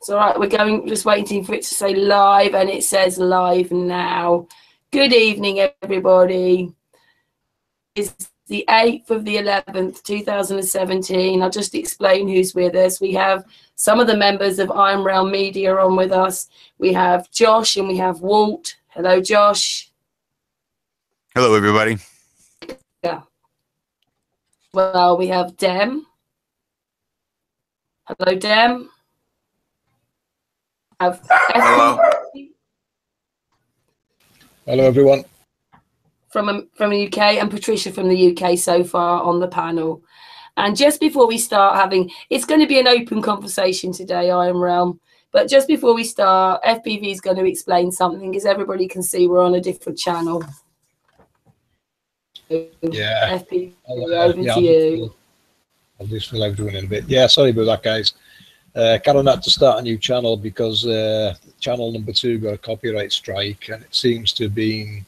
It's all right. We're going, just waiting for it to say live, and it says live now. Good evening, everybody. It's the 8th of the 11th, 2017. I'll just explain who's with us. We have some of the members of Iron Realm Media on with us. We have Josh and we have Walt. Hello, Josh. Hello, everybody. Yeah. Well, we have Dem. Hello, Dem. Hello. Hello, everyone. From the UK, and Patricia from the UK so far on the panel. And just before we start having, it's going to be an open conversation today, Iron Realm. But just before we start, FPV is going to explain something, as everybody can see we're on a different channel. Yeah. FPV, over to you. I'll just fill everyone in a bit. Yeah, sorry about that, guys. Karen had to start a new channel because channel number 2 got a copyright strike, and it seems to have been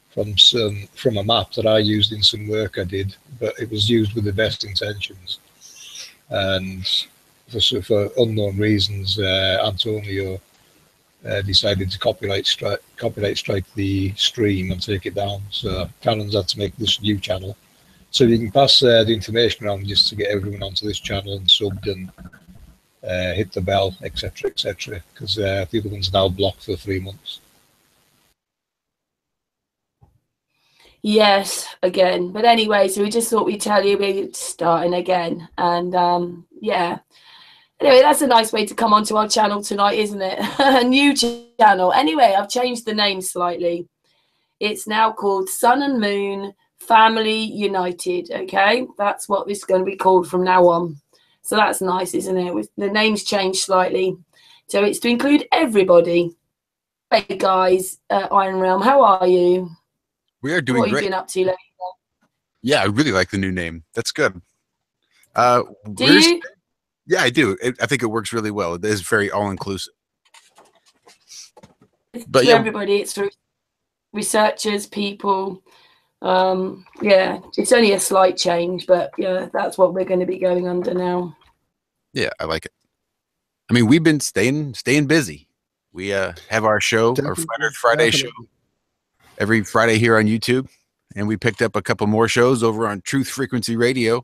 from a map that I used in some work I did, but it was used with the best intentions. And for unknown reasons, Antonio decided to copyright strike the stream and take it down. So Karen's had to make this new channel. So you can pass the information around just to get everyone onto this channel and subbed and hit the bell, etc., because the other one's now blocked for 3 months. Yes, again. But anyway, so we just thought we'd tell you we're starting again. And yeah. Anyway, that's a nice way to come onto our channel tonight, isn't it? A new channel. Anyway, I've changed the name slightly. It's now called Sun and Moon Family United. Okay, that's what this is going to be called from now on. So that's nice, isn't it? The name's changed slightly. So it's to include everybody. Hey guys, Iron Realm, how are you? We are doing great. What great. Have you been up to lately? Yeah, I really like the new name. That's good. Do you? Yeah, I do. I think it works really well. It is very all-inclusive. But yeah, everybody, it's for researchers, people. Yeah, it's only a slight change, but yeah, that's what we're going to be going under now. Yeah, I like it. I mean, we've been staying busy. We have our show, our Flat Earth Friday show, every Friday here on YouTube, and we picked up a couple more shows over on Truth Frequency Radio.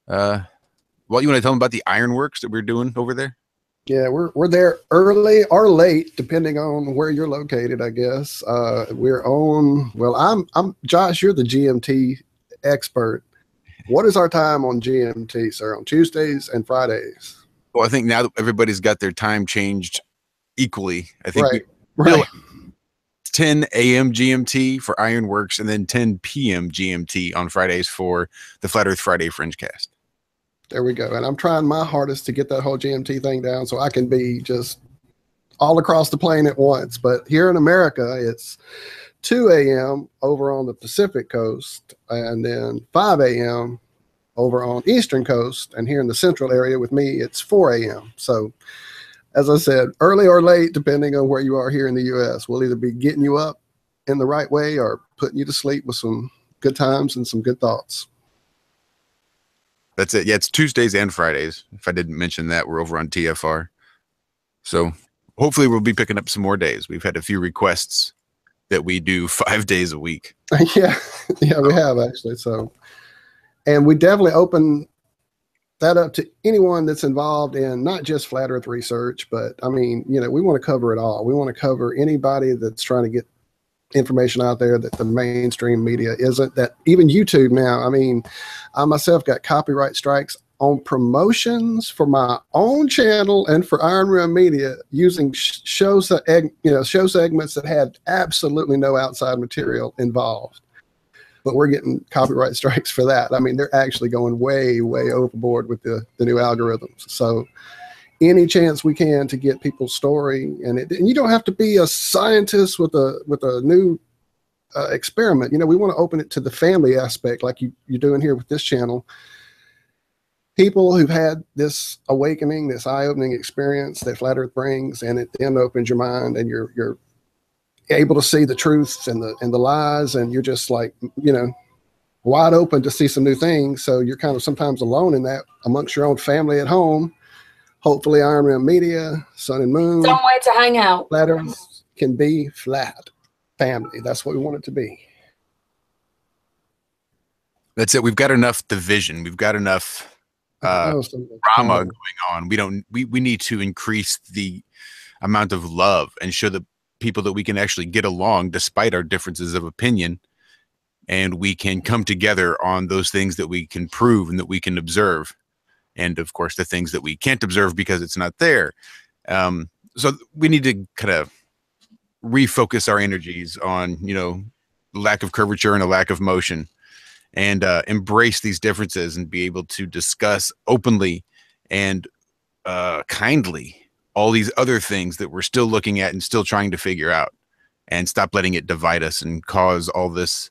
Well, you want to tell them about the Ironworks that we're doing over there? Yeah, we're there early or late, depending on where you're located, I guess. We're on. Well, I'm Josh. You're the GMT expert. What is our time on GMT, sir? On Tuesdays and Fridays? Well, I think now that everybody's got their time changed equally, I think right. 10 a.m. GMT for Ironworks, and then 10 p.m. GMT on Fridays for the Flat Earth Friday Fringe Cast. There we go. And I'm trying my hardest to get that whole GMT thing down so I can be just all across the plane at once. But here in America, it's 2 a.m. over on the Pacific coast, and then 5 a.m. over on Eastern coast. And here in the central area with me, it's 4 a.m. So as I said, early or late, depending on where you are here in the U.S., we'll either be getting you up in the right way or putting you to sleep with some good times and some good thoughts. That's it. Yeah, it's Tuesdays and Fridays. If I didn't mention that, we're over on TFR. So hopefully we'll be picking up some more days. We've had a few requests that we do 5 days a week. Yeah, we have actually. So, and we definitely open that up to anyone that's involved in not just flat earth research, but I mean, you know, we want to cover it all. We want to cover anybody that's trying to get information out there that the mainstream media isn't, that even YouTube now. I mean, I myself got copyright strikes on promotions for my own channel and for Iron Realm Media using show segments that had absolutely no outside material involved. But we're getting copyright strikes for that. I mean, they're actually going way, way overboard with the new algorithms. So any chance we can to get people's story, and you don't have to be a scientist with a new experiment. You know, we want to open it to the family aspect, like you're doing here with this channel. People who've had this awakening, this eye-opening experience that Flat Earth brings, and it then opens your mind, and you're able to see the truths and the lies, and you're just like, you know, wide open to see some new things. So you're kind of sometimes alone in that amongst your own family at home. hopefully Iron Man Media, Sun and Moon, Somewhere to hang out. Flat Earth can be flat family. That's what we want it to be. That's it. We've got enough division. We've got enough drama going on. We need to increase the amount of love and show the people that we can actually get along despite our differences of opinion, and we can come together on those things that we can prove and that we can observe, and of course the things that we can't observe because it's not there. So we need to kind of refocus our energies on, you know, lack of curvature and a lack of motion, and embrace these differences and be able to discuss openly and kindly all these other things that we're still looking at and still trying to figure out, and stop letting it divide us and cause all this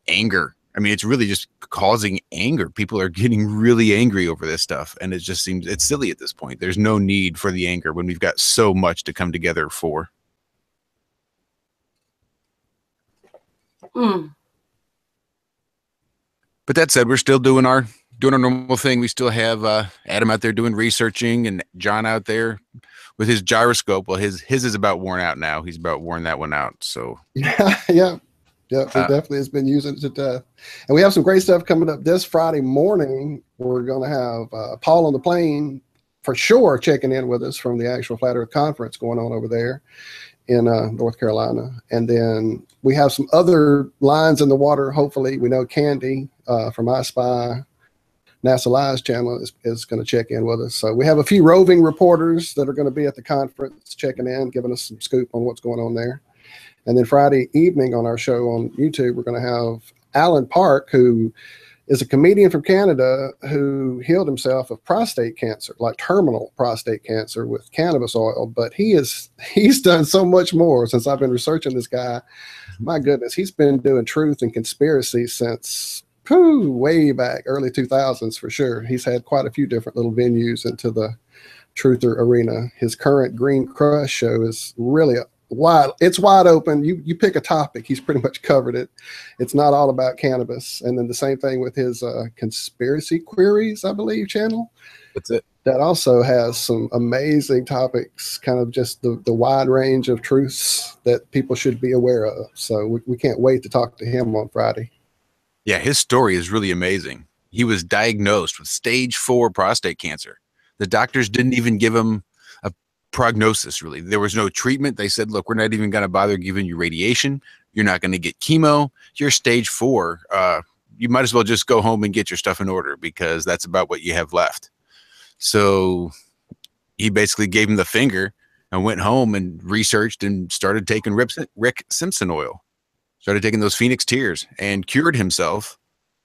anger. I mean, it's really just causing anger. People are getting really angry over this stuff, and it just seems it's silly at this point. There's no need for the anger when we've got so much to come together for. But that said, we're still doing our normal thing. We still have Adam out there doing researching, and John out there with his gyroscope. Well, his is about worn out now. He's about worn that one out. So yeah. He definitely has been using it to death. And we have some great stuff coming up this Friday morning. We're going to have Paul on the plane for sure checking in with us from the actual Flat Earth Conference going on over there in North Carolina. And then we have some other lines in the water. Hopefully, we know Candy from iSpy, NASA Live's channel is going to check in with us. So we have a few roving reporters that are going to be at the conference checking in, giving us some scoop on what's going on there. And then Friday evening on our show on YouTube, we're going to have Alan Park, who is a comedian from Canada who healed himself of prostate cancer, like terminal prostate cancer with cannabis oil. But he's done so much more since I've been researching this guy. My goodness, he's been doing truth and conspiracy since way back, early 2000s for sure. He's had quite a few different little venues into the truther arena. His current Green Crush show is really it's wide open. You pick a topic, he's pretty much covered it. It's not all about cannabis. And then the same thing with his Conspiracy Queries, I believe, channel. That's it. That also has some amazing topics, kind of just the wide range of truths that people should be aware of. So we can't wait to talk to him on Friday. Yeah, his story is really amazing. He was diagnosed with stage 4 prostate cancer. The doctors didn't even give him a prognosis, really. There was no treatment. They said, look, we're not even going to bother giving you radiation. You're not going to get chemo. You're stage 4. You might as well just go home and get your stuff in order, because that's about what you have left. So he basically gave him the finger and went home and researched and started taking Rick Simpson oil. Started taking those Phoenix tears and cured himself,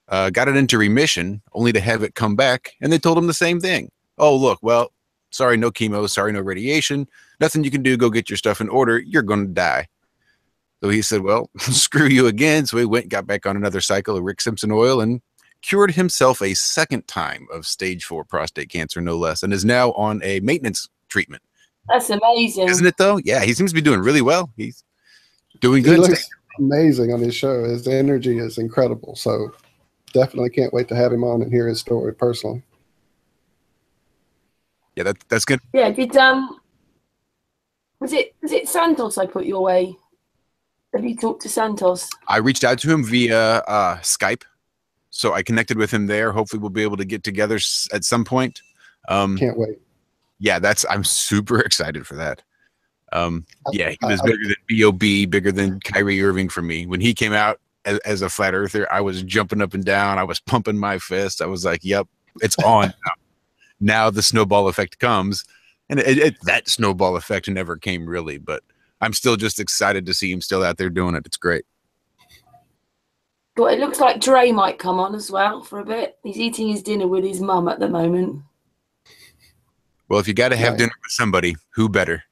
got it into remission, only to have it come back. And they told him the same thing. Oh, look, well, sorry, no chemo, sorry, no radiation, nothing you can do, go get your stuff in order, you're going to die. So he said, well, screw you again. So he went, got back on another cycle of Rick Simpson oil and cured himself a second time of stage 4 prostate cancer, no less, and is now on a maintenance treatment. That's amazing. Isn't it, though? Yeah, he seems to be doing really well. He's doing good. He looks amazing on his show. His energy is incredible. So definitely can't wait to have him on and hear his story personally. Yeah, that's good. Yeah, did was it Santos I put your way? Have you talked to Santos? I reached out to him via Skype, so I connected with him there. Hopefully, we'll be able to get together at some point. Can't wait. Yeah, I'm super excited for that. Yeah, he was bigger than B.O.B., bigger than Kyrie Irving for me. When he came out as a flat earther, I was jumping up and down. I was pumping my fist. I was like, yep, it's on now. Now the snowball effect comes, and that snowball effect never came really, but I'm still just excited to see him still out there doing it. It's great. Well, it looks like Dre might come on as well for a bit. He's eating his dinner with his mum at the moment. Well, if you got to have dinner with somebody, who better?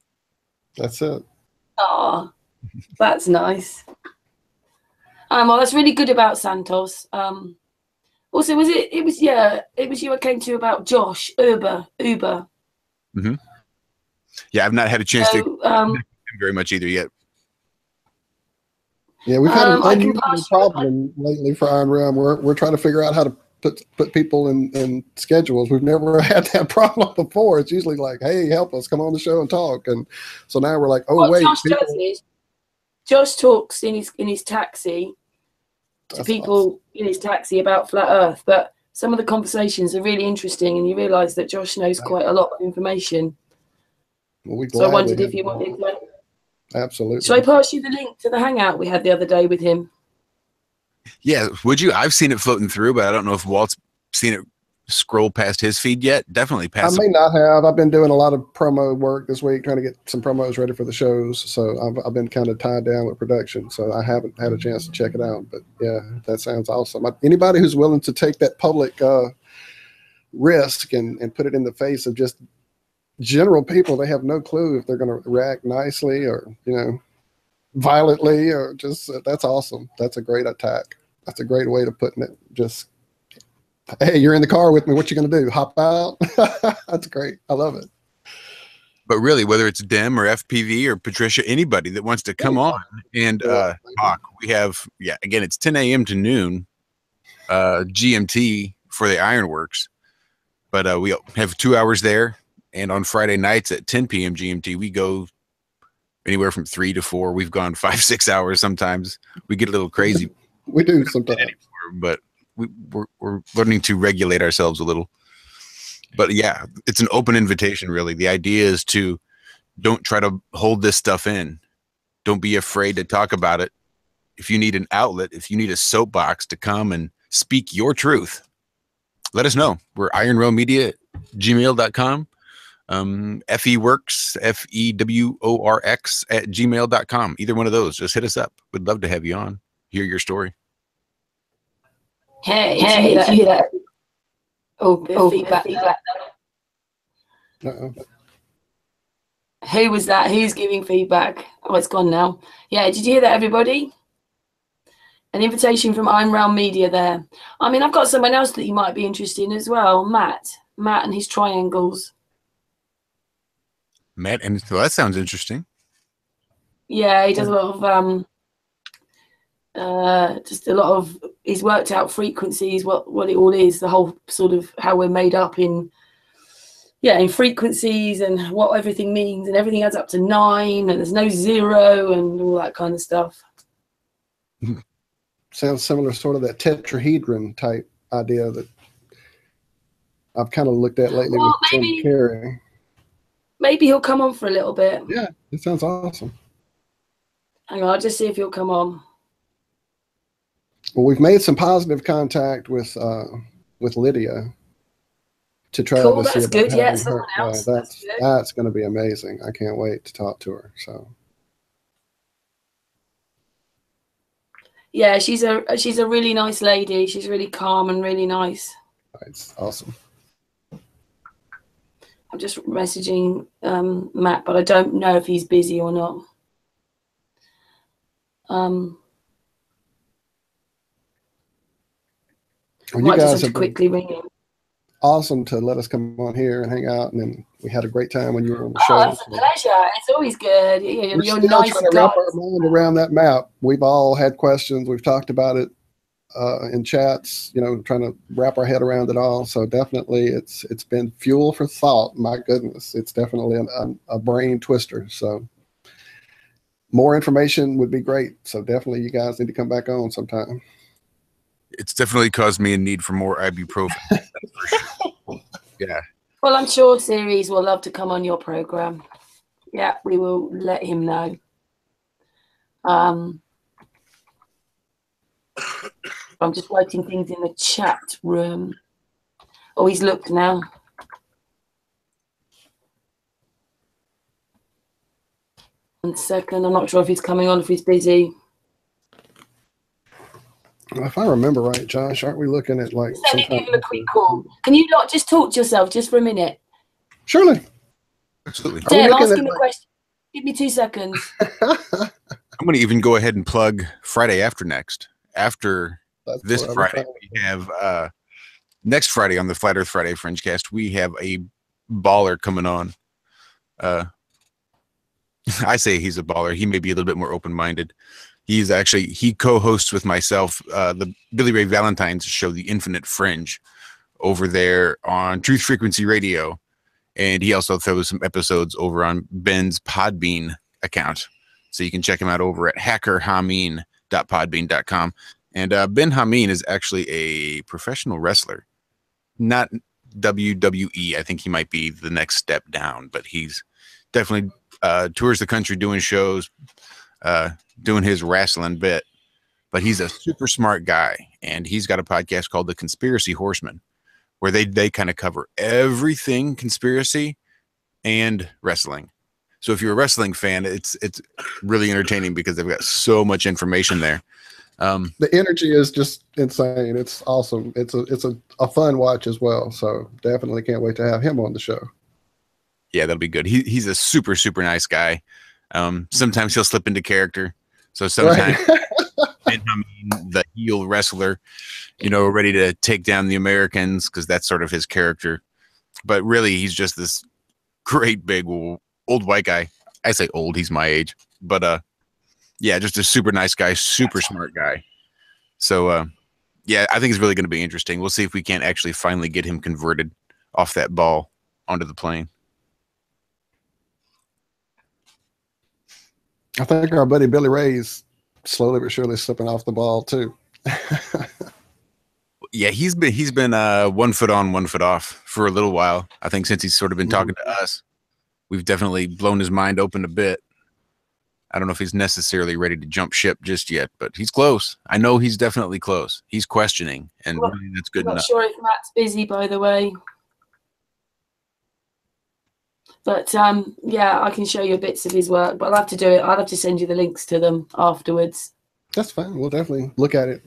That's it. Oh, that's nice. Well, that's really good about Santos. Also, it was you I came to about Josh Uber. Mm-hmm. Yeah, I've not had a chance to him very much either yet. Yeah, we've had an unusual problem lately for Iron Realm. We're trying to figure out how to put people in schedules. We've never had that problem before. It's usually like, hey, help us, come on the show and talk. And so now we're like, oh, what wait. Josh does is Josh talks in his taxi to people in his taxi about flat Earth, but some of the conversations are really interesting, and you realise that Josh knows quite a lot of information. Well, so I wondered if you wanted to. Absolutely. Should I pass you the link to the hangout we had the other day with him? Yeah, would you? I've seen it floating through, but I don't know if Walt's seen it scroll past his feed yet. Definitely past. I may not have. I've been doing a lot of promo work this week, trying to get some promos ready for the shows. So I've been kind of tied down with production, so I haven't had a chance to check it out. But yeah, that sounds awesome. Anybody who's willing to take that public risk and put it in the face of just general people, they have no clue if they're going to react nicely or, violently, or just that's awesome. That's a great attack. That's a great way of putting it. Just, hey, you're in the car with me. What you going to do? Hop out? That's great. I love it. But really, whether it's Dem or FPV or Patricia, anybody that wants to come on and talk, we have, again, it's 10 a.m. to noon GMT for the Ironworks. But we have 2 hours there. And on Friday nights at 10 p.m. GMT, we go anywhere from 3 to 4. We've gone 5-6 hours sometimes. We get a little crazy. We do sometimes. But we're learning to regulate ourselves a little. But yeah, it's an open invitation, really. The idea is to don't try to hold this stuff in. Don't be afraid to talk about it. If you need an outlet, if you need a soapbox to come and speak your truth, let us know. We're ironrowmedia@gmail.com. FEWorks, FEWORX @gmail.com. Either one of those, just hit us up. We'd love to have you on, hear your story. Hey, did you hear that? Oh, feedback. Who was that? Who's giving feedback? Oh, it's gone now. Yeah, did you hear that, everybody? An invitation from I'm Round Media there. I mean, I've got someone else that you might be interested in as well, Matt and his triangles. Matt, and well, that sounds interesting. Yeah, he does a lot of just a lot of, he's worked out frequencies, what it all is, the whole sort of how we're made up in frequencies and what everything means, and everything adds up to 9 and there's no 0 and all that kind of stuff. Sounds similar, sort of that tetrahedron type idea that I've kind of looked at lately with Tim Carey. Maybe he'll come on for a little bit. Yeah, it sounds awesome. Hang on, I'll just see if he'll come on. Well, we've made some positive contact with Lydia to try to see about good. Yeah, someone else. That's going to be amazing. I can't wait to talk to her. So. Yeah, she's a really nice lady. She's really calm and really nice. It's awesome. I'm just messaging Matt, but I don't know if he's busy or not. Well, you guys have quickly ring him. Awesome to let us come on here and hang out, and then we had a great time when you were on the show. It's a pleasure. It's always good. We're still trying to wrap our mind around that map. We've all had questions. We've talked about it in chats, trying to wrap our head around it all. So definitely it's been fuel for thought. My goodness, it's definitely a brain twister. So more information would be great. So definitely you guys need to come back on sometime. It's definitely caused me a need for more ibuprofen. That's for sure. Yeah. Well, I'm sure Series will love to come on your program. Yeah, we will let him know. I'm just writing things in the chat room. Oh, he's looked now. One second. I'm not sure if he's coming on, if he's busy. If I remember right, Josh, aren't we looking at like give him a quick call? Can you not just talk to yourself just for a minute? Surely. Absolutely. Dave, ask him a question. Give me 2 seconds. I'm going to even go ahead and plug Friday after next. After this Friday, we have next Friday on the Flat Earth Friday Fringecast, we have a baller coming on. I say he's a baller. He may be a little bit more open-minded. He co-hosts with myself the Billy Ray Valentine's show, The Infinite Fringe, over there on Truth Frequency Radio. And he also throws some episodes over on Ben's Podbean account. So you can check him out over at hackerhameen.podbean.com. And Ben Hameen is actually a professional wrestler, not WWE. I think he might be the next step down, but he's definitely tours the country doing shows, doing his wrestling bit. But he's a super smart guy, and he's got a podcast called The Conspiracy Horseman, where they kind of cover everything conspiracy and wrestling. So if you're a wrestling fan, it's really entertaining because they've got so much information there. The energy is just insane. It's awesome. It's a fun watch as well. So definitely can't wait to have him on the show. Yeah, that'll be good. He's a super, super nice guy. Sometimes he'll slip into character. So sometimes the heel wrestler, ready to take down the Americans, because that's sort of his character. But really, he's just this great big old white guy. I say old, he's my age. But yeah, just a super nice guy, super smart guy. So yeah, I think it's really going to be interesting. We'll see if we can't actually finally get him converted off that ball onto the plane. I think our buddy Billy Ray's slowly but surely slipping off the ball too. Yeah, he's been 1 foot on, 1 foot off for a little while. I think since he's sort of been talking to us, we've definitely blown his mind open a bit. I don't know if he's necessarily ready to jump ship just yet, but he's close. I know he's definitely close. He's questioning, and really that's good enough. I'm not sure if Matt's busy, by the way. But yeah, I can show you bits of his work, but I'll have to do it. I'll have to send you the links to them afterwards. That's fine. We'll definitely look at it.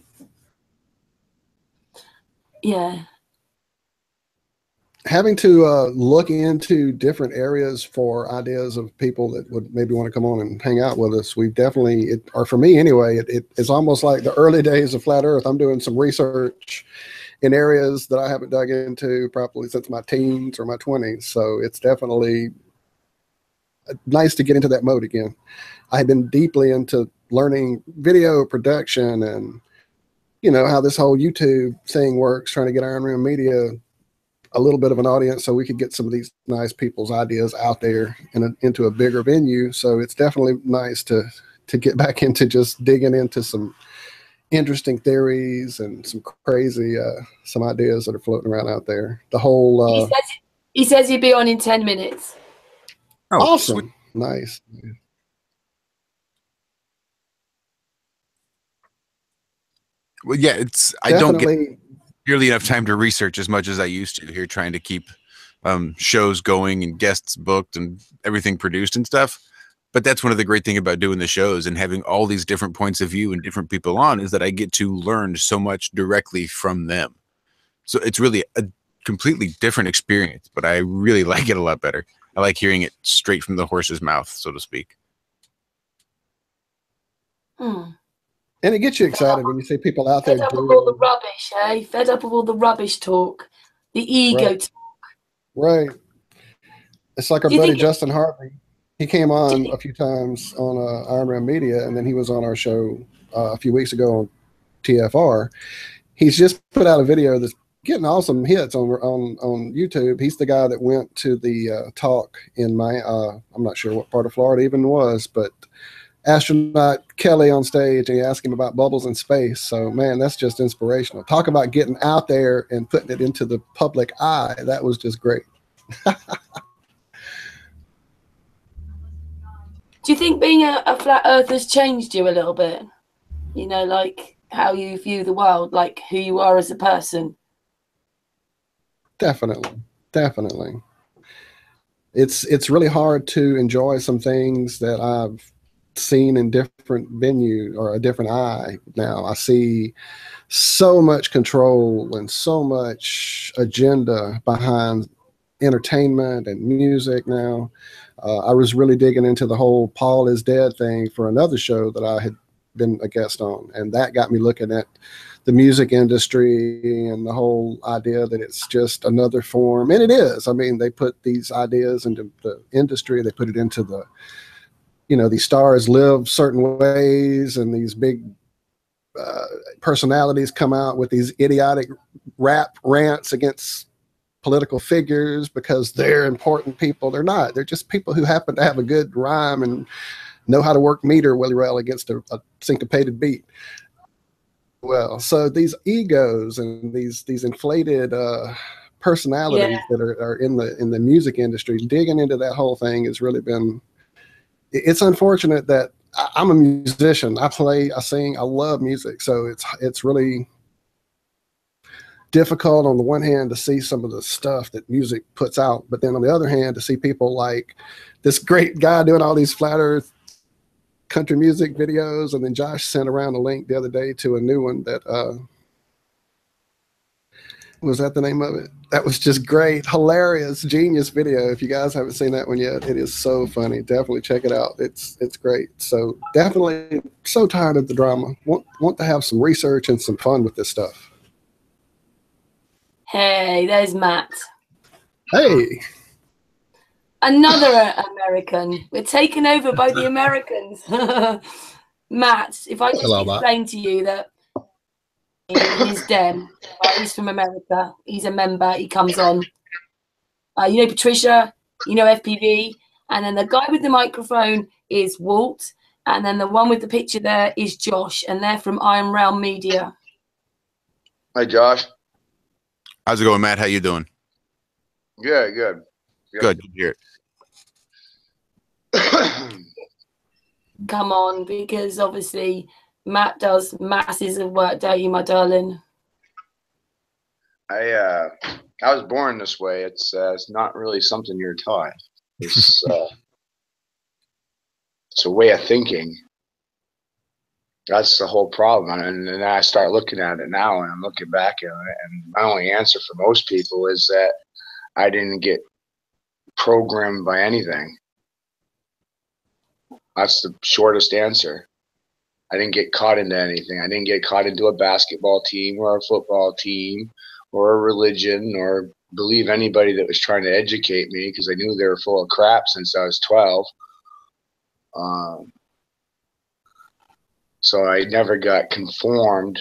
Yeah. Having to look into different areas for ideas of people that would maybe want to come on and hang out with us. We've definitely, or for me anyway, it's almost like the early days of Flat Earth. I'm doing some research in areas that I haven't dug into probably since my teens or my 20s. So it's definitely nice to get into that mode again. I've been deeply into learning video production and, how this whole YouTube thing works, trying to get Iron Room Media a little bit of an audience so we could get some of these nice people's ideas out there and into a bigger venue. So it's definitely nice to get back into just digging into some interesting theories and some crazy some ideas that are floating around out there. The whole he says he'd be on in 10 minutes. Oh, awesome. Sweet. Nice. Well, yeah, I don't get nearly enough time to research as much as I used to here, trying to keep shows going and guests booked and everything produced and stuff. But that's one of the great things about doing the shows and having all these different points of view and different people on, is that I get to learn so much directly from them. So it's really a completely different experience, but I really like it a lot better. I like hearing it straight from the horse's mouth, so to speak. And it gets you excited when you see people out there. Fed up with all the rubbish, eh? Fed up with all the rubbish talk, the ego talk. Right. It's like our buddy Justin Hartley. He came on a few times on Iron Man Media, and then he was on our show a few weeks ago on TFR. He's just put out a video that's getting awesome hits on YouTube. He's the guy that went to the talk in I'm not sure what part of Florida even was, but astronaut Kelly on stage, and he asked him about bubbles in space. So man, that's just inspirational. Talk about getting out there and putting it into the public eye. That was just great. Do you think being a flat earther's changed you a little bit? Like how you view the world, like who you are as a person? Definitely. It's really hard to enjoy some things that I've seen in different venue or a different eye. Now I see so much control and so much agenda behind entertainment and music now. I was really digging into the whole Paul is dead thing for another show that I had been a guest on, and that got me looking at the music industry and the whole idea that it's just another form. And it is. I mean, they put these ideas into the industry, they put it into the you know, these stars live certain ways, and these big personalities come out with these idiotic rap rants against political figures because they're important people. They're not. They're just people who happen to have a good rhyme and know how to work meter really well against a syncopated beat. Well, so these egos and these inflated personalities that are in the music industry, digging into that whole thing has really been. It's unfortunate that I'm a musician. I play, I sing, I love music. So it's really difficult on the one hand to see some of the stuff that music puts out, but then on the other hand to see people like this great guy doing all these flat earth country music videos, and then Josh sent around a link the other day to a new one that was that the name of it? That was just great, hilarious, genius video. If you guys haven't seen that one yet, it is so funny. Definitely check it out. It's great. So definitely so tired of the drama. Want to have some research and some fun with this stuff. Hey, there's Matt. Hey. Another American. We're taken over by the Americans. Matt, if I just explain to you that he's Den, he's from America, he's a member, he comes on. You know Patricia, you know FPV, and then the guy with the microphone is Walt, and then the one with the picture there is Josh, and they're from Iron Realm Media. Hi, Josh. How's it going, Matt? How you doing? Good. Good to hear it. Come on, because obviously Matt does masses of work, don't you, my darling? I was born this way. It's not really something you're taught. It's a way of thinking. That's the whole problem. And then I start looking at it now, and I'm looking back at it, and my only answer for most people is that I didn't get programmed by anything. That's the shortest answer. I didn't get caught into anything. I didn't get caught into a basketball team or a football team or a religion or believe anybody that was trying to educate me, because I knew they were full of crap since I was 12. So I never got conformed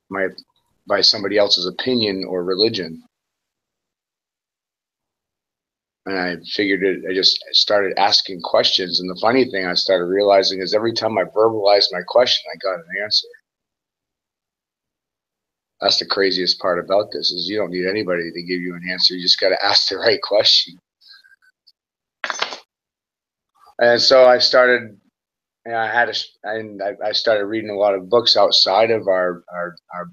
by somebody else's opinion or religion. And I figured it, I just started asking questions. And the funny thing I started realizing is every time I verbalized my question, I got an answer. That's the craziest part about this, is you don't need anybody to give you an answer. You just got to ask the right question. And so I started, and I started reading a lot of books outside of our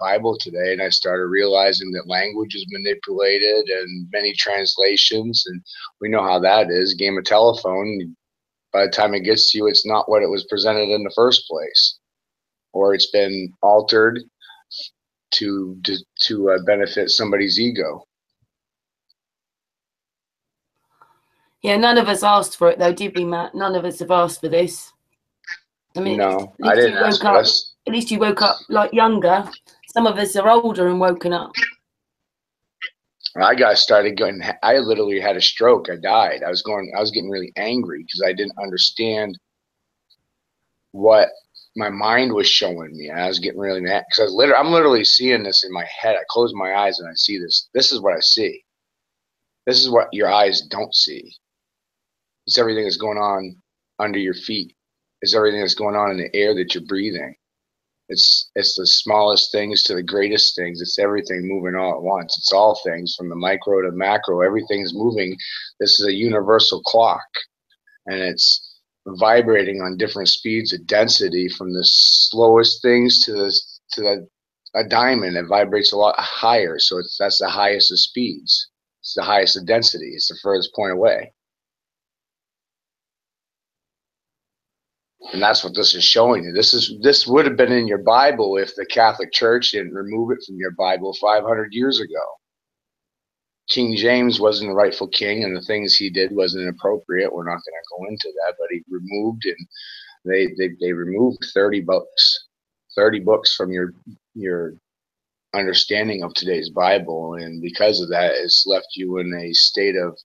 Bible today, and I started realizing that language is manipulated and many translations, and we know how that is. Game of telephone, by the time it gets to you, it's not what it was presented in the first place, or it's been altered to benefit somebody's ego. Yeah, none of us asked for it though, did we, Matt? None of us have asked for this. I mean, no, I didn't ask for this. At least you woke up like younger. Some of us are older and woken up. I literally had a stroke. I died. I was getting really angry because I didn't understand what my mind was showing me. I was getting really mad because I'm literally seeing this in my head. I close my eyes and I see this. This is what I see. This is what your eyes don't see. It's everything that's going on under your feet. It's everything that's going on in the air that you're breathing. It's the smallest things to the greatest things. It's everything moving all at once. It's all things from the micro to macro. Everything's moving. This is a universal clock, and it's vibrating on different speeds of density, from the slowest things to a diamond. It vibrates a lot higher. So that's the highest of speeds. It's the highest of density. It's the furthest point away. And that's what this is showing you. This would have been in your Bible if the Catholic Church didn't remove it from your Bible 500 years ago. King James wasn't the rightful king, and the things he did wasn't inappropriate. We're not going to go into that, but he removed, and they removed 30 books from your understanding of today's Bible, and because of that, it's left you in a state of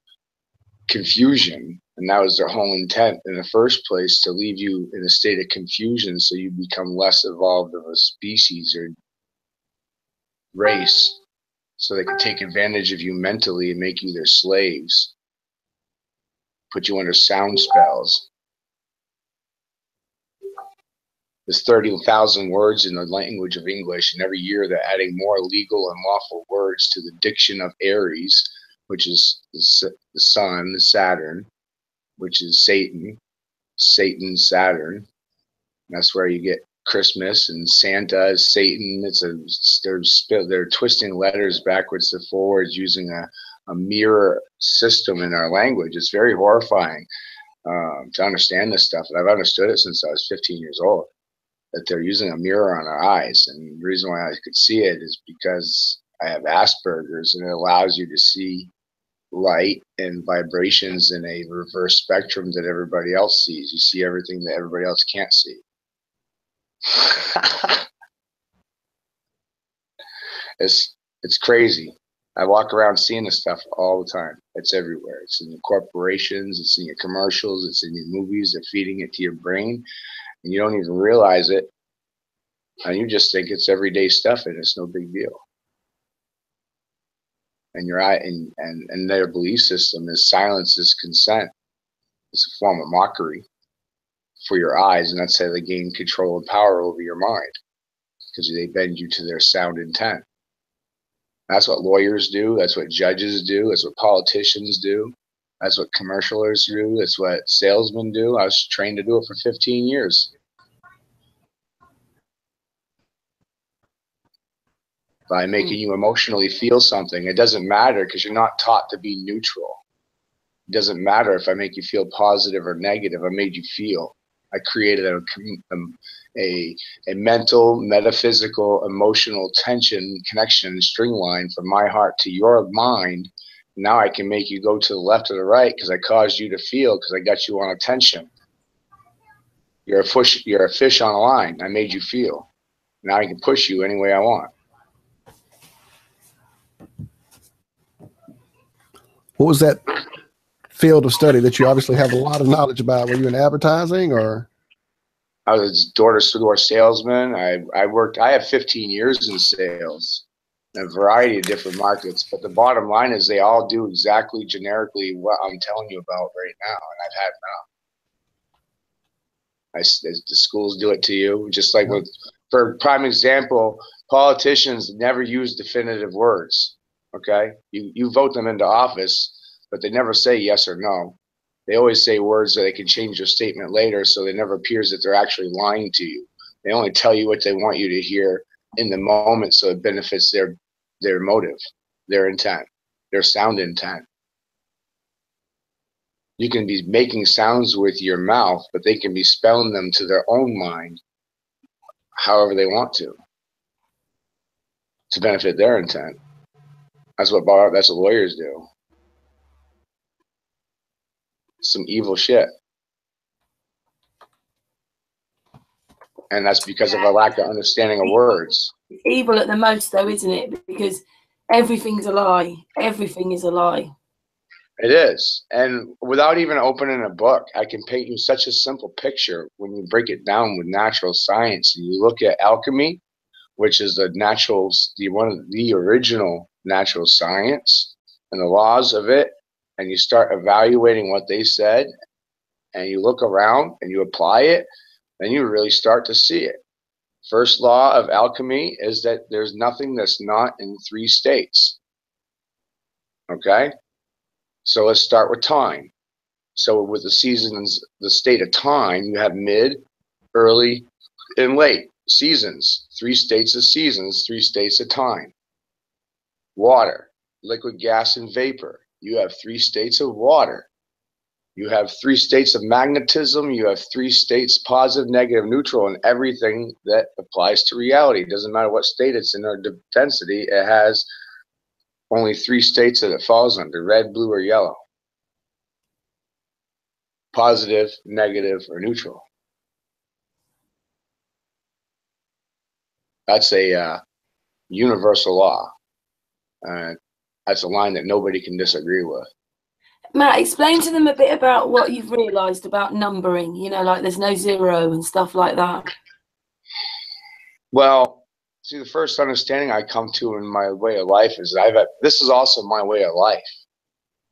confusion And that was their whole intent in the first place, to leave you in a state of confusion so you become less evolved of a species or race, so they could take advantage of you mentally and make you their slaves, put you under sound spells. There's 30,000 words in the language of English, and every year they're adding more legal and lawful words to the diction of Aries, which is the sun, Saturn, which is Satan, Saturn. That's where you get Christmas, and Santa is Satan. They're twisting letters backwards to forwards using a mirror system in our language. It's very horrifying to understand this stuff. And I've understood it since I was 15 years old, that they're using a mirror on our eyes. And the reason why I could see it is because I have Asperger's, and it allows you to see light and vibrations in a reverse spectrum that everybody else sees. You see everything that everybody else can't see. It's crazy. I walk around seeing this stuff all the time. It's everywhere. It's in the corporations, it's in your commercials, it's in your movies. They're feeding it to your brain, and you don't even realize it, and you just think it's everyday stuff, and it's no big deal. And your eye and their belief system is silence is consent. It's a form of mockery for your eyes, and that's how they gain control and power over your mind, because they bend you to their sound intent. That's what lawyers do. That's what judges do. That's what politicians do. That's what commercialers do. That's what salesmen do. I was trained to do it for 15 years. By making you emotionally feel something. It doesn't matter, because you're not taught to be neutral. It doesn't matter if I make you feel positive or negative. I made you feel. I created a mental, metaphysical, emotional tension, connection, string line from my heart to your mind. Now I can make you go to the left or the right, because I caused you to feel, because I got you on a tension. You're a fish on a line. I made you feel. Now I can push you any way I want. What was that field of study that you obviously have a lot of knowledge about? Were you in advertising, or? I was door-to-door salesman. I have 15 years in sales in a variety of different markets, but the bottom line is they all do exactly generically what I'm telling you about right now, and I've had enough. The schools do it to you, just like for prime example, politicians never use definitive words. Okay, you vote them into office, but they never say yes or no. They always say words that they can change their statement later, so it never appears that they're actually lying to you. They only tell you what they want you to hear in the moment, so it benefits their motive, their intent, their sound intent. You can be making sounds with your mouth, but they can be spelling them to their own mind however they want to benefit their intent. That's what lawyers do. Some evil shit. And that's because of a lack of understanding of words. It's evil at the most, though, isn't it? Because everything's a lie. Everything is a lie. It is. And without even opening a book, I can paint you such a simple picture when you break it down with natural science. And you look at alchemy, which is one of the original natural science and the laws of it, and you start evaluating what they said, and you look around and you apply it, then you really start to see it. First law of alchemy is that there's nothing that's not in 3 states. Okay? So let's start with time. So with the seasons, the state of time, you have mid, early, and late seasons. 3 states of seasons, 3 states of time. Water, liquid, gas, and vapor. You have 3 states of water. You have 3 states of magnetism. You have 3 states, positive, negative, neutral, and everything that applies to reality. It doesn't matter what state it's in or density. It has only 3 states that it falls under: red, blue, or yellow. Positive, negative, or neutral. That's a universal law. That's a line that nobody can disagree with. Matt, explain to them a bit about what you've realised about numbering, you know, like there's no zero and stuff like that. Well, see, the first understanding I come to in my way of life is this is also my way of life.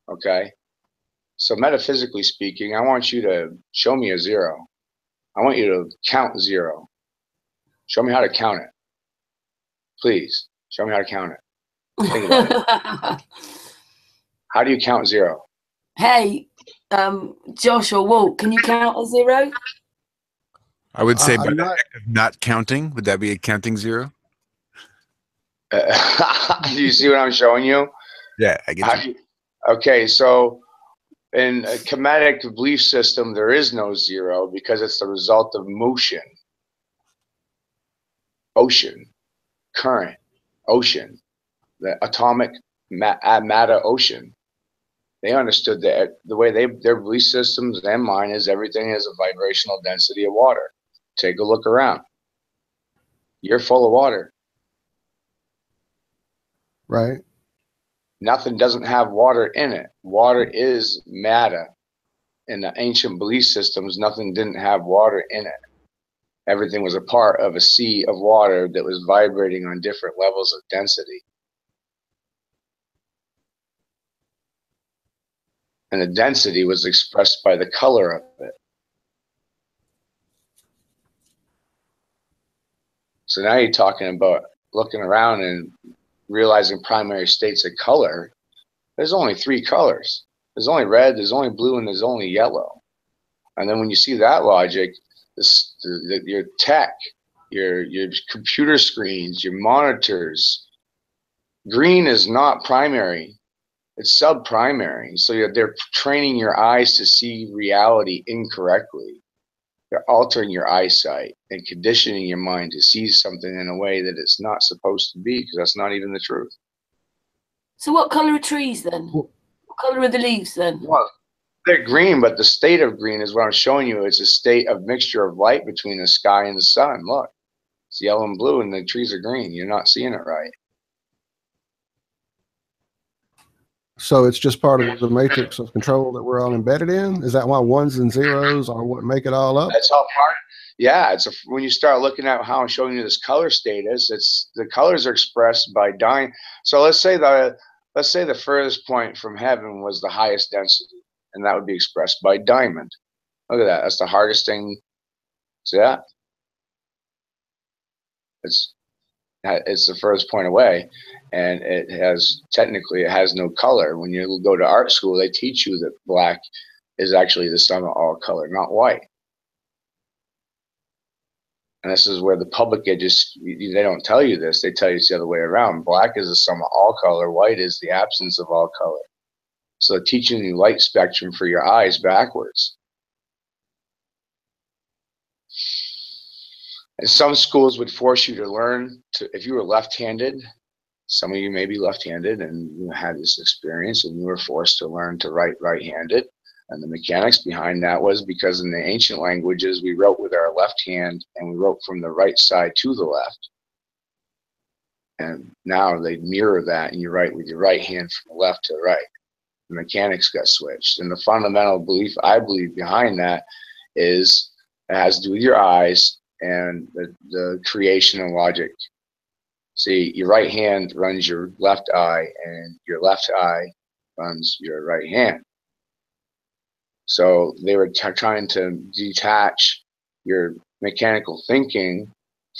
Okay. So metaphysically speaking, I want you to show me a zero. I want you to count zero. Show me how to count it. Please, show me how to count it. Think about it. How do you count zero? Hey, Josh or Walt, can you count a zero? I would say by the act of not counting, would that be a counting zero? Do you see what I'm showing you? Yeah, I get you. Okay, so in a kinetic belief system, there is no zero because it's the result of motion. Ocean, current, ocean, the atomic matter ocean. They understood that the way their belief systems and mine is everything is a vibrational density of water. Take a look around. You're full of water. Right. Nothing doesn't have water in it. Water is matter. In the ancient belief systems, nothing didn't have water in it. Everything was a part of a sea of water that was vibrating on different levels of density. And the density was expressed by the color of it. So now you're talking about looking around and realizing primary states of color. There's only 3 colors. There's only red, there's only blue, and there's only yellow. And then when you see that logic, your tech, your computer screens, your monitors, green is not primary. It's sub-primary. So they're training your eyes to see reality incorrectly. They're altering your eyesight and conditioning your mind to see something in a way that it's not supposed to be, because that's not even the truth. So what colour are trees then? What colour are the leaves then? Well, they're green, but the state of green is what I'm showing you. It's a state of mixture of light between the sky and the sun. Look, it's yellow and blue, and the trees are green. You're not seeing it right. So it's just part of the matrix of control that we're all embedded in? Is that why ones and zeros are what make it all up? That's all part. Yeah, when you start looking at how I'm showing you this color status, it's the colors are expressed by dying. So let's say the furthest point from heaven was the highest density, and that would be expressed by diamond. Look at that. That's the hardest thing. See that? It's the furthest point away, and it has no color. When you go to art school, they teach you that black is actually the sum of all color, not white. And this is where the public they don't tell you this. They tell you it's the other way around. Black is the sum of all color. White is the absence of all color. So they're teaching you light spectrum for your eyes backwards. And some schools would force you to learn if you were left-handed, some of you may be left-handed and you had this experience and you were forced to learn to write right-handed. And the mechanics behind that was because in the ancient languages, we wrote with our left hand and we wrote from the right side to the left. And now they mirror that and you write with your right hand from the left to the right. The mechanics got switched. And the fundamental belief I believe behind that is it has to do with your eyes and the creation and logic. See, your right hand runs your left eye and your left eye runs your right hand. So they were trying to detach your mechanical thinking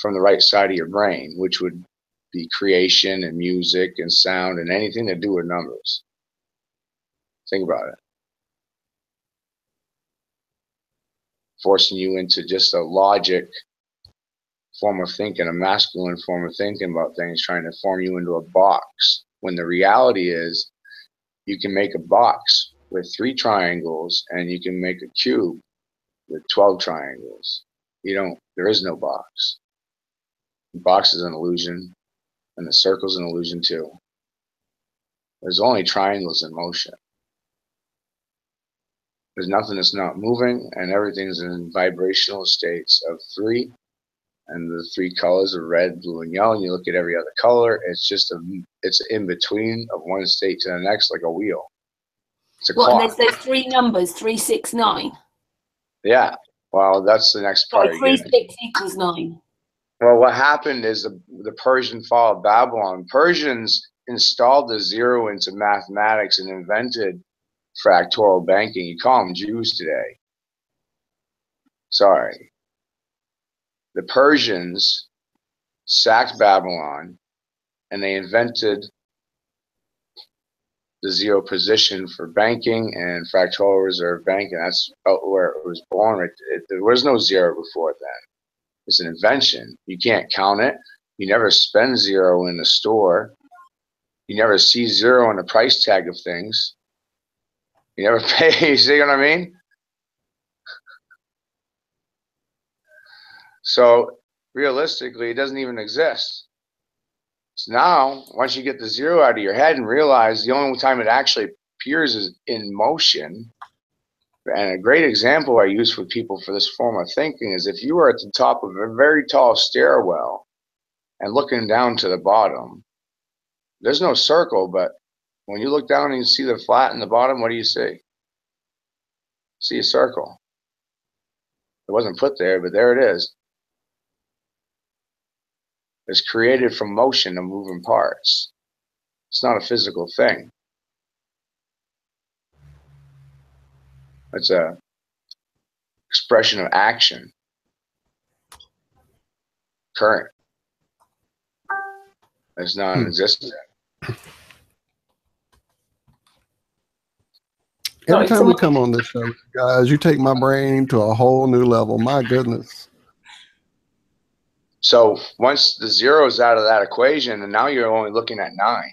from the right side of your brain, which would be creation and music and sound and anything to do with numbers. Think about it. Forcing you into just a logic form of thinking, a masculine form of thinking about things, trying to form you into a box, when the reality is you can make a box with 3 triangles and you can make a cube with 12 triangles. There is no box. The box is an illusion and the circle's an illusion too. There's only triangles in motion. There's nothing that's not moving, and everything's in vibrational states of 3. And the 3 colors are red, blue, and yellow. And you look at every other color, it's just it's in between of one state to the next, like a wheel. It's a What, clock. and there's those three numbers, 369. Yeah. Well, that's the next part. Sorry, 36 equals 9. Well, what happened is the Persian fall of Babylon. Persians installed the zero into mathematics and invented fractal banking. You call them Jews today. Sorry. The Persians sacked Babylon and they invented the zero position for banking and fractal reserve banking. That's where it was born. There was no zero before then. It's an invention. You can't count it. You never spend zero in the store. You never see zero on the price tag of things. You never pay. You see what I mean? So realistically, it doesn't even exist. So now, once you get the zero out of your head and realize the only time it actually appears is in motion, and a great example I use for people for this form of thinking is if you were at the top of a very tall stairwell and looking down to the bottom, there's no circle, but when you look down and you see the flat in the bottom, what do you see? See a circle. It wasn't put there, but there it is. It's created from motion of moving parts. It's not a physical thing. It's a expression of action. Current. It's non-existent. Every time we come on this show, guys, you take my brain to a whole new level. My goodness. So once the zero is out of that equation, and now you're only looking at 9.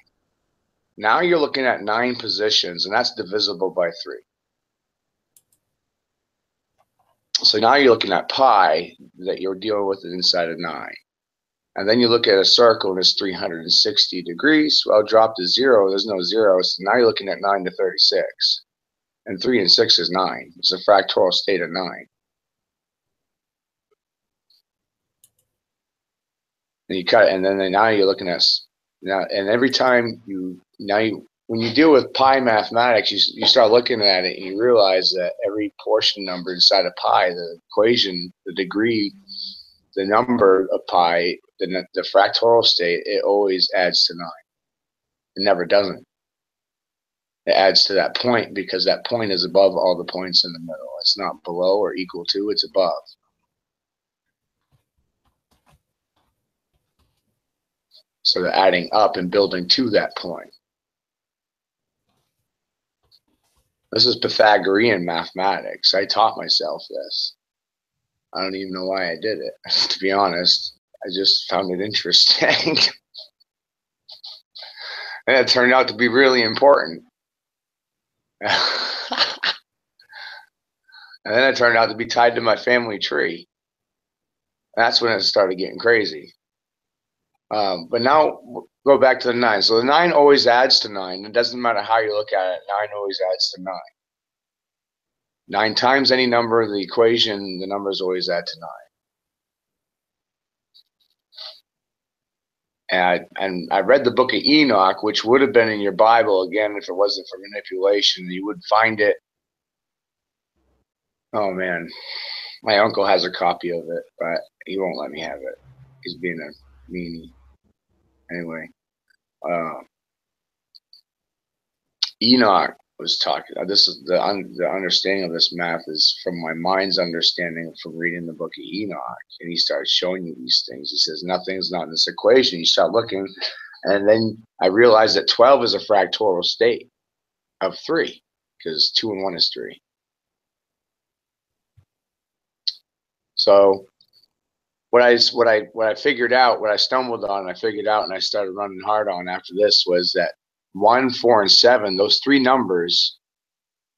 Now you're looking at 9 positions, and that's divisible by 3. So now you're looking at pi that you're dealing with inside of 9. And then you look at a circle and it's 360 degrees. Well, drop to 0, there's no 0. So now you're looking at 9 to 36. And 3 and 6 is 9. It's a fractal state of 9. And you cut it, and then now you're looking at now. And every time when you deal with pi mathematics, you start looking at it and you realize that every portion number inside of pi, the equation, the degree, the number of pi, the fractal state, it always adds to 9. It never doesn't. It adds to that point because that point is above all the points in the middle. It's not below or equal to, it's above. So they're adding up and building to that point. This is Pythagorean mathematics. I taught myself this. I don't even know why I did it, to be honest. I just found it interesting. And it turned out to be really important. And then it turned out to be tied to my family tree. That's when it started getting crazy. But now go back to the 9. So the 9 always adds to 9. It doesn't matter how you look at it. 9 always adds to 9. 9 times any number of the equation, the numbers always add to 9. And I read the book of Enoch, which would have been in your Bible, again, if it wasn't for manipulation. You would find it. Oh, man. My uncle has a copy of it, but he won't let me have it. He's being a meanie. Anyway, Enoch was talking. This is the understanding of this math is from my mind's understanding from reading the book of Enoch, and he starts showing you these things. He says nothing's not in this equation. You start looking, and then I realized that 12 is a fractal state of 3 because 2 and 1 is 3. So what I figured out, what I stumbled on, I figured out, and I started running hard on after this was that 1, 4, and 7, those 3 numbers,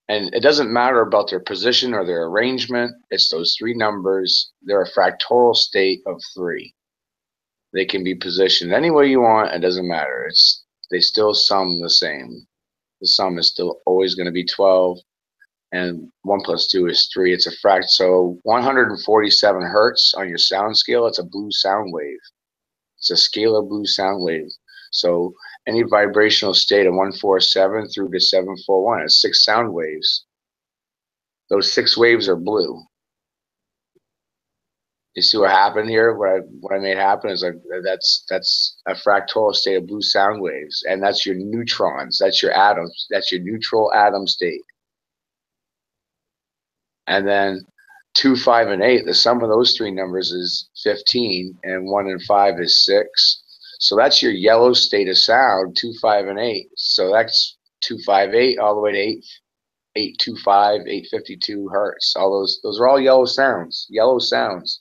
and it doesn't matter about their position or their arrangement. It's those 3 numbers. They're a fractal state of 3. They can be positioned any way you want. It doesn't matter. They still sum the same. The sum is still always going to be 12. And 1 plus 2 is 3. It's a fract. So 147 hertz on your sound scale, it's a blue sound wave. It's a scalar blue sound wave. So any vibrational state of 147 through to 741. It's 6 sound waves. Those 6 waves are blue. You see what happened here? What I made happen is like that's a fractal state of blue sound waves, and that's your neutrons. That's your atoms. That's your neutral atom state. And then 2, 5, and 8. The sum of those 3 numbers is 15, and 1 and 5 is 6. So that's your yellow state of sound, 2, 5, and 8. So that's 258 all the way to 825, 852 hertz. All those are all yellow sounds. Yellow sounds.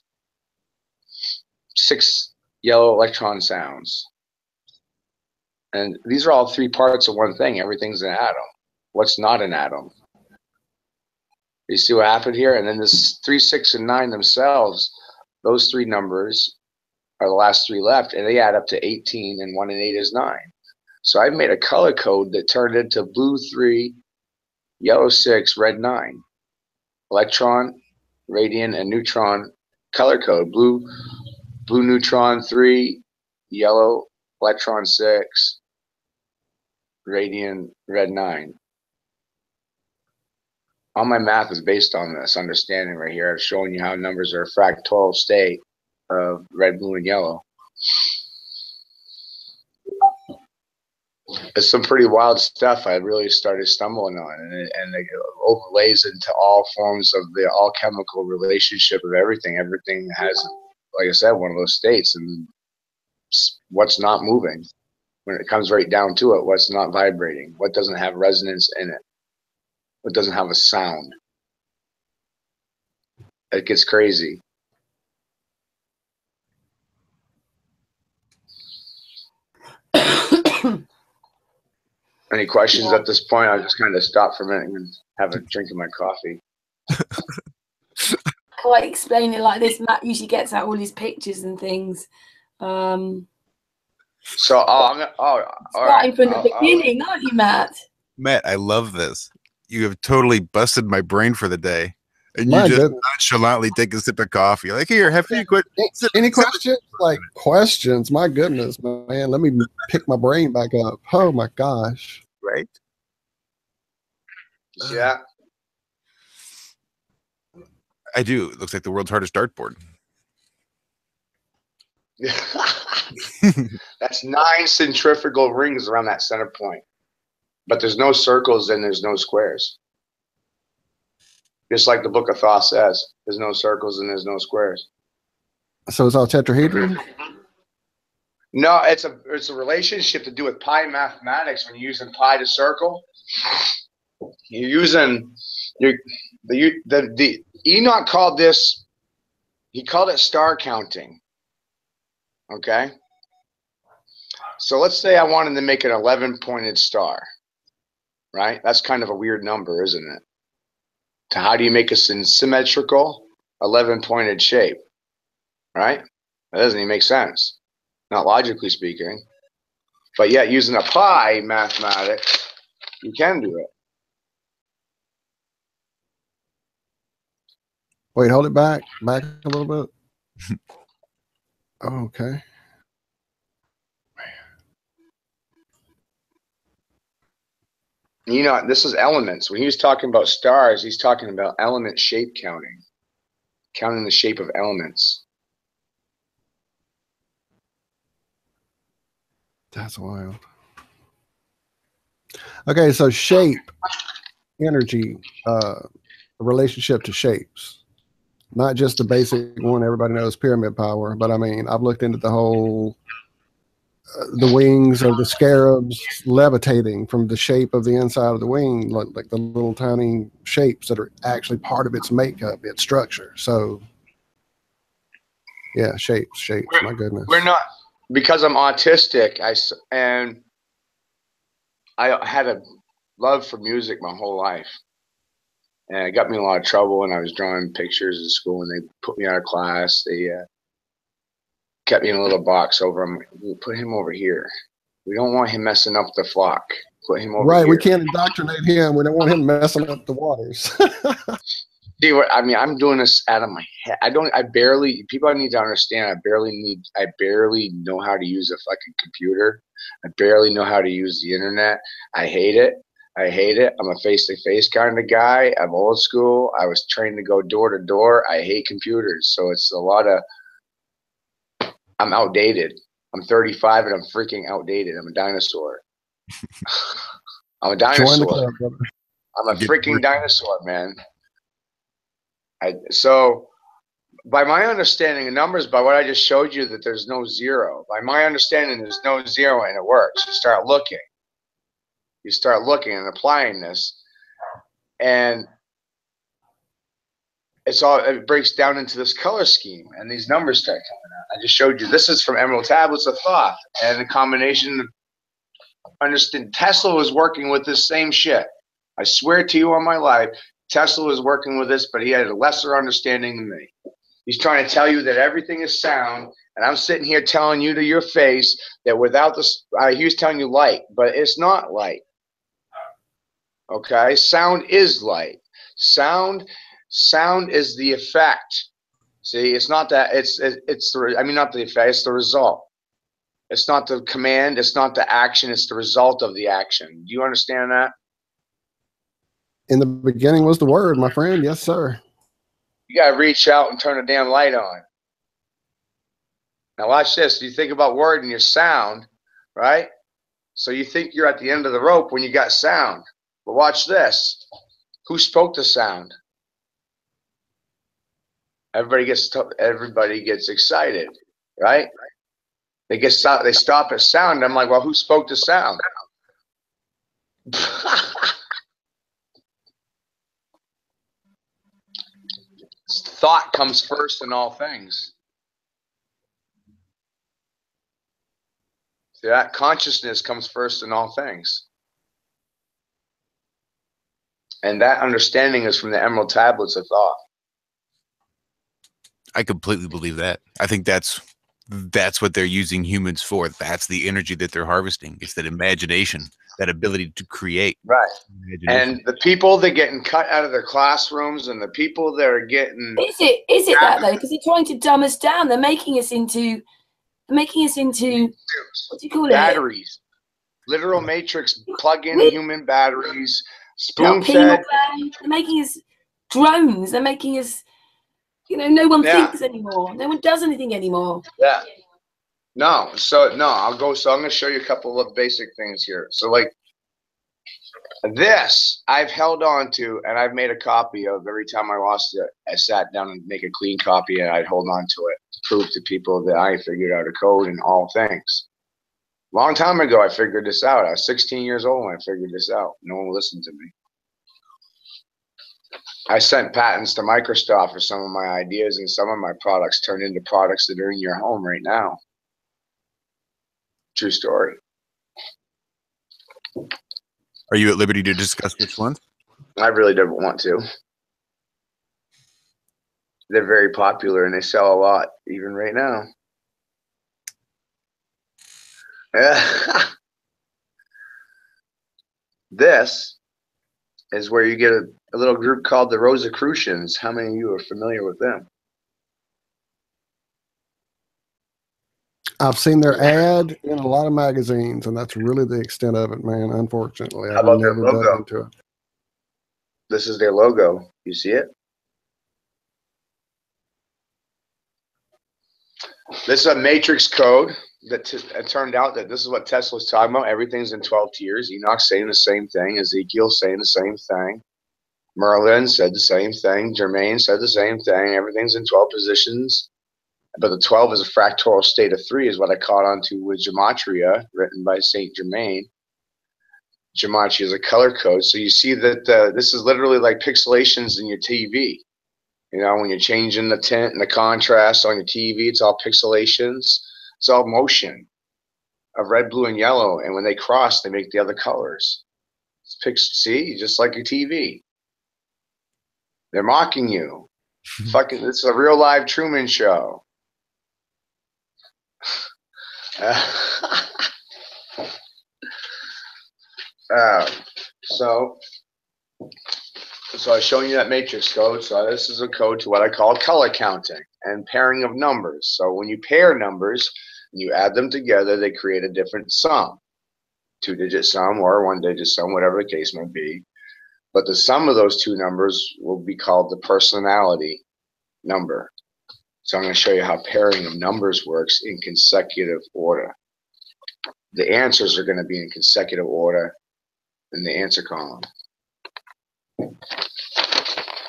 6 yellow electron sounds. And these are all 3 parts of one thing. Everything's an atom. What's not an atom? You see what happened here? And then this 3, 6, and 9 themselves, those 3 numbers are the last 3 left, and they add up to 18, and 1 and 8 is 9. So I made a color code that turned into blue 3, yellow 6, red 9. Electron, radiant, and neutron color code. Blue neutron 3, yellow electron 6, radiant red 9. All my math is based on this understanding right here. I've shown you how numbers are a fractal state of red, blue, and yellow. It's some pretty wild stuff I really started stumbling on, and it overlays into all forms of the all chemical relationship of everything. Everything has, like I said, one of those states, and what's not moving when it comes right down to it, what's not vibrating, what doesn't have resonance in it, what doesn't have a sound. It gets crazy. Any questions at this point? I'll just kind of stop for a minute and have a drink of my coffee. How I explain it like this, Matt usually gets out all his pictures and things. So, starting from the beginning, aren't you, Matt? Matt, I love this. You have totally busted my brain for the day. And you just nonchalantly take a sip of coffee. Like, here, have you quit? Any questions? Like, questions? My goodness, man. Let me pick my brain back up. Oh, my gosh. Right? Yeah. I do. It looks like the world's hardest dartboard. That's 9 centrifugal rings around that center point. But there's no circles and there's no squares. Just like the Book of Thoth says, there's no circles and there's no squares. So it's all tetrahedron? No, it's a relationship to do with pi mathematics. When you're using pi to circle, you're using the Enoch called this. He called it star counting. Okay. So let's say I wanted to make an 11-pointed star, right? That's kind of a weird number, isn't it? To how do you make a symmetrical 11-pointed shape, right? That doesn't even make sense, not logically speaking. But yet using a pi mathematics, you can do it. Wait, hold it back a little bit. Okay. You know, this is elements. When he was talking about stars, he's talking about element shape counting, counting the shape of elements. That's wild. Okay, so shape, energy, relationship to shapes. Not just the basic one everybody knows, pyramid power, but I mean, I've looked into the whole the wings of the scarabs levitating from the shape of the inside of the wing, like the little tiny shapes that are actually part of its makeup, its structure. So, yeah, shapes. My goodness. We're not, because I'm autistic. I had a love for music my whole life, and it got me in a lot of trouble when I was drawing pictures in school, and they put me out of class. They kept me in a little box over him. We'll put him over here. We don't want him messing up the flock. Put him over right, here. we can't indoctrinate him. We don't want him messing up the waters. See what I mean? I'm doing this out of my head. People need to understand. I barely know how to use a fucking computer. I barely know how to use the internet. I hate it. I'm a face-to-face kind of guy. I'm old school. I was trained to go door to door. I hate computers. So it's a lot of, I'm outdated. I'm 35 and I'm freaking outdated. I'm a dinosaur. I'm a dinosaur. Join the club, brother. I'm a freaking dinosaur, man. So by my understanding of numbers, by what I just showed you, that there's no zero. By my understanding, there's no zero, and it works. You start looking and applying this, and it breaks down into this color scheme, and these numbers start coming out. I just showed you. This is from Emerald Tablets of Thoth, and the combination. Understand, Tesla was working with this same shit. I swear to you on my life, Tesla was working with this, but he had a lesser understanding than me. He's trying to tell you that everything is sound, and I'm sitting here telling you to your face that without this, he was telling you light, but it's not light. Okay, sound is light. Sound is the effect. See, it's not that. It's the. I mean, not the effect. It's the result. It's not the command. It's not the action. It's the result of the action. Do you understand that? In the beginning was the word, my friend. Yes, sir. You got to reach out and turn the damn light on. Now watch this. You think about word and your sound, right? So you think you're at the end of the rope when you got sound. But watch this. Who spoke the sound? Everybody gets excited, right? They stop at sound. I'm like, well, who spoke the sound? Thought comes first in all things. See that? Consciousness comes first in all things. And that understanding is from the Emerald Tablets of Thoth. I completely believe that. I think that's what they're using humans for. That's the energy that they're harvesting. It's that imagination, that ability to create. Right. And the people that are getting cut out of their classrooms, and the people that are getting is it that though? Because they're trying to dumb us down. They're making us into what do you call it? Batteries. Literal matrix plug-in human batteries. Spoon-fed. They're making us drones. They're making us. No one thinks anymore. No one does anything anymore. Yeah. No. So I'm going to show you a couple of basic things here. So like this, I've held on to, and I've made a copy of every time I lost it. I sat down and make a clean copy, and I'd hold on to it to prove to people that I figured out a code in all things. Long time ago, I figured this out. I was 16 years old when I figured this out. No one listened to me. I sent patents to Microsoft for some of my ideas, and some of my products turned into products that are in your home right now. True story. Are you at liberty to discuss which ones? I really don't want to. They're very popular and they sell a lot, even right now. This is where you get a little group called the Rosicrucians. How many of you are familiar with them? I've seen their ad in a lot of magazines, and that's really the extent of it, man. Unfortunately, How about I've never their logo? dug into it. This is their logo. You see it? This is a matrix code that it turned out that this is what Tesla's talking about. Everything's in 12 tiers. Enoch's saying the same thing. Ezekiel's saying the same thing. Merlin said the same thing. Jermaine said the same thing. Everything's in 12 positions. But the 12 is a fractal state of 3 is what I caught on to with Gematria, written by Saint Germain. Gematria is a color code. So you see that this is literally like pixelations in your TV. When you're changing the tint and the contrast on your TV, it's all pixelations. It's all motion of red, blue, and yellow. And when they cross, they make the other colors. See, just like your TV. They're mocking you. Fucking, this is a real live Truman Show. So So I was showing you that matrix code. So this is a code to what I call color counting and pairing of numbers. So when you pair numbers and you add them together, they create a different sum. 2-digit sum or 1-digit sum, whatever the case may be. But the sum of those two numbers will be called the personality number. So I'm going to show you how pairing of numbers works in consecutive order. The answers are going to be in consecutive order in the answer column.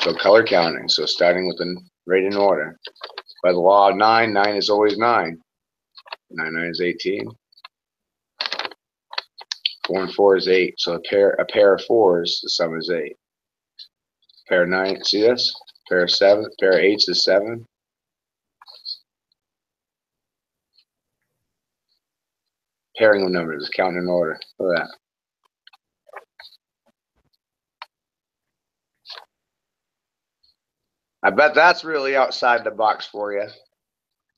So color counting. So starting with the right in order. By the law of 9, 9 is always 9. 9, 9 is 18. 4 and 4 is 8. So a pair of 4s, the sum is 8. Pair of 9, see this? Pair of 7, pair of 8s is 7. Pairing of numbers, counting in order. Look at that. I bet that's really outside the box for you.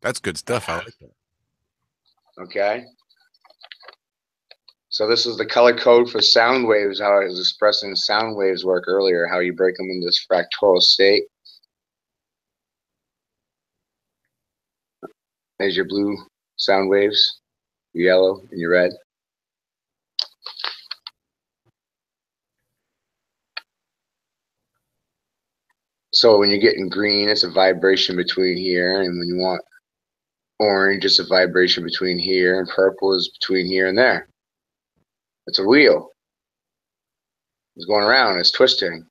That's good stuff. I like that. Okay. So this is the color code for sound waves, how I was expressing sound waves work earlier, how you break them into this fractal state. There's your blue sound waves, your yellow, and your red. So when you're getting green, it's a vibration between here, and when you want orange, it's a vibration between here, and purple is between here and there. It's a wheel. It's going around, it's twisting.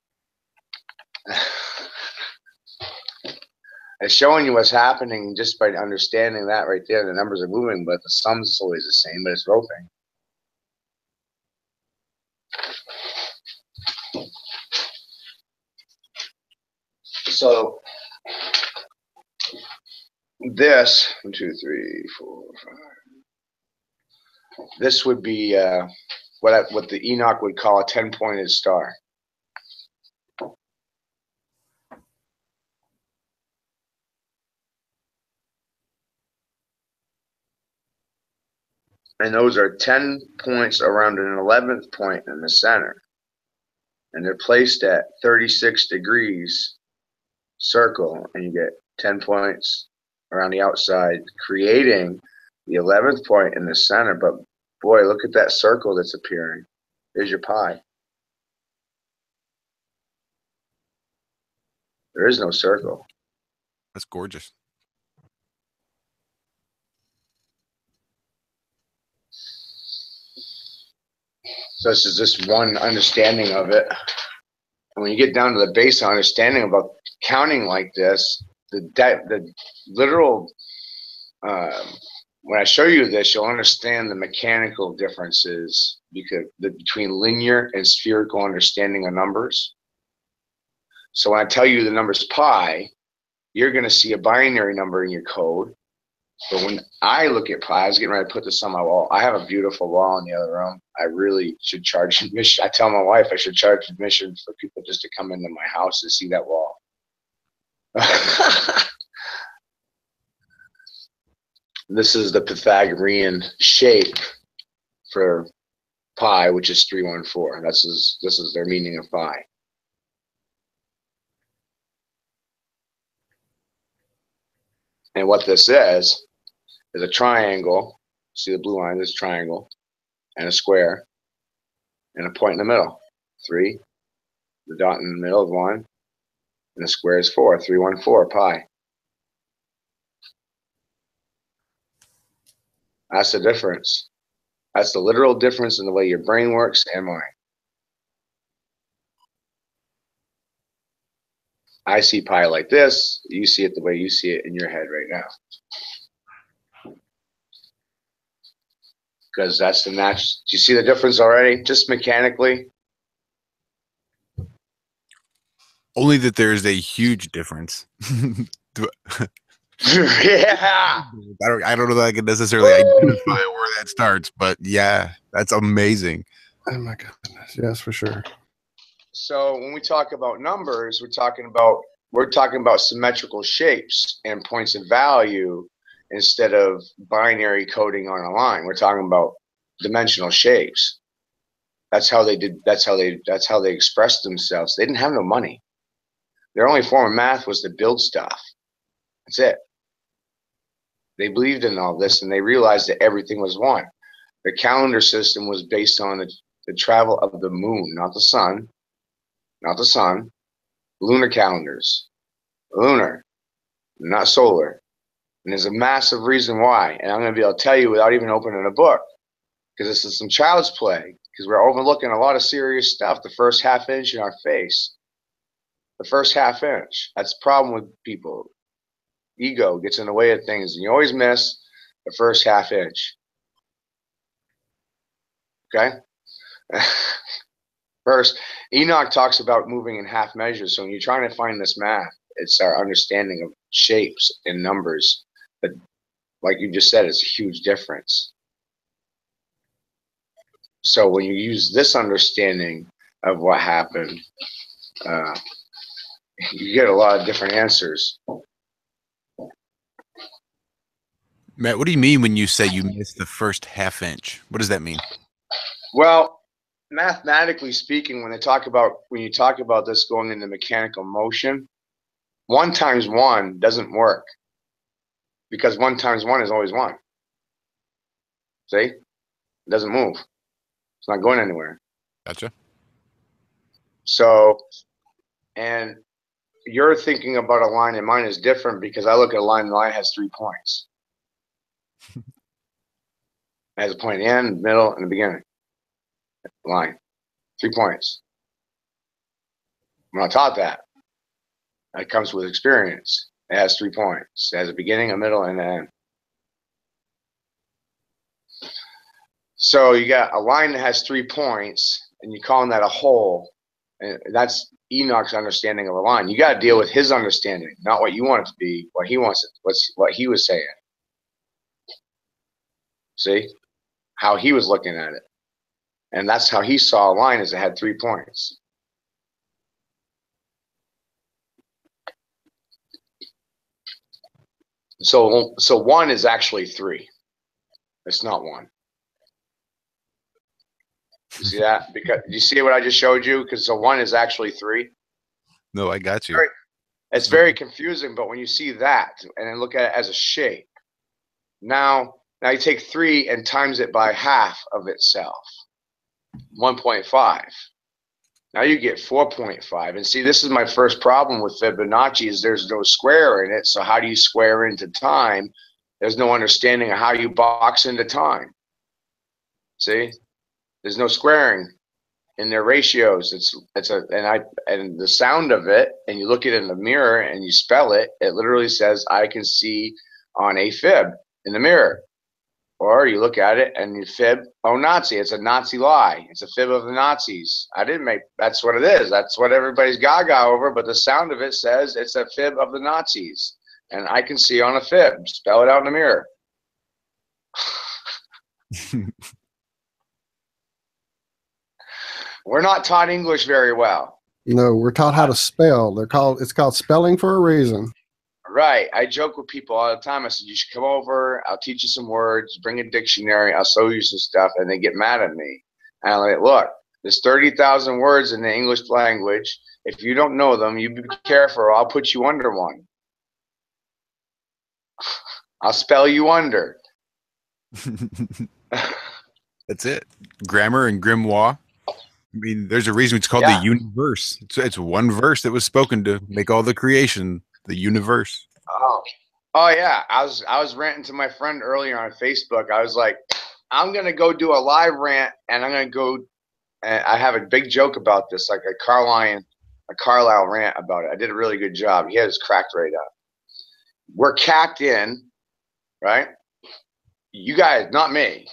It's showing you what's happening just by understanding that right there. The numbers are moving, but the sums is always the same, but it's roping. So this 1, 2, 3, 4, 5. This would be what the Enoch would call a 10-pointed star. And those are 10 points around an 11th point in the center. And they're placed at 36 degrees circle, and you get 10 points around the outside, creating the 11th point in the center. But boy, look at that circle that's appearing. There's your pi. There is no circle. That's gorgeous. So this is just one understanding of it. And when you get down to the basic understanding about counting like this, the literal, when I show you this, you'll understand the mechanical differences between linear and spherical understanding of numbers. So when I tell you the number's pi, you're going to see a binary number in your code. But when I look at pi, I was getting ready to put this on my wall. I have a beautiful wall in the other room. I really should charge admission. I tell my wife I should charge admission for people just to come into my house and see that wall. This is the Pythagorean shape for pi, which is 314. This is their meaning of pi. And what this is a triangle. See the blue line, this triangle, and a square, and a point in the middle. 3. The dot in the middle is 1, and the square is 4. 314 pi. That's the difference. That's the literal difference in the way your brain works and mine. I see pi like this. You see it the way you see it in your head right now. Because that's the natural. Do you see the difference already? Just mechanically? Only that there's a huge difference. Yeah. I don't know that I can necessarily identify where that starts, but yeah, that's amazing. Oh my goodness. Yes, for sure. So when we talk about numbers, we're talking about symmetrical shapes and points of value instead of binary coding on a line. We're talking about dimensional shapes. That's how they did. That's how they expressed themselves. They didn't have no money. Their only form of math was to build stuff. That's it. They believed in all this, and they realized that everything was one. The calendar system was based on the travel of the moon, not the sun. Not the sun. Lunar calendars. Lunar, not solar. And there's a massive reason why. And I'm going to be able to tell you without even opening a book. Because this is some child's play. Because we're overlooking a lot of serious stuff. The first half inch in our face. The first half inch. That's the problem with people. Ego gets in the way of things. And you always miss the first half inch. Okay? First, Enoch talks about moving in half measures. So when you're trying to find this math, it's our understanding of shapes and numbers. But like you just said, it's a huge difference. So when you use this understanding of what happened, you get a lot of different answers. Matt, what do you mean when you say you missed the first half inch? What does that mean? Well, mathematically speaking, when you talk about this going into mechanical motion, 1 times 1 doesn't work because 1 times 1 is always 1. See? It doesn't move. It's not going anywhere. Gotcha. So, and you're thinking about a line, and mine is different because I look at a line, the line has 3 points. It has a point at the end, middle, and the beginning. Line. 3 points. I'm not taught that. That comes with experience. It has 3 points. It has a beginning, a middle, and an end. So you got a line that has 3 points, and you're calling that a whole. And that's Enoch's understanding of a line. You got to deal with his understanding, not what you want it to be, what he wants it, what he was saying. See? How he was looking at it. And that's how he saw a line, is it had 3 points. So 1 is actually 3. It's not 1. You see that? Because you see what I just showed you? Because so 1 is actually 3. No, I got you. It's very confusing, but when you see that and then look at it as a shape, now you take 3 and times it by half of itself, 1.5. Now you get 4.5. And see, this is my first problem with Fibonacci is there's no square in it. So how do you square into time? There's no understanding of how you box into time. See? There's no squaring in their ratios. And the sound of it, and you look at it in the mirror and you spell it, it literally says, I can see on a fib in the mirror. Or you look at it and you fib, oh, Nazi, it's a Nazi lie. It's a fib of the Nazis. That's what it is. That's what everybody's gaga over, but the sound of it says it's a fib of the Nazis. And I can see on a fib. Spell it out in the mirror. We're not taught English very well. No, we're taught how to spell. It's called spelling for a reason. Right. I joke with people all the time. I said, you should come over. I'll teach you some words. Bring a dictionary. I'll show you some stuff. And they get mad at me. And I'm like, look, there's 30,000 words in the English language. If you don't know them, you be careful. Or I'll put you under one. I'll spell you under. That's it. Grammar and grimoire. I mean, there's a reason it's called the universe. It's one verse that was spoken to make all the creation, the universe. Oh yeah. I was ranting to my friend earlier on Facebook. I was like, I'm gonna go do a live rant, and I'm gonna go. And I have a big joke about this, like a Carlisle rant about it. I did a really good job. He had his cracked right up. We're capped in, right? You guys, not me.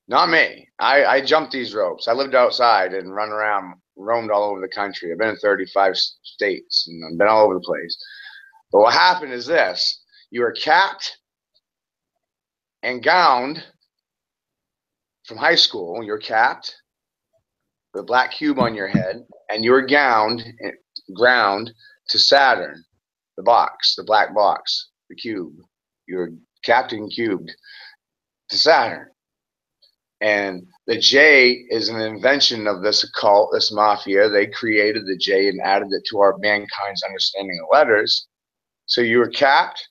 Not me. I jumped these ropes. I lived outside and run around, roamed all over the country. I've been in 35 states and I've been all over the place. But what happened is this. You were capped and gowned from high school. You're capped with a black cube on your head, and you were ground to Saturn, the box, the black box, the cube. You were capped and cubed to Saturn. And the J is an invention of this occult, this mafia. They created the J and added it to our mankind's understanding of letters. So you were capped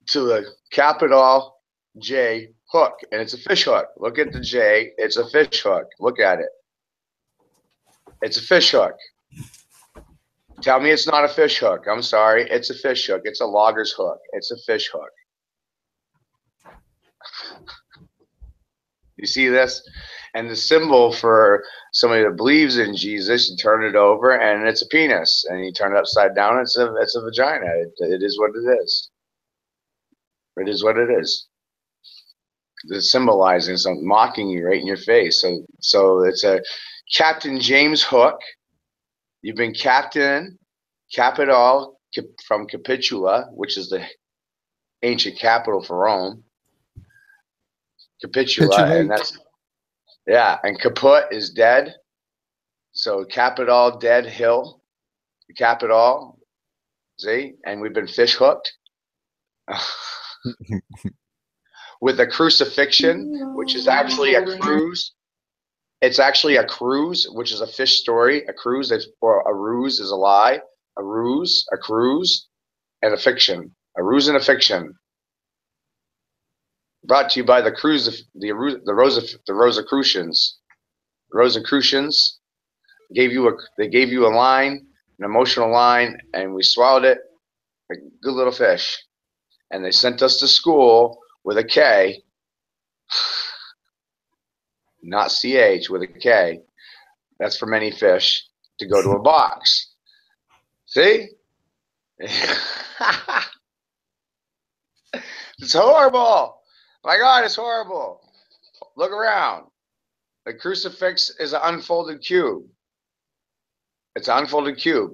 to the capital J hook, and it's a fish hook. Look at the J. It's a fish hook. Look at it. It's a fish hook. Tell me it's not a fish hook. I'm sorry. It's a fish hook. It's a logger's hook. It's a fish hook. You see this? And the symbol for somebody that believes in Jesus, you turn it over and it's a penis. And you turn it upside down, it's a vagina. It is what it is. It is what it is. It's symbolizing something, mocking you right in your face. So it's a Captain James Hook. You've been captain, capital from Capitula, which is the ancient capital for Rome. Capitula, and that's, yeah, and kaput is dead. So capital, dead hill, capital, see, and we've been fish hooked with a crucifixion, which is actually a cruise. It's actually a cruise, which is a fish story. A cruise, or a ruse is a lie. A ruse, a cruise, and a fiction. A ruse and a fiction. Brought to you by the Rosicrucians. Rosicrucians gave you a line, an emotional line, and we swallowed it. A good little fish, and they sent us to school with a K. Not CH, with a K. That's for many fish to go to a box. See? It's horrible. My God, it's horrible. Look around. The crucifix is an unfolded cube. It's an unfolded cube.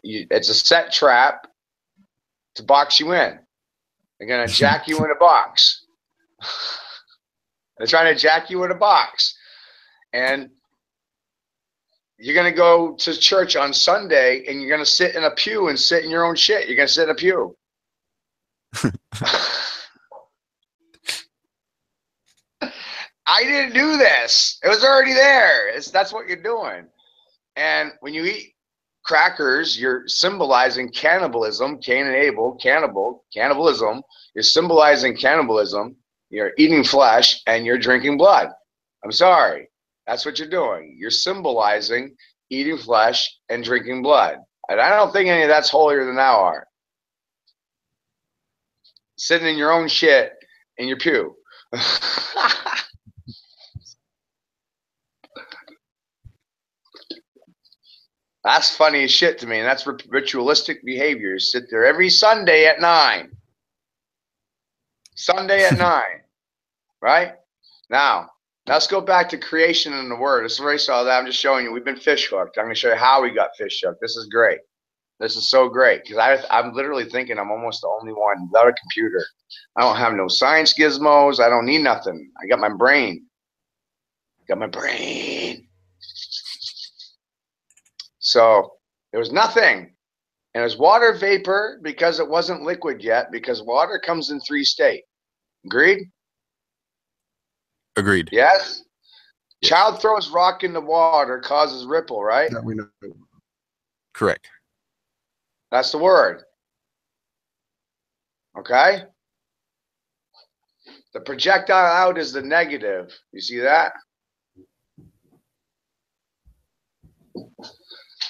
It's a set trap to box you in. They're going to jack you in a box. They're trying to jack you in a box. And you're going to go to church on Sunday and you're going to sit in a pew and sit in your own shit. You're going to sit in a pew. I didn't do this. It was already there. That's what you're doing. And when you eat crackers, you're symbolizing cannibalism. Cain and Abel, cannibalism. You're symbolizing cannibalism. You're eating flesh and you're drinking blood. I'm sorry. That's what you're doing. You're symbolizing eating flesh and drinking blood. And I don't think any of that's holier than thou art. Sitting in your own shit in your pew. That's funny as shit to me, and that's ritualistic behavior. You sit there every Sunday at 9. Sunday at 9, right? Now, let's go back to creation and the word. This is where I saw that. I'm just showing you. We've been fish hooked. I'm going to show you how we got fish hooked. This is great. This is so great because I'm literally thinking I'm almost the only one without a computer. I don't have no science gizmos. I don't need nothing. I got my brain. Got my brain. So there was nothing. And it was water vapor because it wasn't liquid yet, because water comes in 3 states. Agreed? Agreed. Yes? Child throws rock in the water, causes ripple, right? That we know. Correct. That's the word. Okay? The projectile out is the negative. You see that?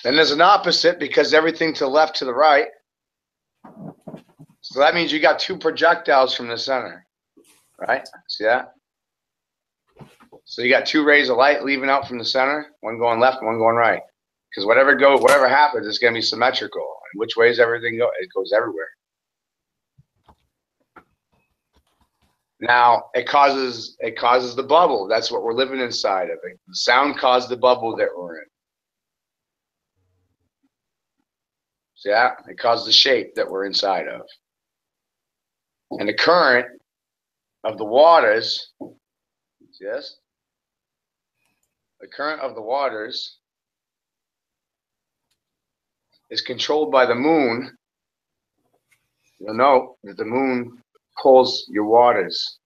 Then there's an opposite because everything to the left to the right. So that means you got 2 projectiles from the center. Right? See that? So you got 2 rays of light leaving out from the center, one going left, one going right. Because whatever happens, it's going to be symmetrical. And which way is everything go? It goes everywhere. Now it causes the bubble. That's what we're living inside of. The sound caused the bubble that we're in. See that? It caused the shape that we're inside of. And the current of the waters, see this? The current of the waters is controlled by the moon. You'll note that the moon pulls your waters,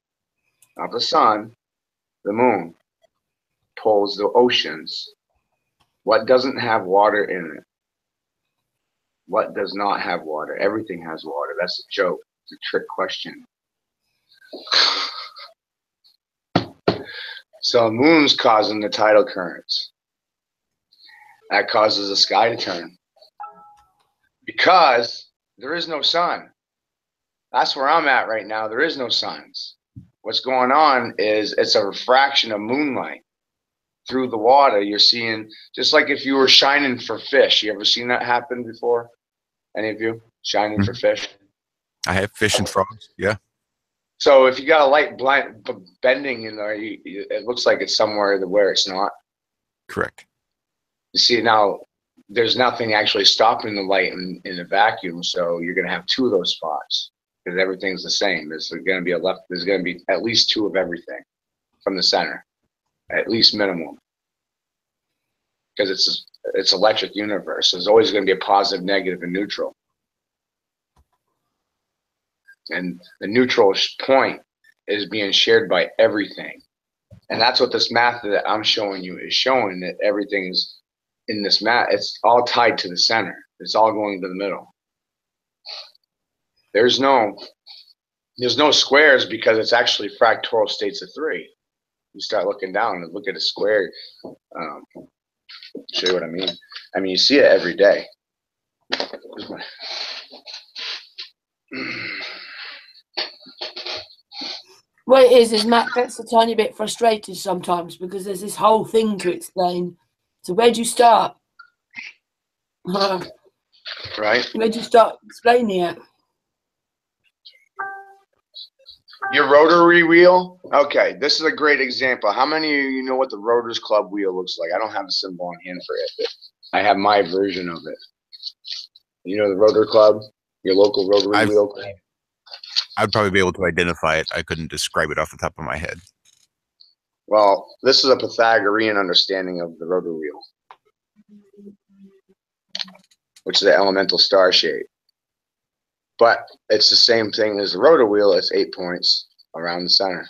not the sun. The moon pulls the oceans. What doesn't have water in it? What does not have water? Everything has water. That's a joke. It's a trick question. So the moon's causing the tidal currents. That causes the sky to turn. Because there is no sun. That's where I'm at right now. There is no suns. What's going on is it's a refraction of moonlight through the water. You're seeing, just like if you were shining for fish. You ever seen that happen before? Any of you? Shining for fish? I have fish and frogs. Yeah. So if you got a light bending in there, it looks like it's somewhere where it's not. Correct. You see, now there's nothing actually stopping the light in a vacuum, so you're going to have two of those spots because everything's the same. There's going to be at least two of everything from the center, at least minimum, because it's electric universe. So there's always going to be a positive, negative, and neutral. And the neutral point is being shared by everything. And that's what this math that I'm showing you is showing, that everything is in this math. It's all tied to the center. It's all going to the middle. There's no squares because it's actually fractal states of 3. You start looking down and look at a square. Show you what I mean. I mean, you see it every day. What it is Matt gets a tiny bit frustrated sometimes because there's this whole thing to explain. So where'd you start? Right. Where'd you start explaining it? Your rotary wheel? Okay, this is a great example. How many of you know what the Rotors Club wheel looks like? I don't have a symbol on hand for it, but I have my version of it. You know the Rotor Club? Your local rotary wheel club? I'd probably be able to identify it. I couldn't describe it off the top of my head. Well, this is a Pythagorean understanding of the rotor wheel, which is the elemental star shape. But it's the same thing as the rotor wheel. It's 8 points around the center.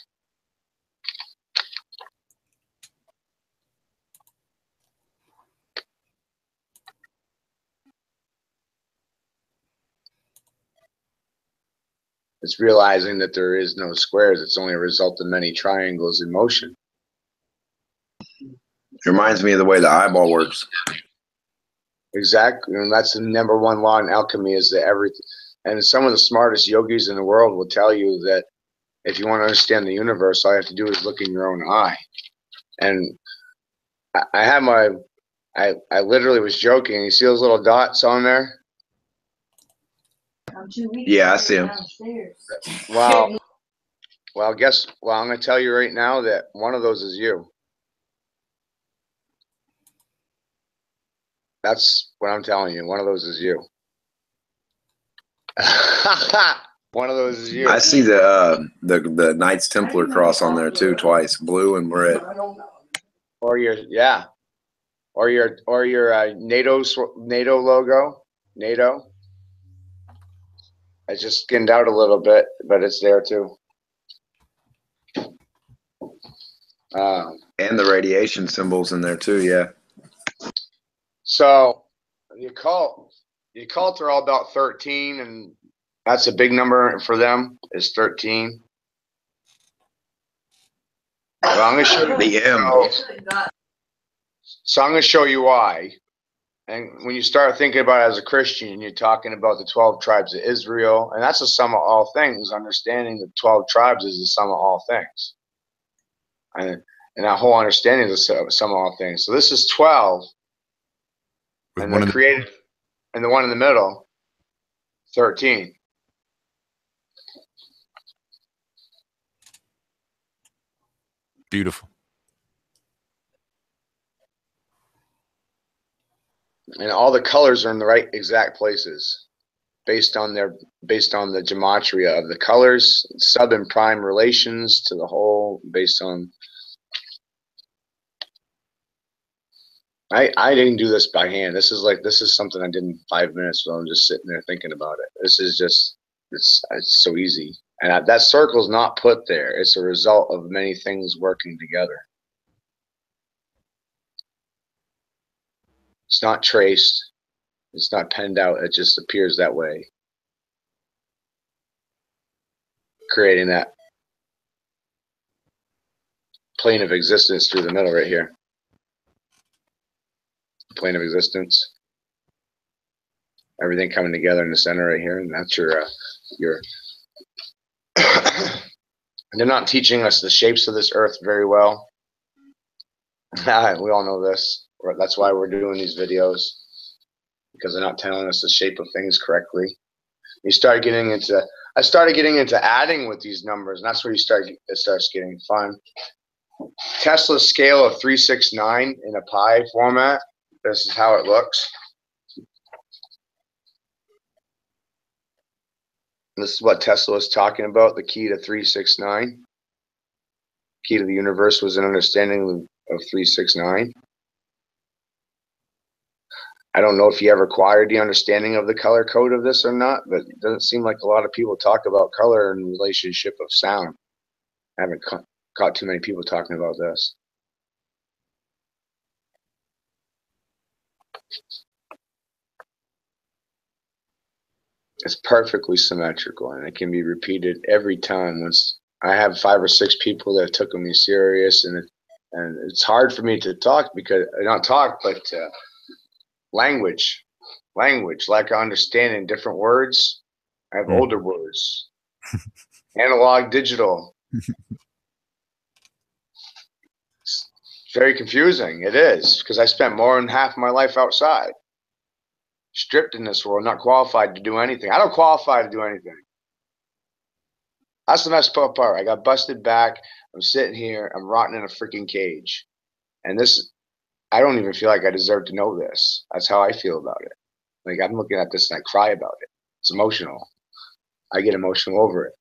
It's realizing that there is no squares. It's only a result of many triangles in motion. It reminds me of the way the eyeball works. Exactly, and that's the number one law in alchemy, is that everything. And some of the smartest yogis in the world will tell you that if you want to understand the universe, all you have to do is look in your own eye. And I have I literally was joking. You see those little dots on there? Yeah, I see them. Well, I'm going to tell you right now that one of those is you. That's what I'm telling you. One of those is you. One of those is you. I see the Knights Templar cross on there too, twice, blue and red. Or your NATO logo, NATO. I just skinned out a little bit, but it's there too. And the radiation symbols in there too, yeah. So the occult are all about 13, and that's a big number for them, is 13. Well, I'm going to show you the M. So I'm going to show you why. And when you start thinking about it as a Christian, you're talking about the 12 tribes of Israel, and that's the sum of all things. Understanding the 12 tribes is the sum of all things. And that whole understanding is the sum of all things. So this is 12. And the created, and the one in the middle, 13. Beautiful. And all the colors are in the right exact places, based on the gematria of the colors, sub and prime relations to the whole, based on. I didn't do this by hand. This is something I did in 5 minutes while I'm just sitting there thinking about it. This is just it's so easy. And that circle's not put there. It's a result of many things working together. It's not traced. It's not penned out. It just appears that way. Creating that plane of existence through the middle right here. Plane of existence. Everything coming together in the center right here. And that's your they're not teaching us the shapes of this earth very well. We all know this. That's why we're doing these videos, because they're not telling us the shape of things correctly. I started getting into adding with these numbers, and that's where it starts getting fun. Tesla's scale of 369 in a pi format. This is how it looks. This is what Tesla was talking about, the key to 369. Key to the universe was an understanding of 369. I don't know if he ever acquired the understanding of the color code of this or not, but it doesn't seem like a lot of people talk about color in relationship of sound. I haven't caught too many people talking about this. It's perfectly symmetrical, and it can be repeated every time. Once I have 5 or 6 people that took me serious, and it's hard for me to talk because not talk, but language, like understanding different words. I have older words, analog, digital. It's very confusing. It is, because I spent more than half my life outside. Stripped in this world, not qualified to do anything. I don't qualify to do anything. That's the messed up part. I got busted back. I'm sitting here. I'm rotting in a freaking cage. And this, I don't even feel like I deserve to know this. That's how I feel about it. Like, I'm looking at this and I cry about it. It's emotional. I get emotional over it.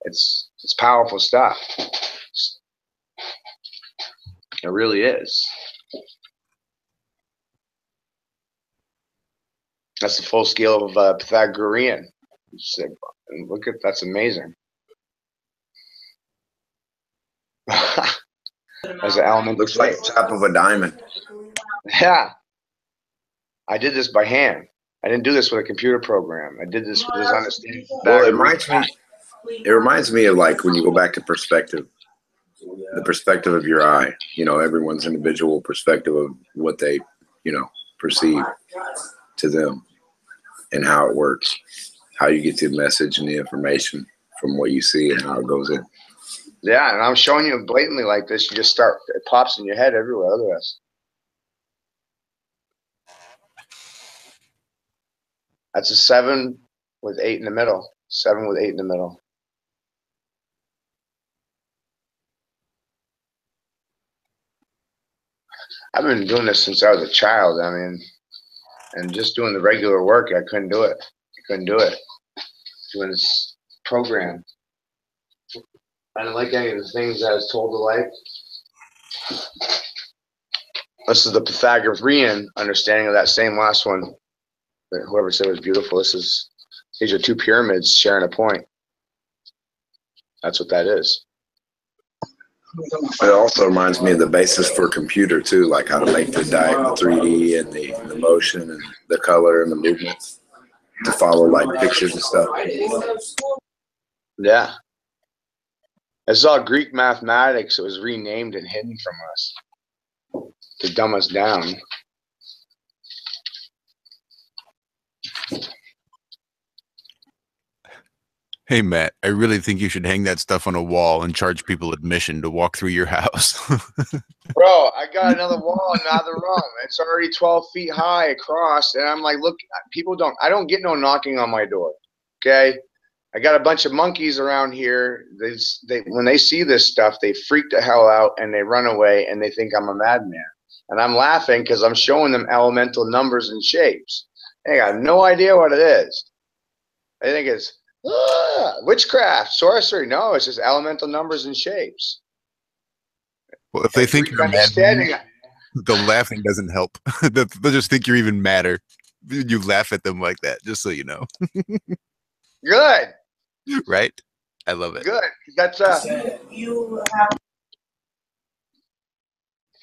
It's powerful stuff. It really is. That's the full scale of Pythagorean. Look at, that's amazing. As an element, Looks like the top of a diamond. Yeah, I did this by hand. I didn't do this with a computer program. I did this with this understanding. Well, it reminds me of like when you go back to perspective, the perspective of your eye. You know, everyone's individual perspective of what they, you know, perceive to them and how it works, how you get the message and the information from what you see and how it goes in. Yeah, and I'm showing you blatantly like this. You just start, it pops in your head everywhere. Look at this. That's a 7 with 8 in the middle. 7 with 8 in the middle. I've been doing this since I was a child. I mean, and just doing the regular work, I couldn't do it. Doing this program. I didn't like any of the things I was told to like. This is the Pythagorean understanding of that same last one. Whoever said it was beautiful. These are 2 pyramids sharing a point. That's what that is. It also reminds me of the basis for a computer too, like how to make the 3D and the motion and the color and the movements to follow like pictures and stuff. Yeah. It's all Greek mathematics. It was renamed and hidden from us to dumb us down. Hey, Matt, I really think you should hang that stuff on a wall and charge people admission to walk through your house. Bro, I got another wall in another room. It's already 12 feet high across. And I'm like, look, I don't get no knocking on my door. Okay? I got a bunch of monkeys around here. When they see this stuff, they freak the hell out and they run away and they think I'm a madman. And I'm laughing because I'm showing them elemental numbers and shapes. They got no idea what it is. They think it's witchcraft, sorcery. No, it's just elemental numbers and shapes. Well, if they think you're a madman, the laughing doesn't help. They'll just think you're even madder. You laugh at them like that, just so you know. Good. Right? I love it. Good. That's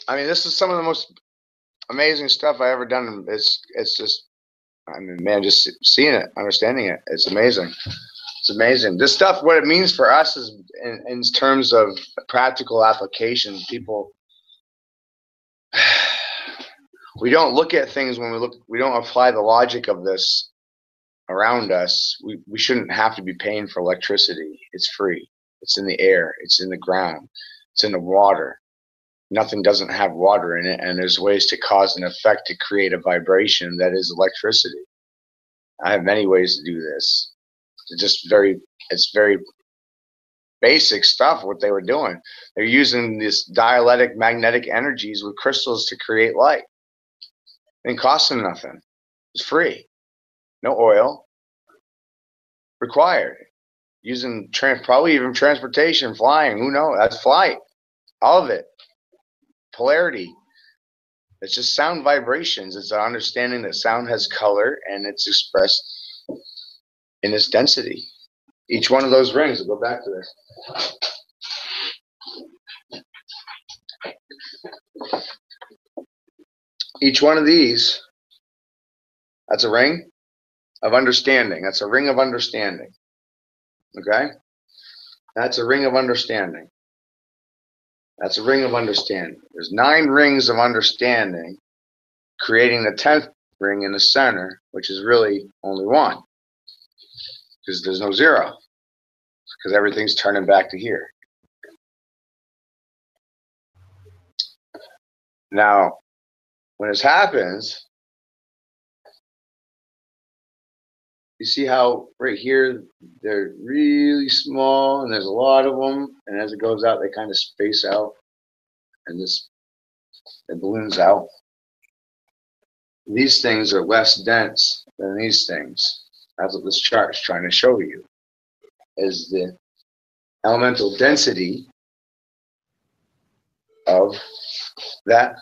I mean, this is some of the most amazing stuff I ever done. It's just, I mean, man, just seeing it, understanding it, it's amazing. It's amazing. This stuff, what it means for us is in terms of practical application. People, we don't look at things when we don't apply the logic of this around us. We shouldn't have to be paying for electricity. It's free. It's in the air. It's in the ground. It's in the water. Nothing doesn't have water in it, and there's ways to cause an effect to create a vibration that is electricity. I have many ways to do this. It's very basic stuff what they were doing. They're using this dielectric magnetic energies with crystals to create light. It didn't cost them nothing. It's free. No oil required. Using probably even transportation, flying, who knows? That's flight. All of it. Polarity. It's just sound vibrations. It's an understanding that sound has color and it's expressed in its density. Each one of those rings, we'll go back to this. Each one of these, that's a ring of understanding. That's a ring of understanding. Okay? That's a ring of understanding. That's a ring of understanding. There's 9 rings of understanding, creating the 10th ring in the center, which is really only 1. Because there's no 0. Because everything's turning back to here. Now, when this happens, you see how right here they're really small and there's a lot of them, and as it goes out they kind of space out and it balloons out. These things are less dense than these things. That's what this chart is trying to show you, is the elemental density of that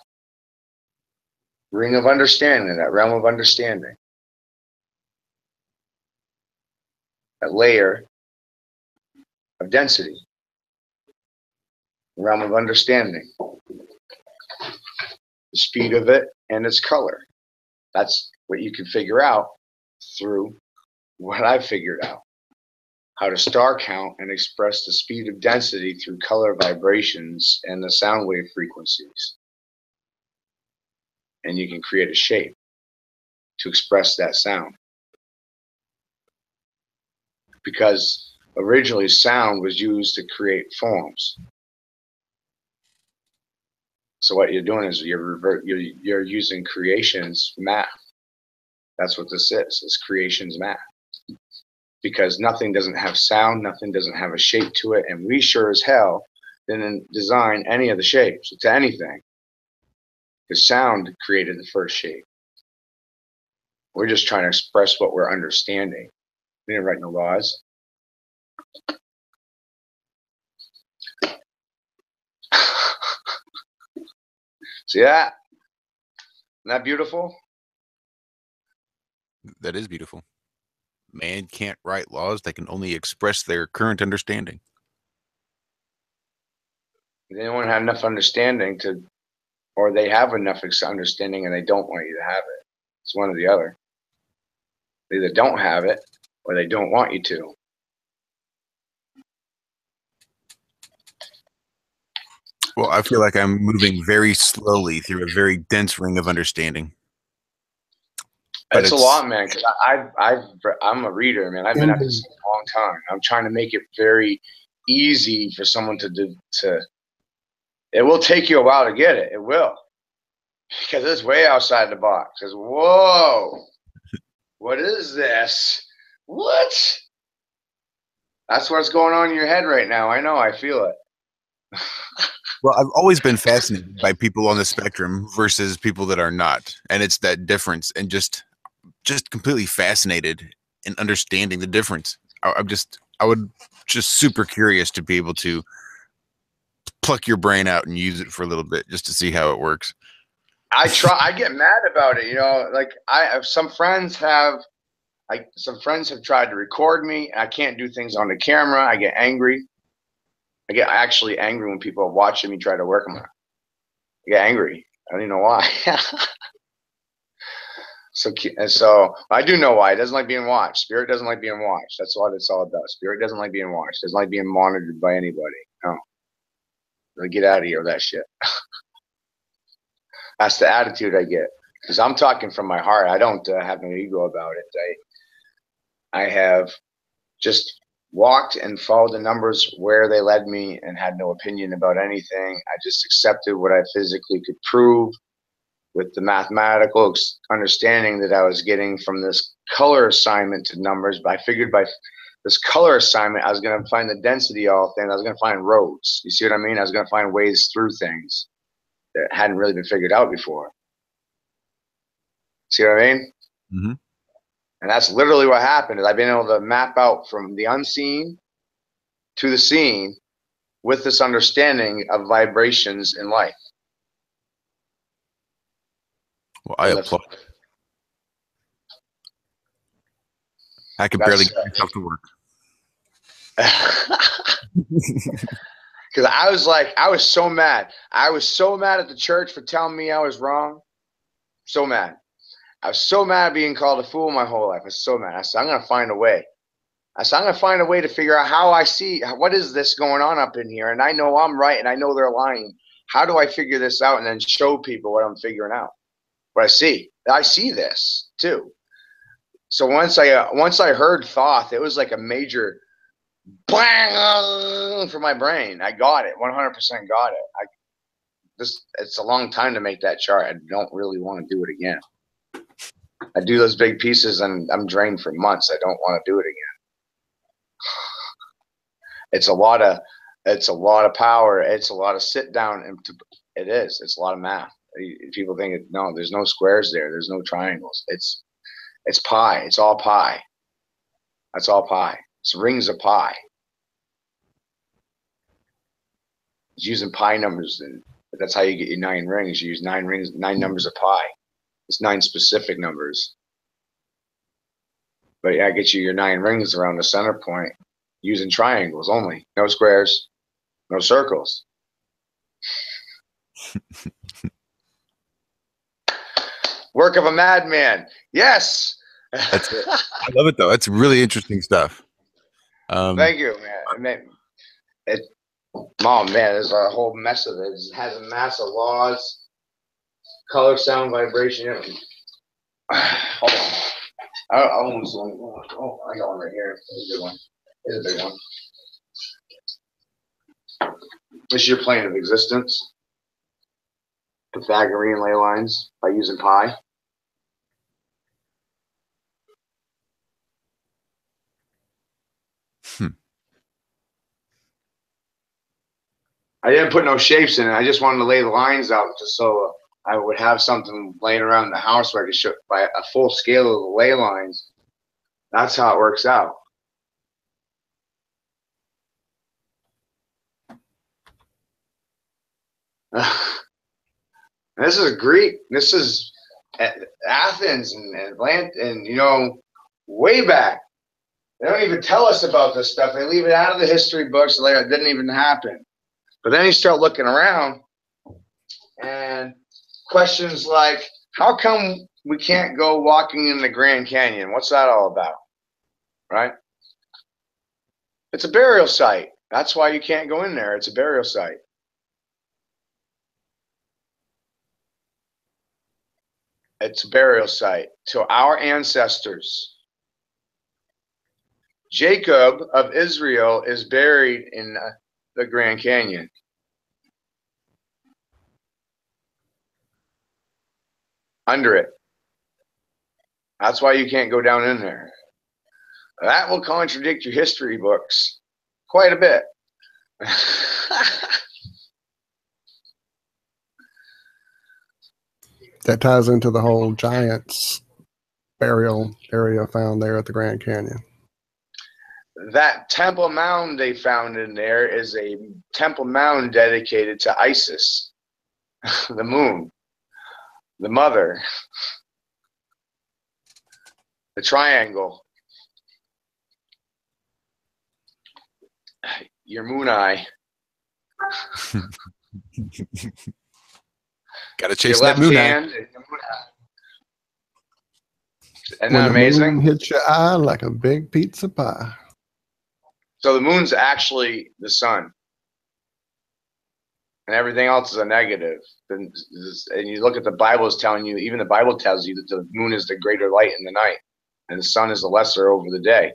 ring of understanding, that realm of understanding. That layer of density, realm of understanding, the speed of it and its color. That's what you can figure out through what I figured out. How to star count and express the speed of density through color vibrations and the sound wave frequencies. And you can create a shape to express that sound. Because originally sound was used to create forms. So what you're doing is you're using creation's math. That's what this is. It's creation's math. Because nothing doesn't have sound, nothing doesn't have a shape to it, and we sure as hell didn't design any of the shapes to anything. Because sound created the first shape. We're just trying to express what we're understanding. We didn't write no laws. See that? Isn't that beautiful? That is beautiful. Man can't write laws. They can only express their current understanding. They don't have enough understanding to, or they have enough understanding and they don't want you to have it. It's one or the other. They either don't have it or they don't want you to. Well, I feel like I'm moving very slowly through a very dense ring of understanding. But it's a lot, man, because I'm a reader, man. I've been at this a long time. I'm trying to make it very easy for someone to do. It will take you a while to get it. It will. Because it's way outside the box. Because, whoa, what is this? What? That's what's going on in your head right now. I know. I feel it. Well, I've always been fascinated by people on the spectrum versus people that are not. And it's that difference, and just completely fascinated in understanding the difference. I would just super curious to be able to pluck your brain out and use it for a little bit just to see how it works. I get mad about it. You know, like some friends have, some friends have tried to record me. I can't do things on the camera. I get angry. I get actually angry when people are watching me try to work them. I get angry. I don't even know why. So I do know why. It doesn't like being watched. Spirit doesn't like being watched. That's what it's all about. Spirit doesn't like being watched. Doesn't like being monitored by anybody. No. Get out of here with that shit. That's the attitude I get. Because I'm talking from my heart. I don't have no ego about it. I have just walked and followed the numbers where they led me and had no opinion about anything. I just accepted what I physically could prove with the mathematical understanding that I was getting from this color assignment to numbers. But I figured by this color assignment, I was going to find the density of all things. I was going to find roads. You see what I mean? I was going to find ways through things that hadn't really been figured out before. See what I mean? Mm-hmm. And that's literally what happened. Is I've been able to map out from the unseen to the seen with this understanding of vibrations in life. Well, I applaud. I can barely get myself to work. Because I was so mad. I was so mad at the church for telling me I was wrong. So mad. I was so mad being called a fool my whole life. I was so mad. I said, I'm going to find a way. I said, I'm going to find a way to figure out how I see, what is this going on up in here? And I know I'm right and I know they're lying. How do I figure this out and then show people what I'm figuring out? What I see. I see this too. So once I heard Thoth, it was like a major bang for my brain. I got it. 100% got it. It's a long time to make that chart. I don't really want to do it again. I do those big pieces and I'm drained for months. I don't want to do it again. It's a lot of power. It's a lot of sit down. And it is. It's a lot of math. People think, no, there's no squares there. There's no triangles. It's pi. It's all pi. That's all pi. It's rings of pi. It's using pi numbers. And that's how you get your 9 rings. You use 9 rings, 9 numbers of pi. It's 9 specific numbers. But I get you your 9 rings around the center point using triangles only. No squares, no circles. Work of a madman. Yes. That's it. I love it though. That's really interesting stuff. Thank you, man. Oh man, there's a whole mess of it. It has a mass of laws, color, sound, vibration. Hold on. I almost want. Oh, I got one right here. This is a good one. This is a big one. This is your plane of existence. Pythagorean ley lines by using pi. I didn't put no shapes in it. I just wanted to lay the lines out just so I would have something laying around the house where I could show by a full scale of the ley lines. That's how it works out. This is Greek. This is Athens and Atlantis, and way back. They don't even tell us about this stuff. They leave it out of the history books. It didn't even happen. But then you start looking around, and questions like, how come we can't go walking in the Grand Canyon? What's that all about? Right? It's a burial site. That's why you can't go in there. It's a burial site. It's a burial site to our ancestors. Jacob of Israel is buried in the Grand Canyon. Under it. That's why you can't go down in there. That will contradict your history books quite a bit. That ties into the whole giants burial area found there at the Grand Canyon. That temple mound they found in there is a temple mound dedicated to Isis, the moon, the mother. the triangle, your moon eye. Gotta chase Your that left moon eye. hand and your moon eye. Isn't When that the amazing? moon hits your eye like a big pizza pie. So the moon's actually the sun, and everything else is a negative. And you look at the Bible is telling you, even the Bible tells you that the moon is the greater light in the night, and the sun is the lesser over the day.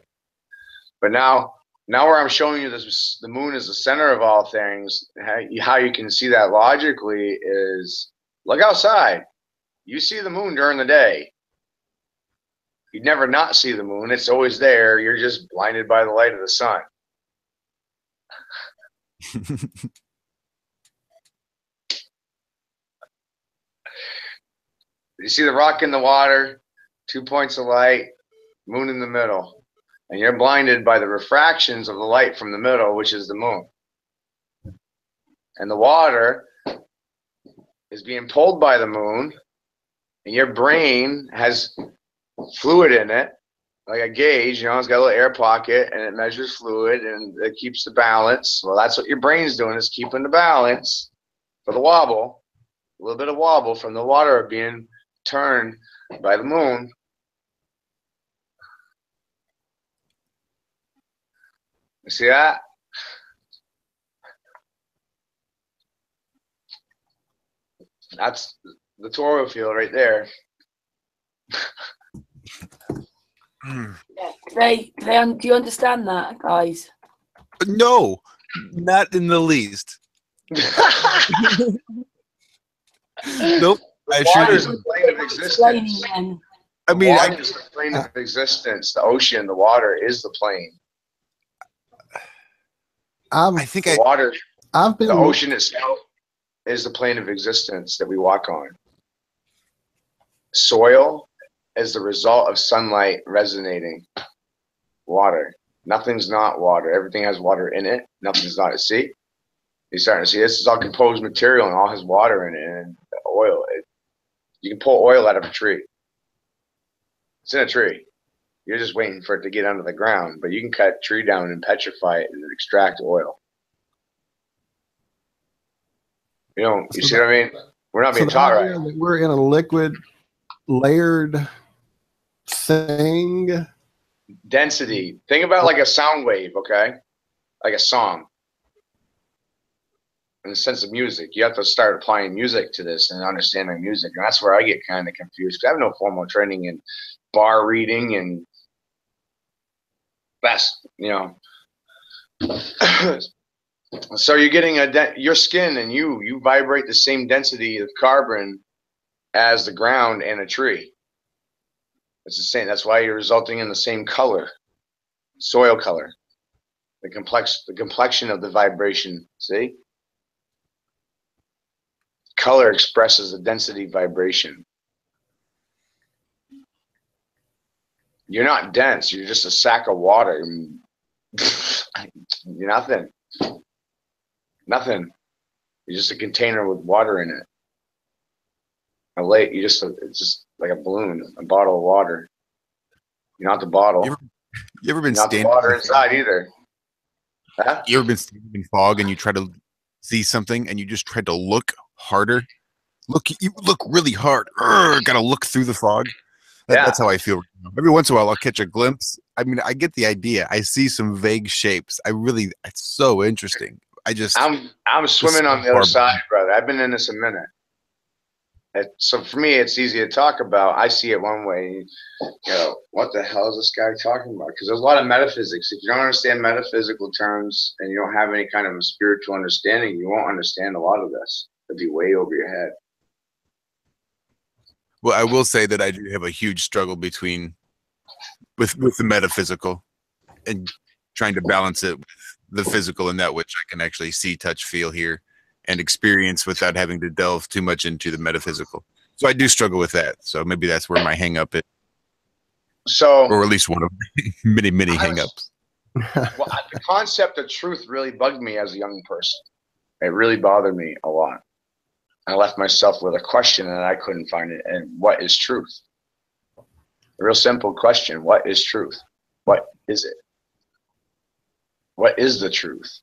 But now where I'm showing you this, the moon is the center of all things. How you can see that logically is look outside. You see the moon during the day. You'd never not see the moon. It's always there. You're just blinded by the light of the sun. You see the rock in the water, 2 points of light, moon in the middle. And you're blinded by the refractions of the light from the middle, which is the moon. And the water is being pulled by the moon, and your brain has fluid in it, like a gauge, it's got a little air pocket, and it measures fluid, and it keeps the balance. Well, that's what your brain's doing, is keeping the balance for the wobble, a little bit of wobble from the water being turned by the moon. You see that? That's the toroidal field right there. Do you understand that, guys? No, not in the least. Nope. Water is the plane of existence. I mean, water is the plane of existence. The ocean, the water is the plane. The ocean itself is the plane of existence that we walk on. Soil is the result of sunlight resonating. Water. Nothing's not water. Everything has water in it. Nothing's not at sea. You're starting to see this is all composed material and all has water in it and oil. You can pull oil out of a tree. It's in a tree. You're just waiting for it to get under the ground, but you can cut a tree down and petrify it and extract oil. You see what I mean? We're not being taught right. We're in a liquid, layered thing. Density. Think about like a sound wave, okay? Like a song. In the sense of music, you have to start applying music to this and understanding music, and that's where I get kind of confused because I have no formal training in bar reading and that's So you're getting your skin and you vibrate the same density of carbon as the ground and a tree. It's the same. That's why you're resulting in the same color, soil color, the complexion of the vibration. See, color expresses the density vibration. You're not dense. You're just a sack of water. You're nothing. Nothing. You're just a container with water in it. It's just like a balloon, a bottle of water. You're not the bottle. You ever been not the water inside either? Huh? You ever been standing in fog and you try to see something and you just try to look harder? You look really hard. Gotta look through the fog. That's how I feel. Every once in a while, I'll catch a glimpse. I mean, I get the idea. I see some vague shapes. It's so interesting. I'm swimming on the other side, brother. I've been in this a minute. So for me, it's easy to talk about. I see it one way. What the hell is this guy talking about? Because there's a lot of metaphysics. If you don't understand metaphysical terms and you don't have any kind of a spiritual understanding, you won't understand a lot of this. It'll be way over your head. Well, I will say that I do have a huge struggle with the metaphysical and trying to balance it with the physical and that which I can actually see, touch, feel, hear, and experience without having to delve too much into the metaphysical. So I do struggle with that. So maybe that's where my hang up is. Or at least one of many, many hang ups. Well, the concept of truth really bugged me as a young person. It really bothered me a lot. I left myself with a question and I couldn't find it. And what is truth? A real simple question. What is truth? What is it? What is the truth?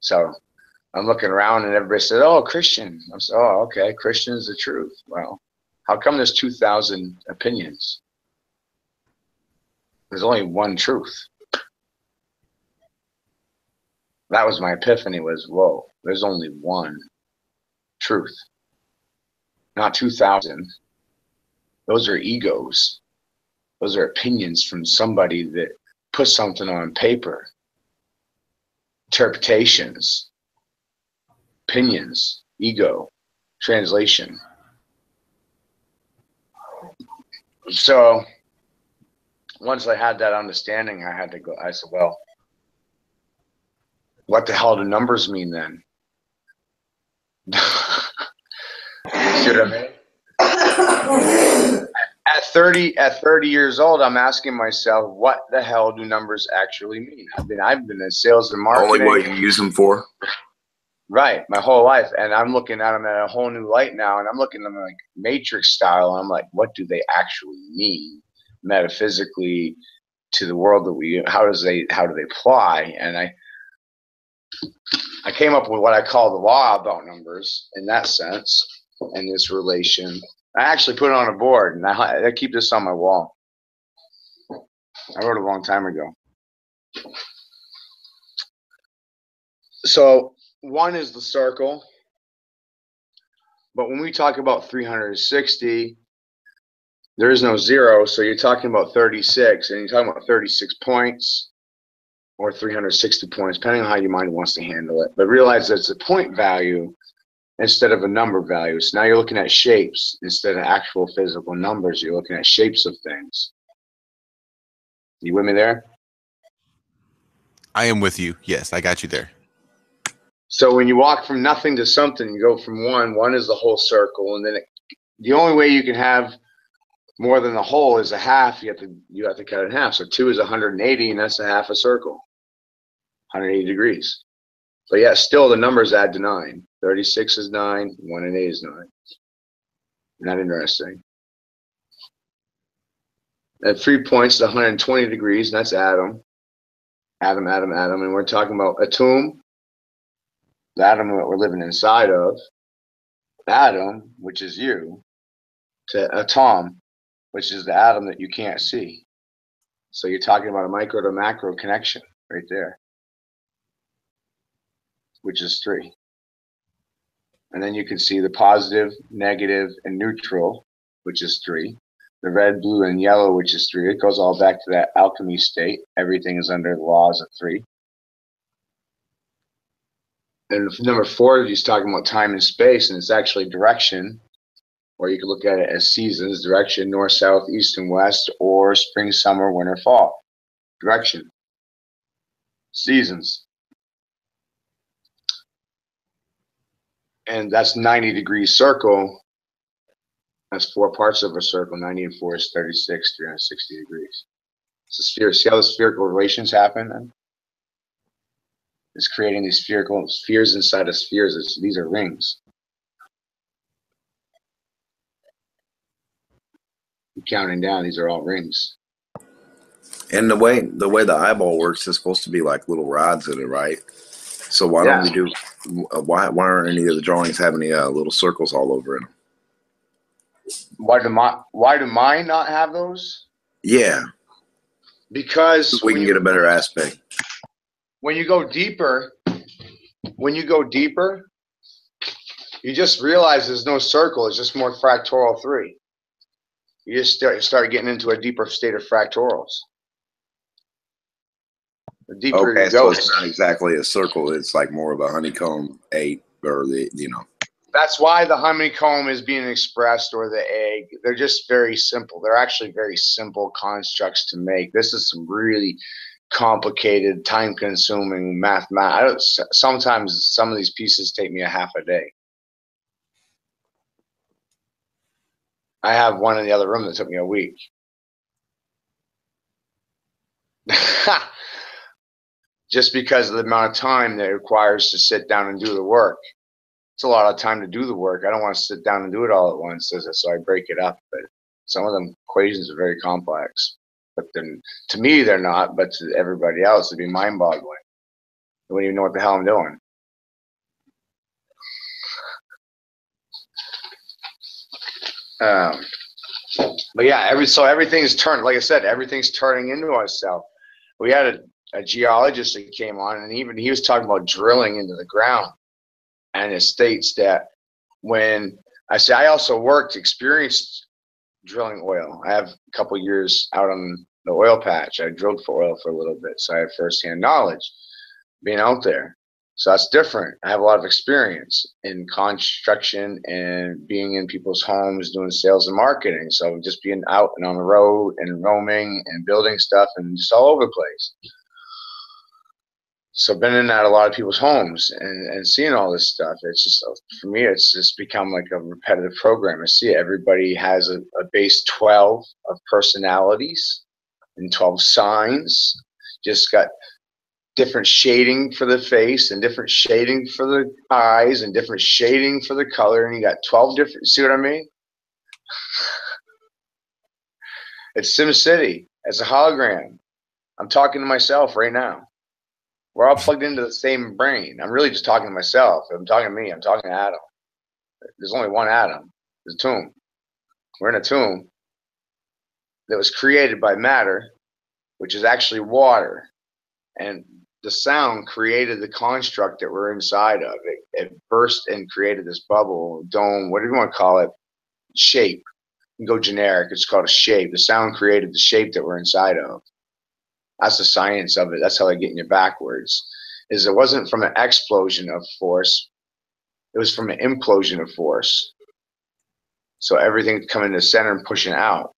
So I'm looking around and everybody said, oh, Christian. I'm saying, oh, okay, Christian is the truth. Well, how come there's 2,000 opinions? There's only one truth. That was my epiphany, was, whoa, there's only one truth. Not 2,000. Those are egos. Those are opinions from somebody that put something on paper. Interpretations, opinions, ego, translation. So once I had that understanding, I had to go, I said, well, what the hell do numbers mean then? See what I mean? At 30 years old, I'm asking myself, what the hell do numbers actually mean? I've been in sales and marketing. Only what you use them for. Right, my whole life, and I'm looking at them in a whole new light now, and I'm looking at them like Matrix style, and I'm like, what do they actually mean metaphysically to the world that we? How do they apply? And I came up with what I call the law about numbers in that sense, in this relation. I actually put it on a board, and I keep this on my wall. I wrote it a long time ago. So 1 is the circle, but when we talk about 360, there is no 0, so you're talking about 36, and you're talking about 36 points or 360 points, depending on how your mind wants to handle it. But realize that it's a point value instead of a number value. So now you're looking at shapes instead of actual physical numbers. You're looking at shapes of things. You with me there? I am with you. Yes, I got you there. So when you walk from nothing to something, you go from 1 is the whole circle, and then the only way you can have more than the whole is a half. You have to cut it in half. So 2 is 180, and that's a half a circle, 180 degrees. But yeah, still the numbers add to 9. 36 is 9, 1 and 8 is 9. Isn't that interesting? At 3 points is 120 degrees, and that's atom. Atom, atom, atom. And we're talking about a tomb, the atom that we're living inside of, atom, which is you, to atom, which is the atom that you can't see. So you're talking about a micro to macro connection right there, which is 3. And then you can see the positive, negative, and neutral, which is 3. The red, blue, and yellow, which is 3. It goes all back to that alchemy state. Everything is under the laws of 3. And number 4 is talking about time and space, and it's actually direction, or you can look at it as seasons, direction, north, south, east, and west, or spring, summer, winter, fall. Direction. Seasons. And that's 90 degree circle. That's 4 parts of a circle. 90 and 4 is 36, 360 degrees. It's a sphere. See how the spherical relations happen? Then? It's creating these spherical spheres inside of spheres. These are rings. Counting down, these are all rings. And the way the eyeball works is supposed to be like little rods in it, right? So why don't we do? Why aren't any of the drawings have any little circles all over in them? Why do mine not have those? Yeah, because we can get a better aspect. When you go deeper, you just realize there's no circle. It's just more fractal 3. You just start getting into a deeper state of fractals. The deeper Okay, you go, so it's not exactly a circle. It's like more of a honeycomb 8, or That's why the honeycomb is being expressed, or the egg. They're just very simple. They're actually very simple constructs to make. This is some really complicated, time-consuming mathematics. Sometimes some of these pieces take me a half a day. I have one in the other room that took me a week. Just because of the amount of time that it requires to sit down and do the work. It's a lot of time to do the work. I don't want to sit down and do it all at once, so I break it up. But Some of them equations are very complex, but then to me they're not, but to everybody else it'd be mind-boggling. I wouldn't even know what the hell I'm doing. But yeah, everything's turned. Like I said, everything's turning into itself. We had a geologist that came on, and even he was talking about drilling into the ground, and it states that when I also experienced drilling oil. I have a couple years out on the oil patch. I drilled for oil for a little bit, so I have firsthand knowledge being out there. So that's different. I have a lot of experience in construction and being in people's homes doing sales and marketing. So just being out and on the road and roaming and building stuff and just all over the place. So been in at a lot of people's homes and seeing all this stuff. It's just, for me, it's just become like a repetitive program. I see it. Everybody has a base 12 of personalities and 12 signs. Just got different shading for the face and different shading for the eyes and different shading for the color. And you got 12 different, see what I mean? It's SimCity. It's a hologram. I'm talking to myself right now. We're all plugged into the same brain. I'm really just talking to myself. If I'm talking to me, I'm talking to Adam. There's only one Adam. There's a tomb. We're in a tomb that was created by matter, which is actually water. And the sound created the construct that we're inside of. It burst and created this bubble, dome, whatever you want to call it, shape. You can go generic. It's called a shape. The sound created the shape that we're inside of. That's the science of it. That's how they're getting you backwards. Is it wasn't from an explosion of force. It was from an implosion of force. So everything's coming to the center and pushing out.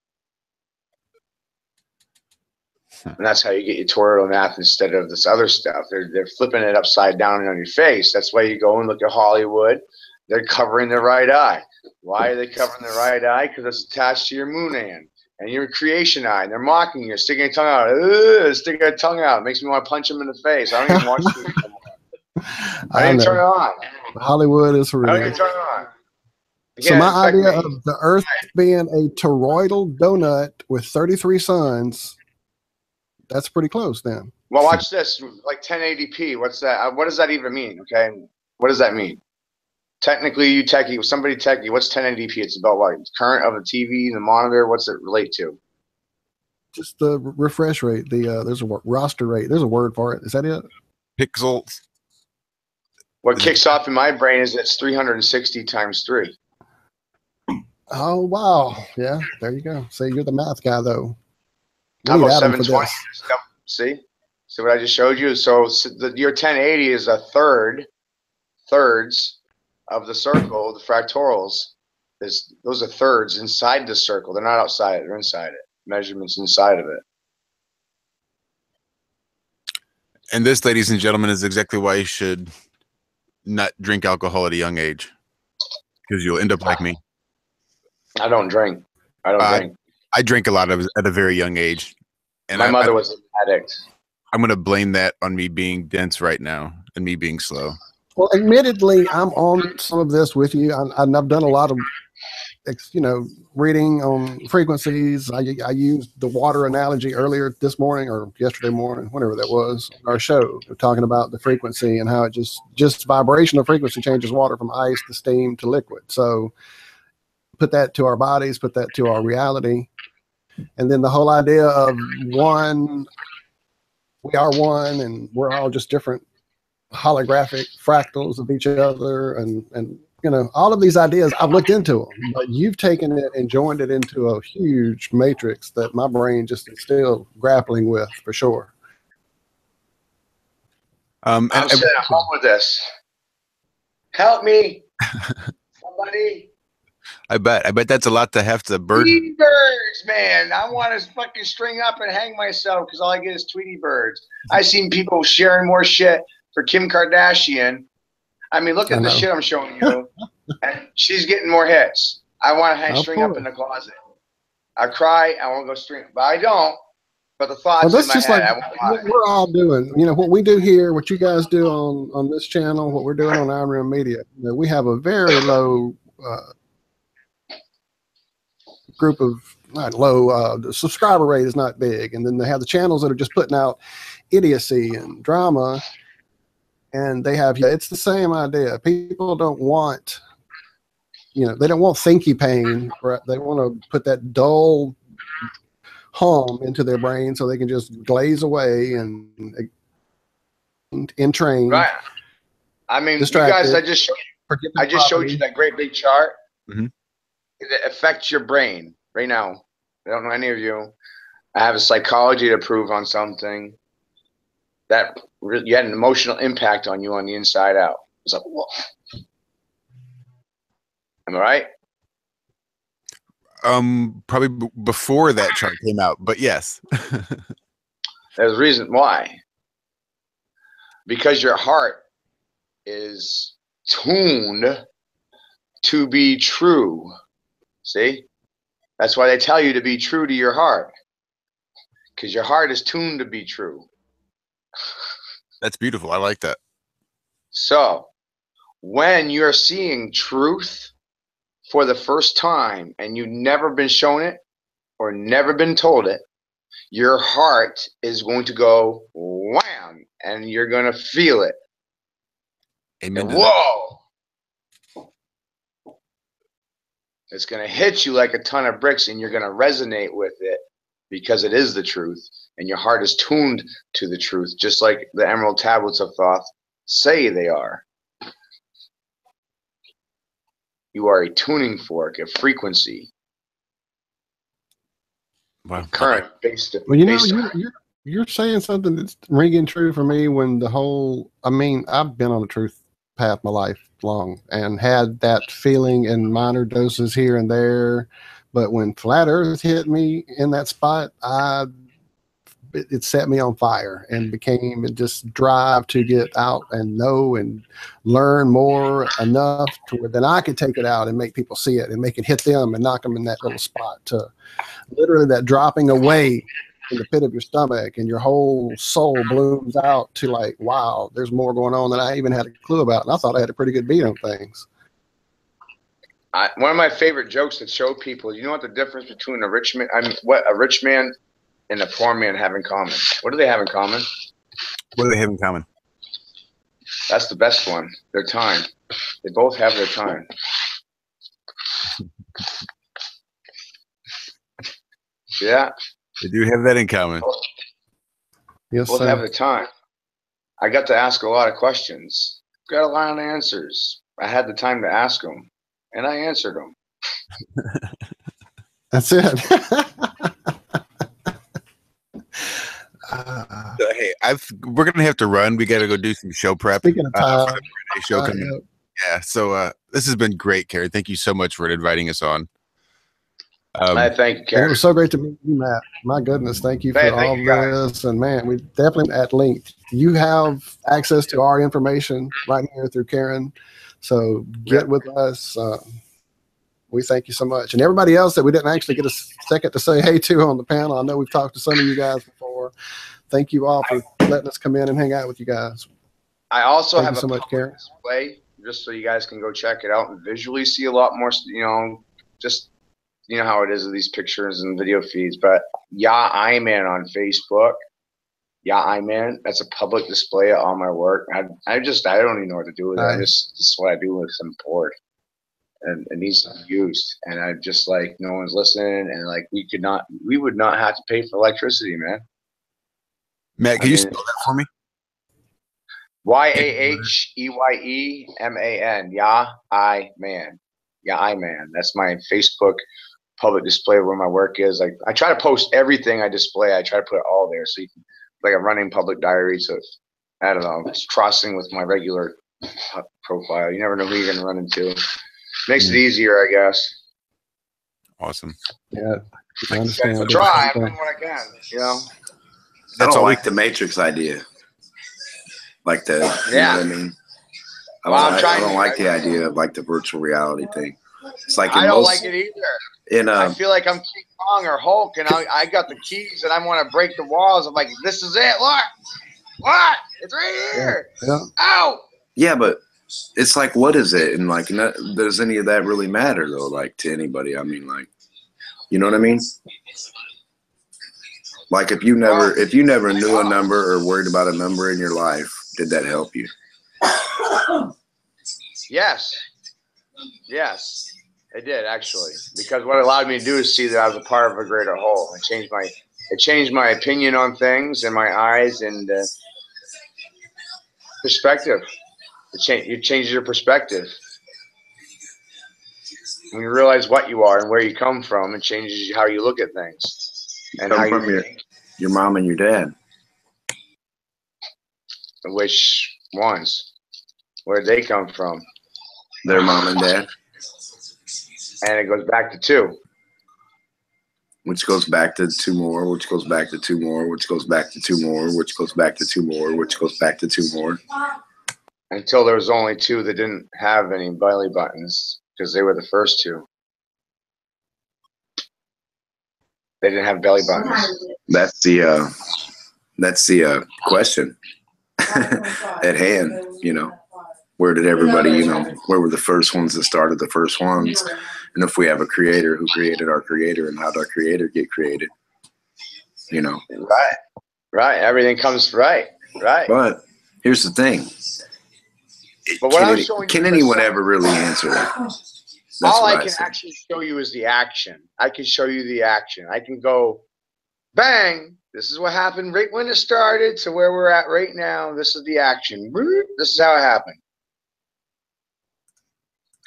And that's how you get your toroidal math instead of this other stuff. They're flipping it upside down on your face. That's why you go and look at Hollywood. They're covering the right eye. Why are they covering the right eye? Because it's attached to your moonan and your creation eye. And they're mocking you, sticking your tongue out. Ugh, sticking your tongue out. It makes me want to punch them in the face. I don't even watch TV anymore. I don't even turn it on. Hollywood is real. I don't even turn it on. So my idea of the Earth being a toroidal donut with 33 suns, that's pretty close then. Well, watch this, like 1080p. What's that? What does that even mean? Okay, what does that mean? Technically, you techie, somebody techie. What's 1080p? It's about what? Current of the TV, the monitor. What's it relate to? Just the refresh rate. The there's a roster rate. There's a word for it. Is that it? Pixels. What kicks off in my brain is it's 360 times 3. Oh wow! Yeah, there you go. So you're the math guy, though. How about 720? See what I just showed you? So your 1080 is a thirds of the circle. The fractals those are thirds inside the circle. They're not outside. They're inside it. Measurements inside of it. And this, ladies and gentlemen, is exactly why you should not drink alcohol at a young age, because you'll end up like me. I don't drink. I don't drink. I drank a lot at a very young age. And my mother was an addict. I'm going to blame that on me being dense right now and me being slow. Well, admittedly, I'm on some of this with you. I've done a lot of, reading on frequencies. I used the water analogy earlier this morning or yesterday morning, whenever that was, on our show. We're talking about the frequency and how it just vibrational frequency changes water from ice to steam to liquid. So put that to our bodies, put that to our reality. And then the whole idea of one, we are one, and we're all just different holographic fractals of each other. And all of these ideas, I've looked into them, but you've taken it and joined it into a huge matrix that my brain just is still grappling with, for sure. I'm sitting at home with this. Help me, somebody. I bet that's a lot to have to burden. Tweety birds, man. I want to fucking string up and hang myself because all I get is Tweety birds. I've seen people sharing more shit for Kim Kardashian. I mean, look at the shit I'm showing you. And she's getting more hits. I want to string up in the closet. I cry. I won't go string, but I don't. But the thoughts in my head, what we're all doing. What we do here, what you guys do on this channel, what we're doing on Iron Rim Media. We have a very low group of not low. The subscriber rate is not big, and then they have the channels that are just putting out idiocy and drama, and they have it's the same idea. People don't want, they don't want thinky pain. Right? They want to put that dull hum into their brain so they can just glaze away and entrain. Right. I mean, distracted, you guys, I just showed you that great big chart. Mm-hmm. It affects your brain right now. I don't know any of you. I have a psychology to prove on something that you had an emotional impact on you on the inside out. It's like, whoa. Am I right? Probably before that chart came out, but yes. There's a reason why. Because your heart is tuned to be true. See? That's why they tell you to be true to your heart. Because your heart is tuned to be true. That's beautiful. I like that. So, when you're seeing truth for the first time and you've never been shown it or never been told it, your heart is going to go wham, and you're going to feel it. Amen. And whoa! It's going to hit you like a ton of bricks, and you're going to resonate with it because it is the truth, and your heart is tuned to the truth, just like the Emerald Tablets of Thoth say they are. You are a tuning fork, a frequency. Wow. Current based. Well, you're saying something that's ringing true for me. When the whole, I've been on a truth path my life long and had that feeling in minor doses here and there, but when flat Earth hit me in that spot, it set me on fire and became just drive to get out and know and learn more enough to where then I could take it out and make people see it and make it hit them and knock them in that little spot, to literally that dropping away in the pit of your stomach, and your whole soul blooms out to like, wow, there's more going on than I even had a clue about. And I thought I had a pretty good beat on things. One of my favorite jokes that show people, you know what the difference between a rich man, what a rich man and a poor man have in common? What do they have in common? What do they have in common? That's the best one. Their time. They both have their time. Yeah. They do have that in common. Yes, Both sir. have the time. I got to ask a lot of questions. Got a lot of answers. I had the time to ask them, and I answered them. That's it. Hey, we're gonna have to run. We got to go do some show prep. Speaking of time, for the Friday show coming. Yeah. So this has been great, Carrie. Thank you so much for inviting us on. I thank you, Karen. It was so great to meet you, Matt. My goodness, thank you for all this. And man, we definitely at length. You have access to our information right here through Karen. So get with us. We thank you so much. And everybody else that we didn't actually get a second to say hey to on the panel. I know we've talked to some of you guys before. Thank you all for letting us come in and hang out with you guys. I also have so much, Karen. Display just so you guys can go check it out and visually see a lot more, just you know how it is with these pictures and video feeds. But Yeah, I Man on Facebook. Yeah, I Man. That's a public display of all my work. I don't even know what to do with it. This is what I do with some board. And it needs to be used. And I just like, no one's listening. And like, we would not have to pay for electricity, man. Matt, can you spell that for me? YAHEYEMAN. Yeah, I Man. Yeah, I Man. That's my Facebook public display where my work is. Like, I try to post everything I display. I try to put it all there, so you can, like a running public diary. So I don't know, it's crossing with my regular profile. You never know who you're gonna run into. Makes it easier, I guess. Awesome. Yeah, I understand. I try. I'm doing what I can. You know. I don't like the Matrix idea. Like the, you know what I mean? I don't like the idea of like the virtual reality thing. It's like I don't like it either. I feel like I'm King Kong or Hulk, and I got the keys, and I want to break the walls. I'm like, this is it. Look, what? It's right here. Yeah. Ow. Yeah, but it's like, what is it? And like, does any of that really matter though? Like to anybody? I mean, like, You know what I mean? Like if you never knew a number or worried about a number in your life, did that help you? Yes. Yes, it did actually. Because what it allowed me to do is see that I was a part of a greater whole. It changed my opinion on things and my eyes and perspective. It changes your perspective. When you realize what you are and where you come from, it changes how you look at things. And how from your mom and your dad. Which ones? Where did they come from? Their mom and dad. And it goes back to 2. Which goes back to 2 more, which goes back to 2 more, which goes back to 2 more, which goes back to 2 more, which goes back to 2 more. Until there was only 2 that didn't have any belly buttons because they were the first 2. They didn't have belly buttons. That's the question at hand, you know. Where did everybody, you know, where were the first ones that started the first ones? And if we have a creator, who created our creator, and how did our creator get created? You know. Right. Right. Everything comes right. But here's the thing. But what I'm showing can anyone ever really answer that? All I can actually show you is the action. I can show you the action. I can go, bang, this is what happened right when it started to where we're at right now. This is the action. This is how it happened.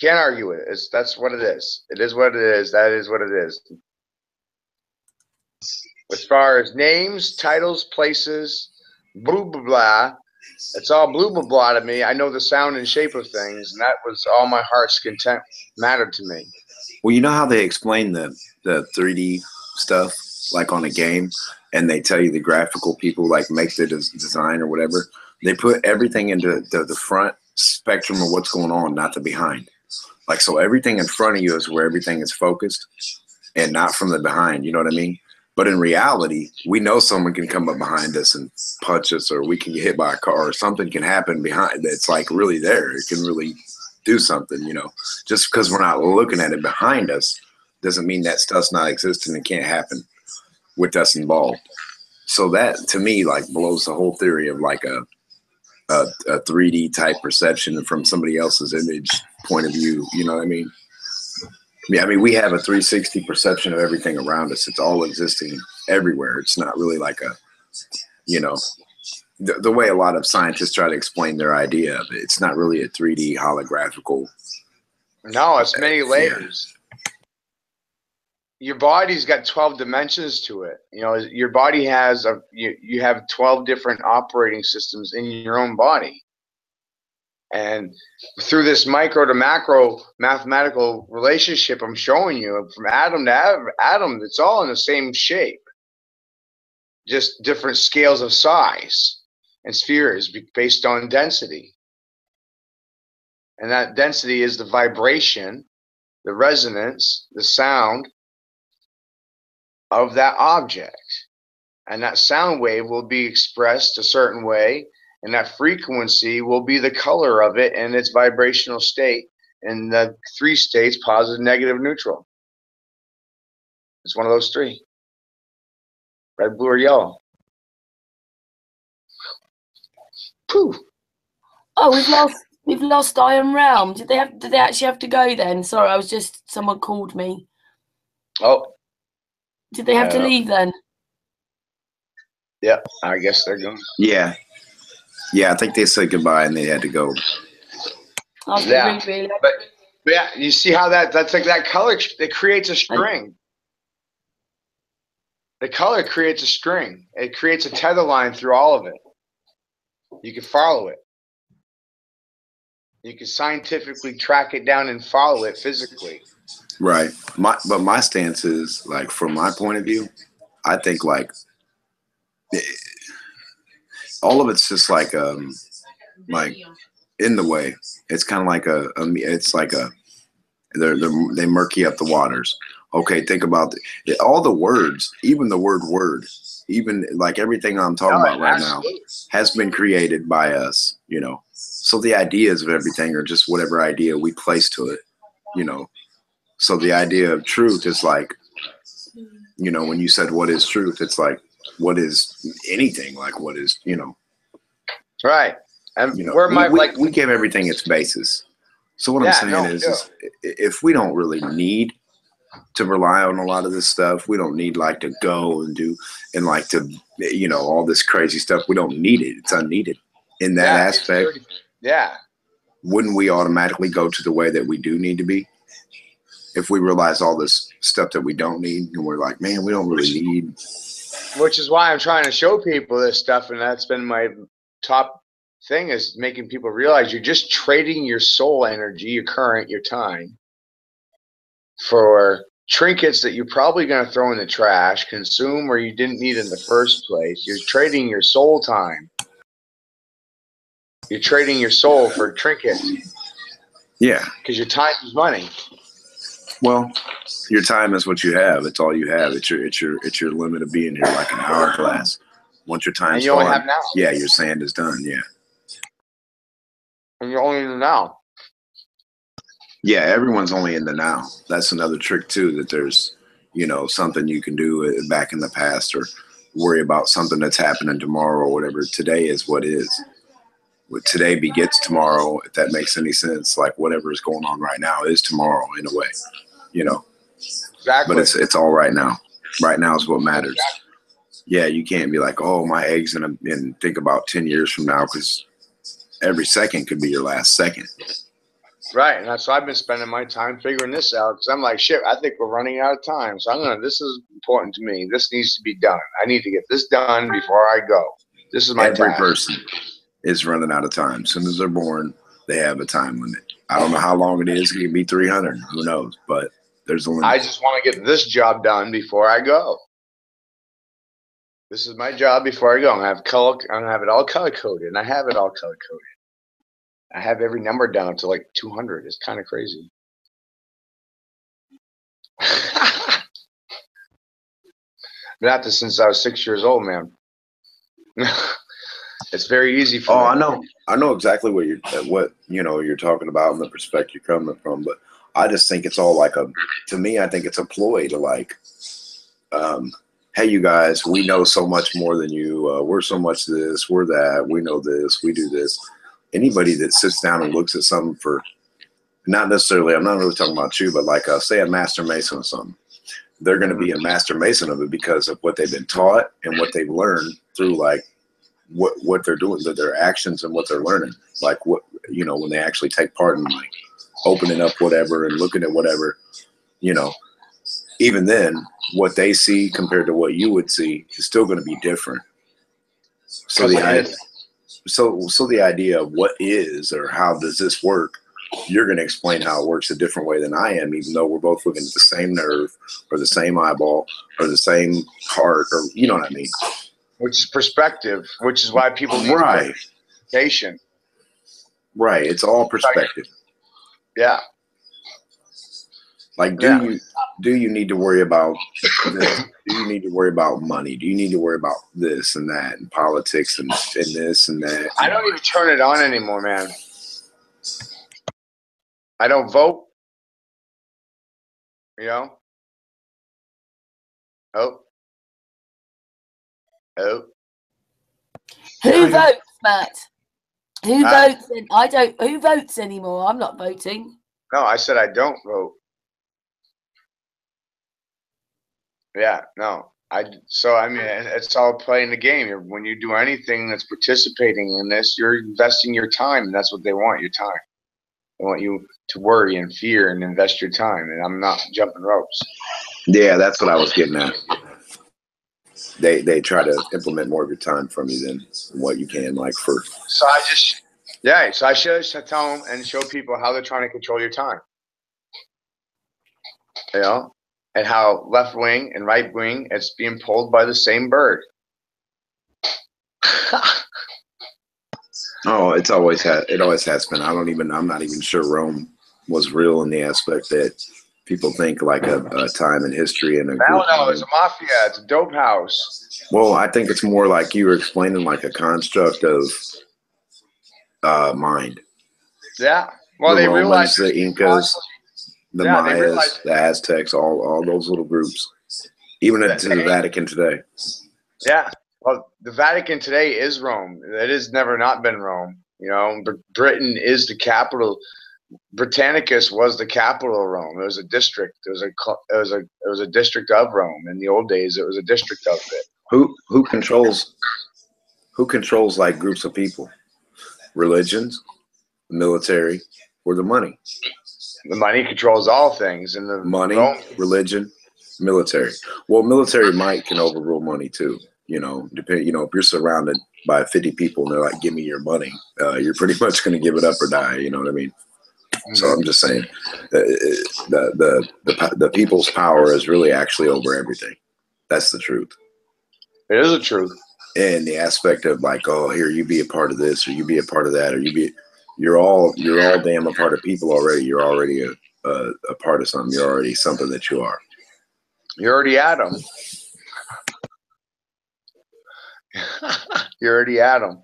Can't argue with it. That's what it is. It is what it is. That is what it is. As far as names, titles, places, blah, blah, blah, it's all blah, blah, blah to me. I know the sound and shape of things, and that was all my heart's content mattered to me. Well, you know how they explain the 3D stuff, like on a game, and they tell you the graphical people, like, make the design or whatever. They put everything into the front spectrum of what's going on, not the behind. Like, so everything in front of you is where everything is focused and not from the behind. You know what I mean? But in reality, we know someone can come up behind us and punch us, or we can get hit by a car, or something can happen behind that's like really there. It can really do something, you know. Just because we're not looking at it behind us doesn't mean that stuff's not existing and can't happen with us involved. So that, to me, like, blows the whole theory of like a 3D type perception from somebody else's image point of view. You know what I mean? Yeah, I mean, we have a 360 perception of everything around us. It's all existing everywhere. It's not really like a, you know, the way a lot of scientists try to explain their idea of it. It's not really a 3D holographical. No, it's many layers. Your body's got 12 dimensions to it. You know, your body has you have 12 different operating systems in your own body. And through this micro to macro mathematical relationship I'm showing you, from atom to atom, it's all in the same shape, just different scales of size and spheres based on density. And that density is the vibration, the resonance, the sound of that object. And that sound wave will be expressed a certain way, and that frequency will be the color of it and its vibrational state in the 3 states: positive, negative, neutral. It's one of those 3. Red, blue, or yellow. Poof. Oh, we've lost Iron Realm. Did they actually have to go then? Sorry, someone called me. Oh. Did they have to leave then? Yeah, I guess they're going. Yeah. Yeah, I think they said goodbye and they had to go. Yeah. But yeah, you see how that's like that color, it creates a string. The color creates a string. It creates a tether line through all of it. You can follow it. You can scientifically track it down and follow it physically. Right. But my stance is, like, from my point of view, I think, like, all of it's just like in the way. It's kind of like they murky up the waters. Okay, think about all the words, even the word, even like everything I'm talking about right now has been created by us, you know. So the ideas of everything are just whatever idea we place to it, you know. So the idea of truth is like You know, when you said what is truth, it's like, what is anything? Like, what is, you know? Right. And you know, where my we give everything its basis. So what I'm saying is if we don't really need to rely on a lot of this stuff, we don't need like to go and do and like to, you know, all this crazy stuff. We don't need it. It's unneeded in that aspect. Yeah. Wouldn't we automatically go to the way that we do need to be? If we realize all this stuff that we don't need and we're like, man, we don't really need. Which is why I'm trying to show people this stuff. And that's been my top thing, is making people realize you're just trading your soul energy, your current, your time, for trinkets that you're probably going to throw in the trash, consume, or you didn't need in the first place. You're trading your soul time. You're trading your soul for trinkets. Yeah. Because your time is money. Well, your time is what you have. It's all you have. It's your limit of being here, like an hourglass. Once your time's gone, only have now. Yeah, your sand is done. Yeah. And you're only in the now. Yeah, everyone's only in the now. That's another trick too, that there's, you know, something you can do back in the past or worry about something that's happening tomorrow or whatever. Today is what is. What today begets tomorrow, if that makes any sense. Like whatever is going on right now is tomorrow in a way, you know. Exactly. But it's all right now. Right now is what matters. Exactly. Yeah, you can't be like, oh, my eggs and think about 10 years from now, because every second could be your last second. Right, and that's why I've been spending my time figuring this out, because I'm like, shit, I think we're running out of time. So this is important to me. This needs to be done. I need to get this done before I go. This is my Every task. person is running out of time. As soon as they're born, they have a time limit. I don't know how long it is. It could be 300. Who knows? But there's a limit. I just want to get this job done before I go. This is my job before I go. I'm gonna have it all color coded, and I have it all color coded. I have every number down to like 200. It's kind of crazy. Been at this since I was 6 years old, man. It's very easy for me. I know exactly what you're talking about and the perspective you're coming from, but I just think it's all like to me, I think it's a ploy to like, hey, you guys, we know so much more than you. We're so much this, we're that, we know this, we do this. Anybody that sits down and looks at something for, not necessarily, I'm not really talking about you, but like say a master mason or something. They're going to be a master mason of it because of what they've been taught and what they've learned through like what they're doing, their actions and what they're learning. Like what, you know, when they actually take part in like opening up whatever and looking at whatever, you know, even then what they see compared to what you would see is still going to be different. So the idea of what is or how does this work, you're going to explain how it works a different way than I am, even though we're both looking at the same nerve or the same eyeball or the same heart, or you know what I mean? Which is perspective, which is why people need education. Right. It's all perspective. Yeah. Like, do you need to worry about this? Do you need to worry about money? Do you need to worry about this and that and politics and this and that? I don't even turn it on anymore, man. I don't vote. You know? Oh. Who votes, Matt? Who votes? Who votes anymore? I'm not voting. No, I said I don't vote. Yeah, no. So I mean, it's all playing the game. When you do anything that's participating in this, you're investing your time, and that's what they want, your time. They want you to worry and fear and invest your time, and I'm not jumping ropes. Yeah, that's what I was getting at. They try to implement more of your time from you than what you can, like for. So I should tell them and show people how they're trying to control your time. You know, and how left wing and right wing, it's being pulled by the same bird. Oh, it always has been. I'm not even sure Rome was real in the aspect that people think like a time in history and a group. No, it's a mafia. It's a dope house. Well, I think it's more like you were explaining, like a construct of mind. Yeah. Well, the they Romans, realized the Incas, the Mayas, the Aztecs, all those little groups. Even to the Vatican today. Yeah. Well, the Vatican today is Rome. It has never not been Rome. You know, Britain is the capital. Britannicus was the capital of Rome. It was a district. It was a district of Rome. In the old days, it was a district of it. Who controls like groups of people? Religions, military, or the money? The money controls all things, and the money, religion, military. Well, military might can overrule money too. You know, depending. You know, if you're surrounded by 50 people and they're like, "Give me your money," you're pretty much going to give it up or die. You know what I mean? Mm-hmm. So I'm just saying, the people's power is really actually over everything. That's the truth. It is the truth. And the aspect of like, oh, here, you be a part of this, or you be a part of that, or you're all damn a part of people already. You're already a part of something. You're already something that you are. You're already Adam. You're already Adam.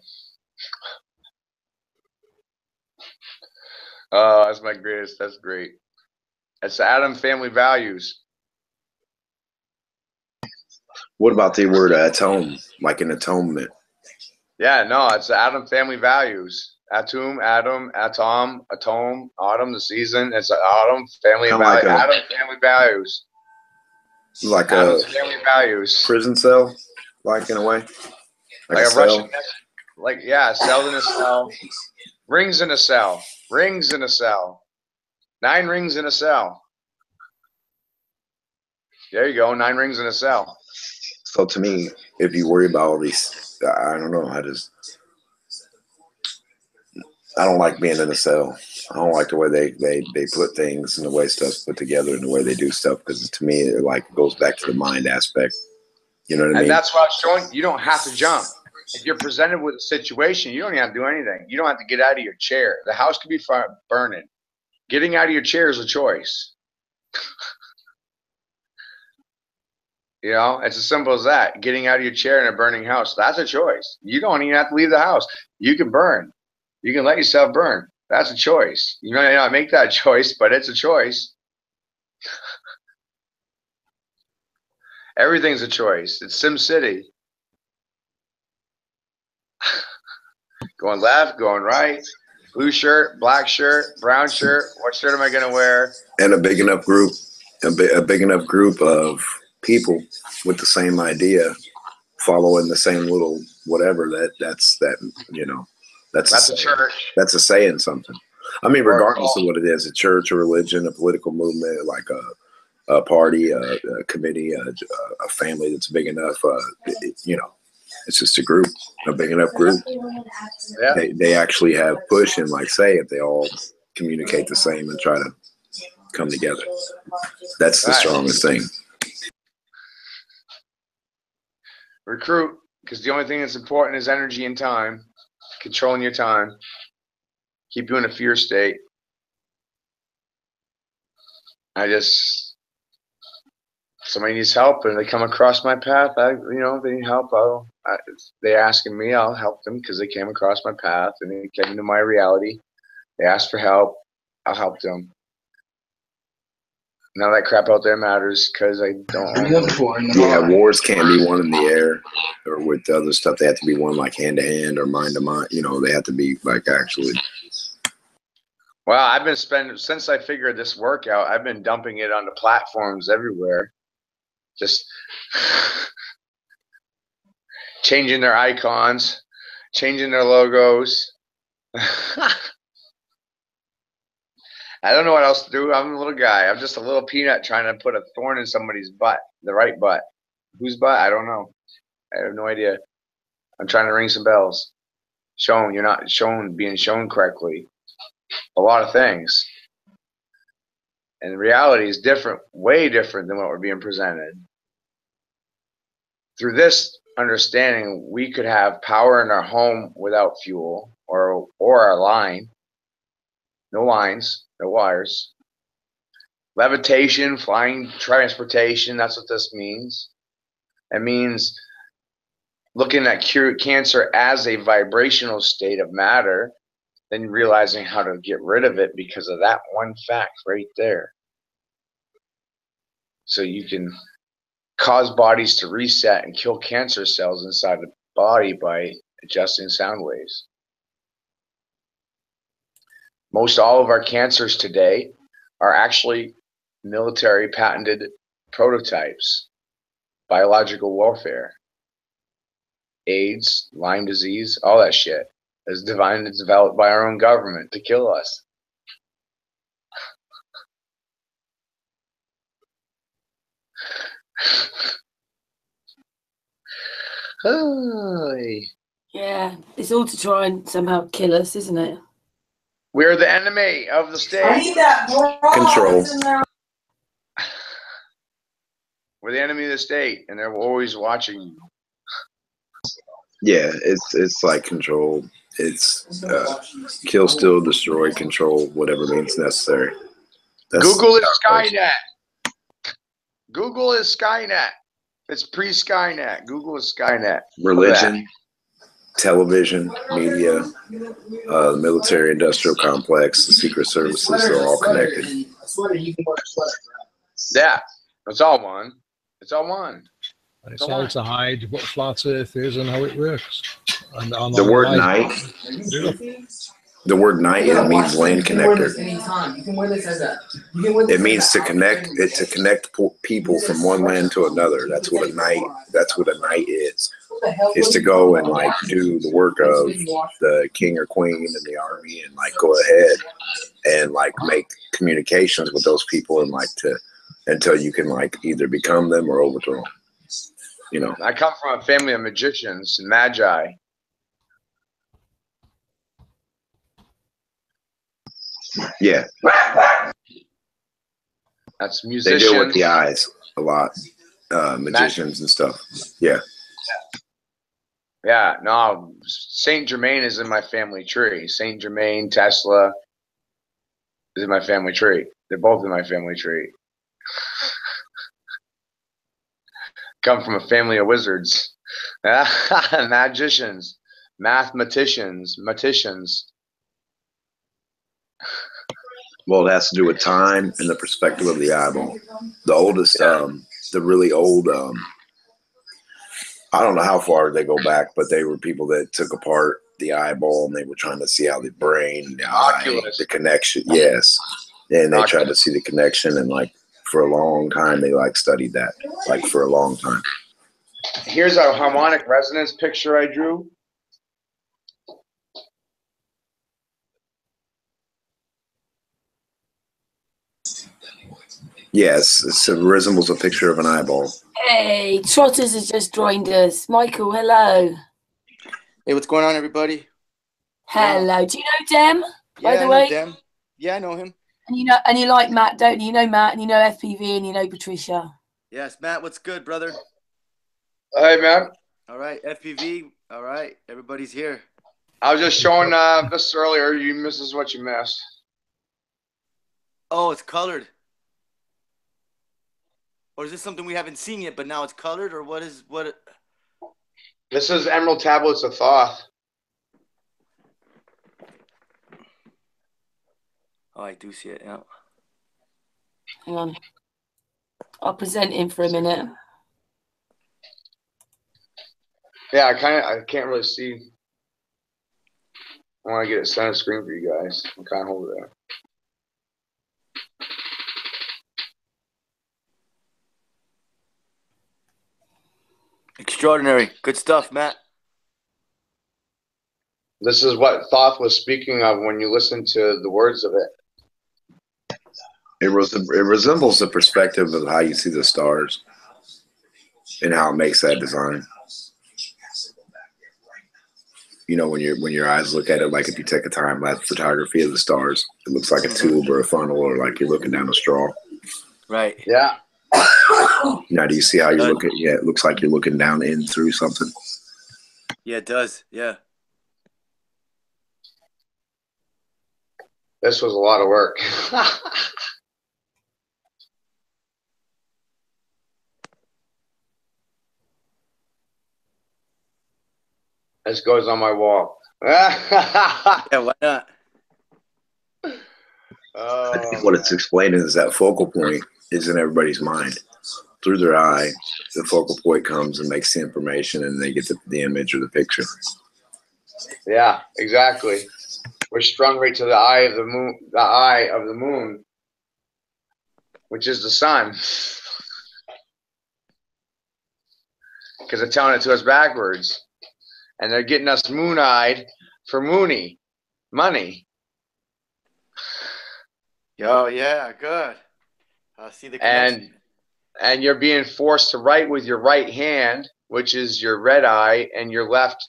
Oh, that's my greatest. That's great. That's Adam family values. What about the word atone, like an atonement? Yeah, no, it's Adam family values. Atum, Adam, atom, autumn, the season. It's autumn family values. Like Adam family values. Like Adam's family values. Prison cell, like in a way. Like a Russian, like cells in a cell, rings in a cell, rings in a cell, 9 rings in a cell. There you go, 9 rings in a cell. So to me, if you worry about all these, I don't know. I don't like being in a cell. I don't like the way they put things and the way stuff's put together and the way they do stuff, because to me it like goes back to the mind aspect. You know what I mean? And that's why I'm showing you don't have to jump. If you're presented with a situation, you don't even have to do anything. You don't have to get out of your chair. The house could be burning. Getting out of your chair is a choice. You know, it's as simple as that. Getting out of your chair in a burning house, that's a choice. You don't even have to leave the house. You can burn. You can let yourself burn. That's a choice. You may not make that choice, but it's a choice. Everything's a choice. It's Sim City. Going left, going right, blue shirt, black shirt, brown shirt. What shirt am I going to wear? And a big enough group, a big enough group of people with the same idea, following the same little whatever. That's a church. That's a saying something. I mean, regardless of what it is, a church, a religion, a political movement, like a party, a committee, a family that's big enough, it's just a group, a big enough group. Yeah. They actually have push and like say if they all communicate the same and try to come together. That's the strongest thing. Recruit, because the only thing that's important is energy and time. Controlling your time. Keep you in a fear state. Somebody needs help and they come across my path. They need help. They asking me, I'll help them because they came across my path and they came into my reality. They asked for help. I'll help them. None of that crap out there matters because I don't. Yeah, wars can't be won in the air or with the other stuff. They have to be won like hand to hand or mind to mind. They have to be like actually. Well, I've been since I figured this workout, I've been dumping it onto platforms everywhere. Just changing their icons, changing their logos. I don't know what else to do. I'm a little guy. I'm just a little peanut trying to put a thorn in somebody's butt, the right butt. Whose butt? I don't know. I have no idea. I'm trying to ring some bells. You're not being shown correctly. A lot of things. And the reality is different, way different than what we're being presented. Through this understanding, we could have power in our home without fuel or our line. No lines, no wires. Levitation, flying, transportation, that's what this means. It means looking at cancer as a vibrational state of matter, then realizing how to get rid of it because of that one fact right there. So you can cause bodies to reset and kill cancer cells inside the body by adjusting sound waves. Most all of our cancers today are actually military patented prototypes, biological warfare. AIDS, Lyme disease, all that shit is divinely developed by our own government to kill us. Yeah, it's all to try and somehow kill us, isn't it? We're the enemy of the state. I need that Control. We're the enemy of the state, and they're always watching you. Yeah, it's like control. It's kill, steal, destroy, control, whatever means necessary. Google is Skynet. Google is Skynet. It's pre-Skynet. Google is Skynet. Religion, television, media, the military-industrial complex, the secret services, they're all connected. Yeah, it's all one. It's all one. And it's all to hide what flat Earth is and how it works. And The word night, the word night, it means land connector. It means to connect people from one land to another. That's what a night is. Is to go and like do the work of the king or queen in the army and like go ahead and like make communications with those people and like to until you can like either become them or overthrow them. You know. I come from a family of magicians, magi. Yeah. That's musicians. They deal with the eyes a lot. Magicians and stuff. Yeah. Yeah, no, Saint Germain is in my family tree. Saint Germain, Tesla is in my family tree. They're both in my family tree. Come from a family of wizards, magicians, mathematicians. Well, it has to do with time and the perspective of the eyeball. The oldest, the really old, I don't know how far they go back, but they were people that took apart the eyeball and they were trying to see how the brain, the eye, the connection. Yes. And they tried to see the connection, and like for a long time, they like studied that, like for a long time. Here's a harmonic resonance picture I drew. Yes, it resembles a picture of an eyeball. Hey, Trotters has just joined us. Michael, hello. Hey, what's going on, everybody? Hello. Do you know Dem? Yeah, By the I way, know Dem. Yeah, I know him. and you like Matt, don't you? You know Matt, and you know FPV, and you know Patricia. Yes, Matt, what's good, brother? Hey, man. All right, FPV. All right, everybody's here. I was just showing this earlier. This is what you missed. Oh, it's colored. Or is this something we haven't seen yet, but now it's colored, or what? This is Emerald Tablets of Thoth. Oh, I do see it, yeah. Hang on. I'll present him for a minute. Yeah, I can't really see. I want to get it center screen for you guys. I can't hold it there. Extraordinary. Good stuff, Matt. This is what Thoth was speaking of when you listen to the words of it. It resembles the perspective of how you see the stars and how it makes that design. You know, when your eyes look at it, like if you take a time-lapse photography of the stars, it looks like a tube or a funnel, or like you're looking down a straw. Right. Yeah. Now, do you see how you're looking? Yeah, it looks like you're looking down in through something. Yeah, it does. Yeah. This was a lot of work. This goes on my wall. Yeah, why not? I think what it's explaining is that focal point is in everybody's mind. through their eye, the focal point comes and makes the information, and they get the image or the picture. Yeah, exactly. We're strung right to the eye of the moon, which is the sun. Because they're telling it to us backwards. And they're getting us moon-eyed for money. Yo, yeah, good. I see the connection. And you're being forced to write with your right hand, which is your red eye, and your left.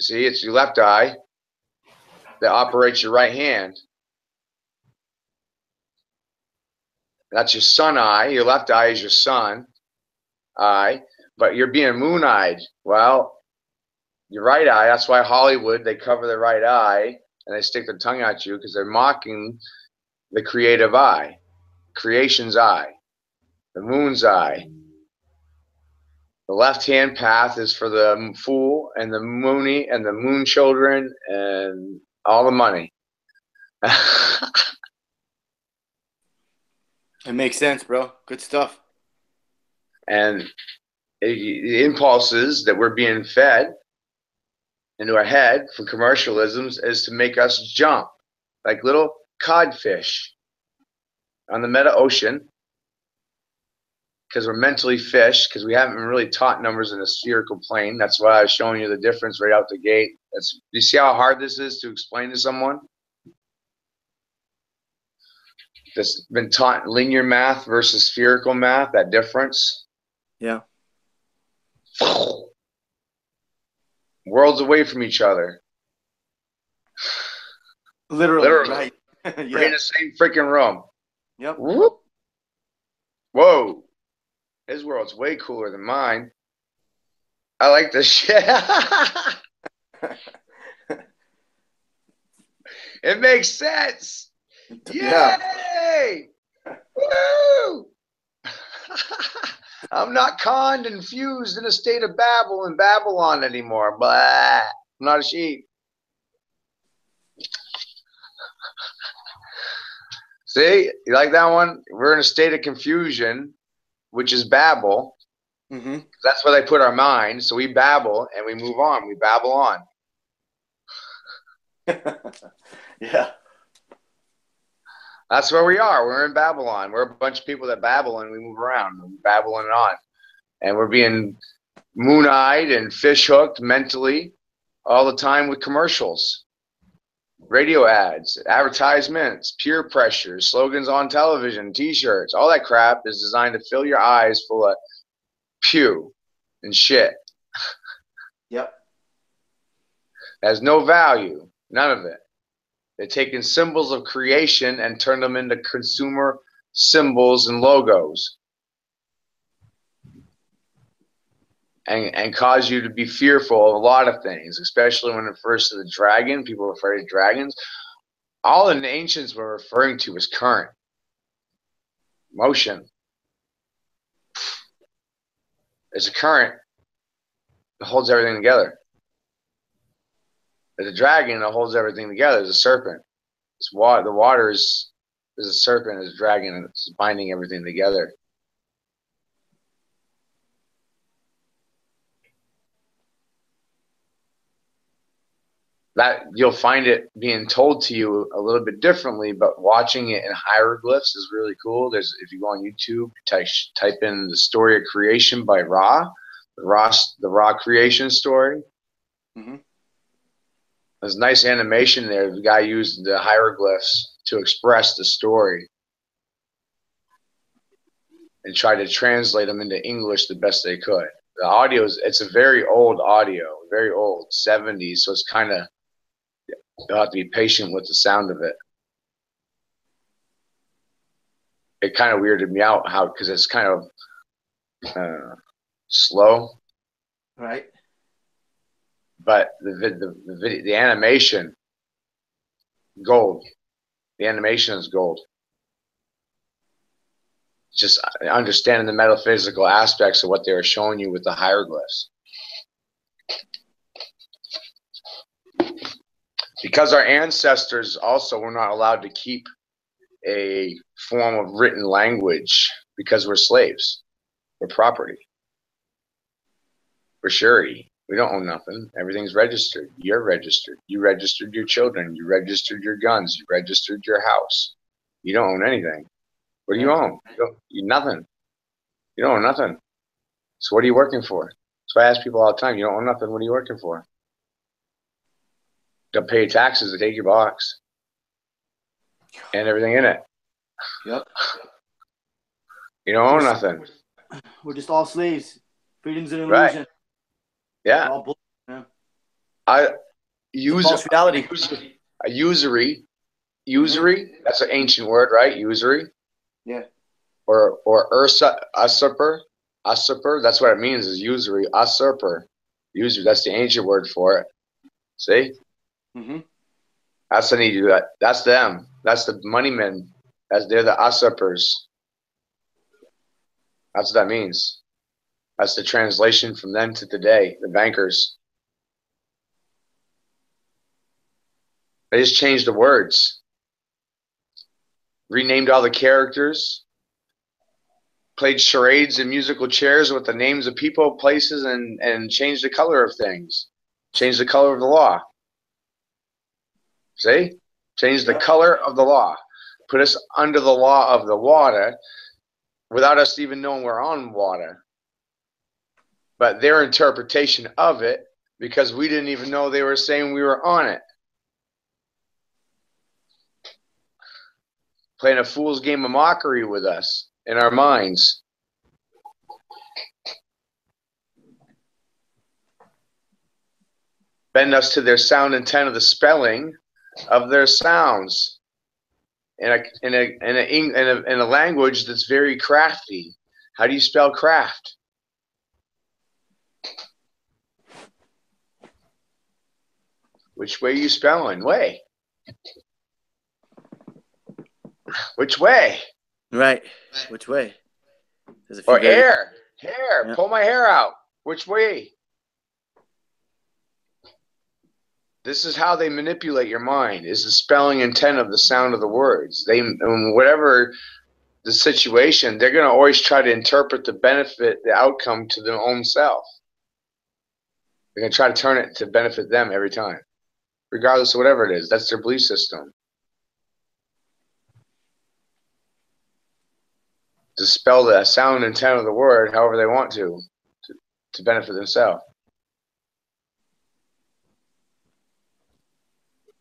See, it's your left eye that operates your right hand. That's your sun eye. Your left eye is your sun eye, but you're being moon-eyed. Well, your right eye, that's why Hollywood, they cover their right eye and they stick their tongue at you because they're mocking the creative eye, creation's eye, the moon's eye. The left-hand path is for the fool and the moony and the moon children and all the money. It makes sense, bro. Good stuff. And the impulses that we're being fed into our head from commercialisms is to make us jump like little codfish on the meta ocean because we're mentally fish because we haven't been really taught numbers in a spherical plane. That's why I was showing you the difference right out the gate. You see how hard this is to explain to someone that's been taught linear math versus spherical math, that difference? Yeah. Worlds away from each other. Literally. Right. Yeah. We're in the same freaking room. Yep. Whoop. Whoa. His world's way cooler than mine. I like this shit. It makes sense. Yeah. Yay! Woo! I'm not conned and fused in a state of Babel and Babylon anymore. Blah. I'm not a sheep. See? You like that one? We're in a state of confusion, which is Babel. Mm-hmm. That's where they put our mind. So we babble and we move on. We babble on. Yeah. That's where we are. We're in Babylon. We're a bunch of people that babble and we move around. We're babbling on. And we're being moon-eyed and fish-hooked mentally all the time with commercials, radio ads, advertisements, peer pressure, slogans on television, T-shirts. All that crap is designed to fill your eyes full of pew and shit. Yep. It has no value. None of it. They're taking symbols of creation and turn them into consumer symbols and logos. And cause you to be fearful of a lot of things, especially when it refers to the dragon. People are afraid of dragons. All the ancients were referring to was current. Motion. It's a current that holds everything together. There's a dragon that holds everything together. There's a serpent. It's water. The water is a serpent, there's a dragon, and it's binding everything together. That you'll find it being told to you a little bit differently, but watching it in hieroglyphs is really cool. There's, if you go on YouTube, type in the story of creation by Ra, the Ra creation story. Mm-hmm. There's nice animation there. The guy used the hieroglyphs to express the story and tried to translate them into English the best they could. The audio it's a very old audio, very old, 70s, so it's kind of, you'll have to be patient with the sound of it. It kind of weirded me out because it's kind of slow. Right. But the animation, gold. The animation is gold. Just understanding the metaphysical aspects of what they were showing you with the hieroglyphs. Because our ancestors also were not allowed to keep a form of written language because we're slaves. We're property. We're surety. We don't own nothing. Everything's registered. You're registered. You registered your children. You registered your guns. You registered your house. You don't own anything. What do you own? You nothing. You don't own nothing. So what are you working for? So I ask people all the time, you don't own nothing. What are you working for? Don't pay your taxes to take your box and everything in it. Yep. You don't own nothing. We're just all slaves. Freedom's an illusion. Right. Yeah. All bull- yeah. False reality. Usury. That's an ancient word, right? Usury. Yeah. Or usurper. Usurper. That's what it means. Is usury. Usurper. Usury. That's the ancient word for it. See. That's That's them. That's the money men. They're the usurpers. That's what that means. That's the translation from then to today. The bankers. They just changed the words. Renamed all the characters. Played charades and musical chairs with the names of people, places, and changed the color of things. Changed the color of the law. See? Changed the color of the law. Put us under the law of the water without us even knowing we're on water. But their interpretation of it, because we didn't even know they were saying we were on it. Playing a fool's game of mockery with us in our minds. Bend us to their sound intent of the spelling of their sounds in a language that's very crafty. How do you spell craft? Which way are you spelling? Way. Which way? Right. Which way? Or hair. Hair. Yeah. Pull my hair out. Which way? This is how they manipulate your mind, is the spelling intent of the sound of the words. Whatever the situation, they're going to always try to interpret the outcome to their own self. They're going to try to turn it to benefit them every time, regardless of whatever it is. That's their belief system. To spell the sound intent of the word however they want to benefit themselves.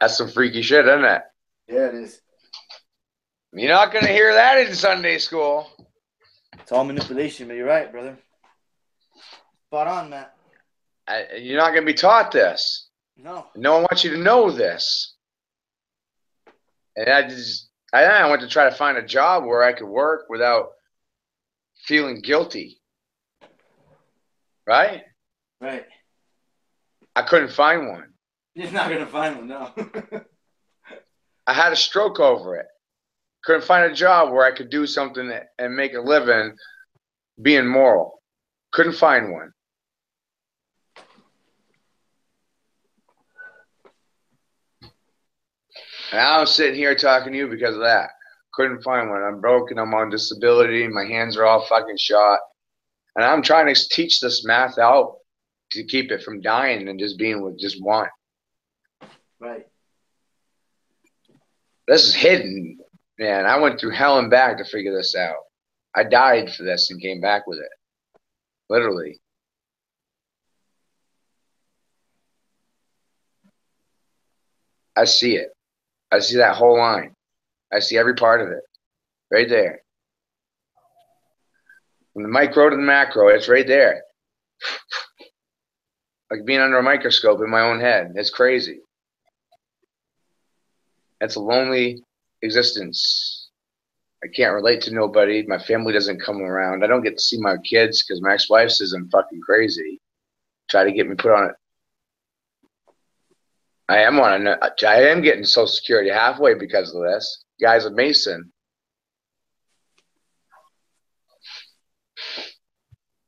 That's some freaky shit, isn't it? Yeah, it is. You're not going to hear that in Sunday school. It's all manipulation, but you're right, brother. Spot on, Matt. You're not going to be taught this. No. No one wants you to know this. And I went to try to find a job where I could work without feeling guilty. Right? Right. I couldn't find one. You're not going to find one, no. I had a stroke over it. Couldn't find a job where I could do something and make a living being moral. Couldn't find one. And I'm sitting here talking to you because of that. Couldn't find one. I'm broken. I'm on disability. My hands are all fucking shot. And I'm trying to teach this math out to keep it from dying and just being with just one. Right. This is hidden, man. I went through hell and back to figure this out. I died for this and came back with it. Literally. I see it. I see that whole line. I see every part of it. Right there. From the micro to the macro, it's right there. Like being under a microscope in my own head. It's crazy. It's a lonely existence. I can't relate to nobody. My family doesn't come around. I don't get to see my kids because my ex-wife says I'm fucking crazy. Try to get me put on it. I am getting Social Security halfway because of this. Guy's a Mason.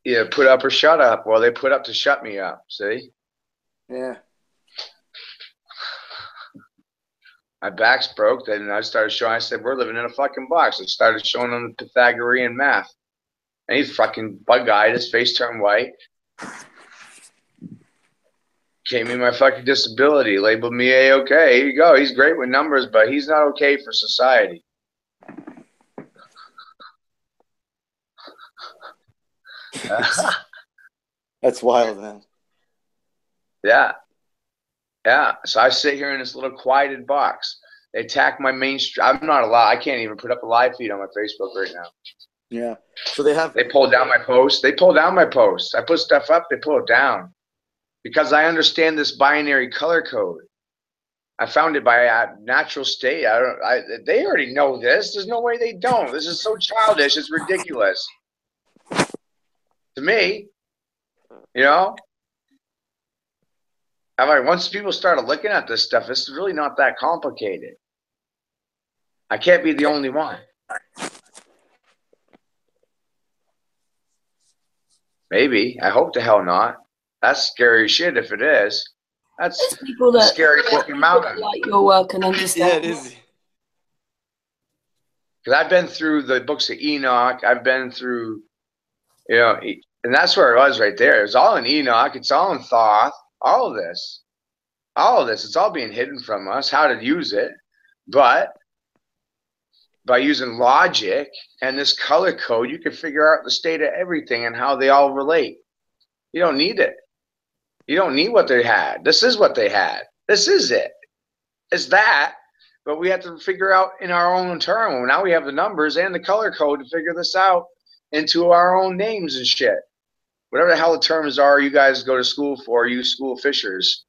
Either put up or shut up. Well, they put up to shut me up. See? Yeah. My back's broke. Then I started showing. I said, we're living in a fucking box. I started showing them the Pythagorean math. And he fucking bug-eyed, his face turned white. Gave me my fucking disability, labeled me A-okay. Here you go. He's great with numbers, but he's not okay for society. That's wild, man. Yeah. Yeah. So I sit here in this little quieted box. They attack my mainstream. I'm not allowed. I can't even put up a live feed on my Facebook right now. Yeah. So they pulled down my posts. They pull down my posts. I put stuff up. They pull it down because I understand this binary color code. I found it by a natural state. They already know this. There's no way they don't. This is so childish. It's ridiculous. To me, you know, I'm like, once people started looking at this stuff, it's really not that complicated. I can't be the only one. Maybe. I hope the hell not. That's scary shit if it is. That's people that scary fucking mountain. Like your work and understand. Yeah, it is. Because I've been through the books of Enoch. I've been through, you know, and that's where it was right there. It's all in Enoch. It's all in Thoth. All of this. All of this. It's all being hidden from us, how to use it. But by using logic and this color code, you can figure out the state of everything and how they all relate. You don't need it. You don't need what they had. This is what they had. This is it. It's that. But we have to figure out in our own term. Now we have the numbers and the color code to figure this out into our own names and shit. Whatever the hell the terms are you guys go to school for, you school fishers.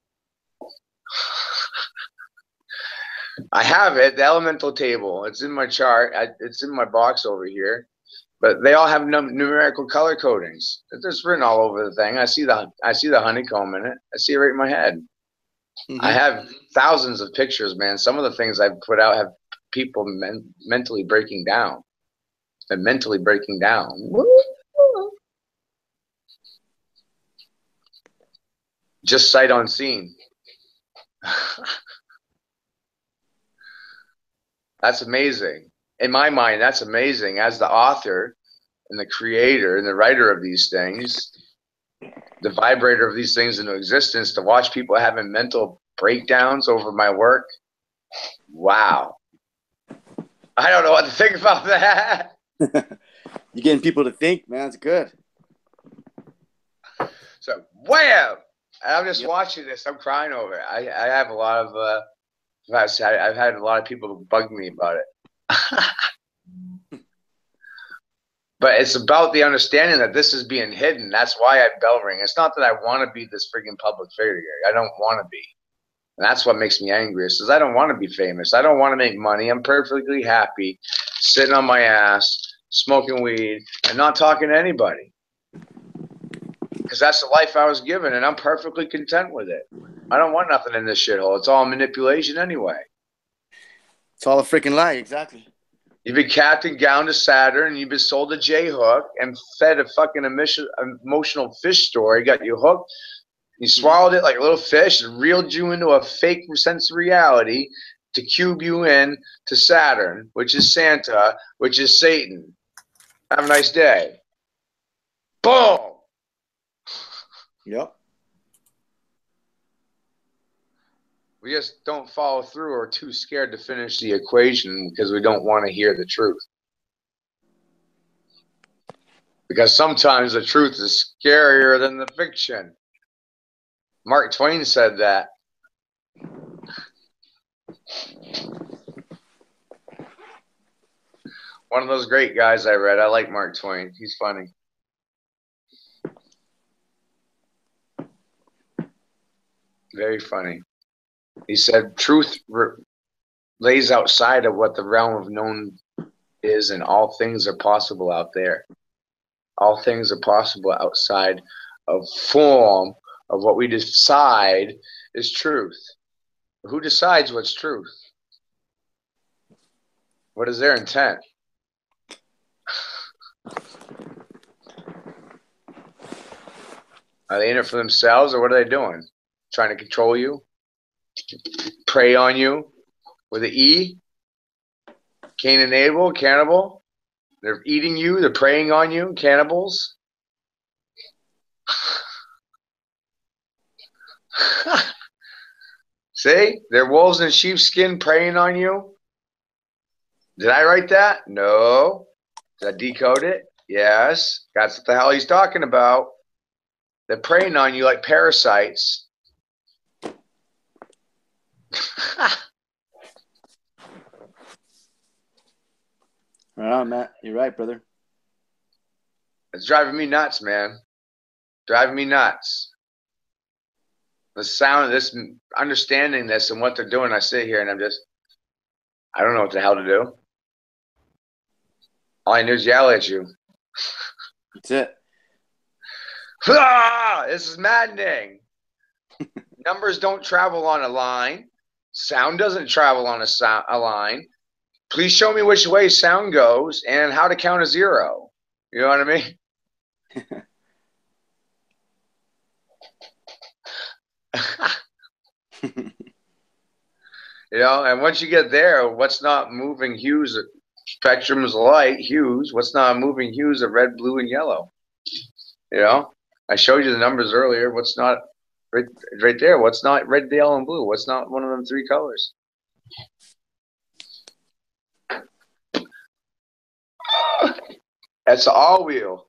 I have it, the elemental table. It's in my chart. It's in my box over here. But they all have numerical color codings. It's just written all over the thing. I see the honeycomb in it. I see it right in my head. I have thousands of pictures, man. Some of the things I've put out have people mentally breaking down. They're mentally breaking down. Just sight unseen. That's amazing. In my mind, that's amazing. As the author and the creator and the writer of these things, the vibrator of these things into existence, to watch people having mental breakdowns over my work. Wow. I don't know what to think about that. You're getting people to think, man. It's good. So, wham! I'm just watching this. I'm crying over it. I have a lot of, I've had a lot of people bug me about it. But it's about the understanding that this is being hidden. That's why I bell ring. It's not that I want to be this freaking public figure. I don't want to be. And that's what makes me angry. It says I don't want to be famous. I don't want to make money. I'm perfectly happy sitting on my ass, smoking weed, and not talking to anybody. Because that's the life I was given, and I'm perfectly content with it. I don't want nothing in this shithole. It's all manipulation anyway. It's all a freaking lie, exactly. You've been captain gowned to Saturn, you've been sold a J-hook and fed a fucking emotional fish story, got you hooked. You swallowed it like a little fish and reeled you into a fake sense of reality to cube you in to Saturn, which is Santa, which is Satan. Have a nice day. Boom! Yep. We just don't follow through or are too scared to finish the equation because we don't want to hear the truth. Because sometimes the truth is scarier than the fiction. Mark Twain said that. One of those great guys I read. I like Mark Twain. He's funny. Very funny. He said, truth lays outside of what the realm of known is, and all things are possible out there. All things are possible outside of form of what we decide is truth. Who decides what's truth? What is their intent? Are they in it for themselves, or what are they doing? Trying to control you? Prey on you with an E? Cain and Abel, cannibal? They're eating you. They're preying on you. Cannibals. See? They're wolves in sheepskin preying on you. Did I write that? No. Did I decode it? Yes. That's what the hell he's talking about. They're preying on you like parasites. Right on, Matt. You're right, brother. It's driving me nuts, man. Driving me nuts. The sound of this, understanding this and what they're doing, I sit here and I don't know what the hell to do. All I do is yell at you. That's it. Ah, this is maddening. Numbers don't travel on a line. Sound doesn't travel on a line. Please show me which way sound goes and how to count a 0. You know what I mean? You know, and once you get there, what's not moving hues, spectrums of light, hues, what's not moving hues of red, blue, and yellow? You know, I showed you the numbers earlier. What's not right there? What's not red, yellow, and blue? What's not one of them 3 colors? That's the all wheel.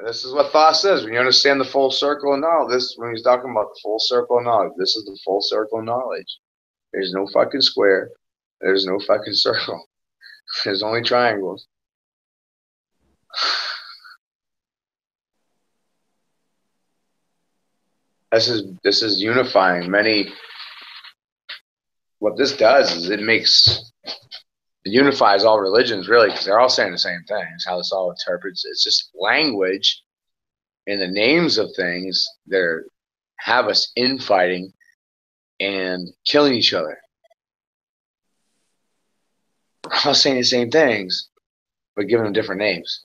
This is what thought says. When you understand the full circle of knowledge, when he's talking about the full circle of knowledge, this is the full circle of knowledge. There's no fucking square. There's no fucking circle. There's only triangles. This is unifying many. What this does is it unifies all religions, really, because they're all saying the same thing. It's how this all interprets. It's just language and the names of things that have us infighting and killing each other. We're all saying the same things, but giving them different names.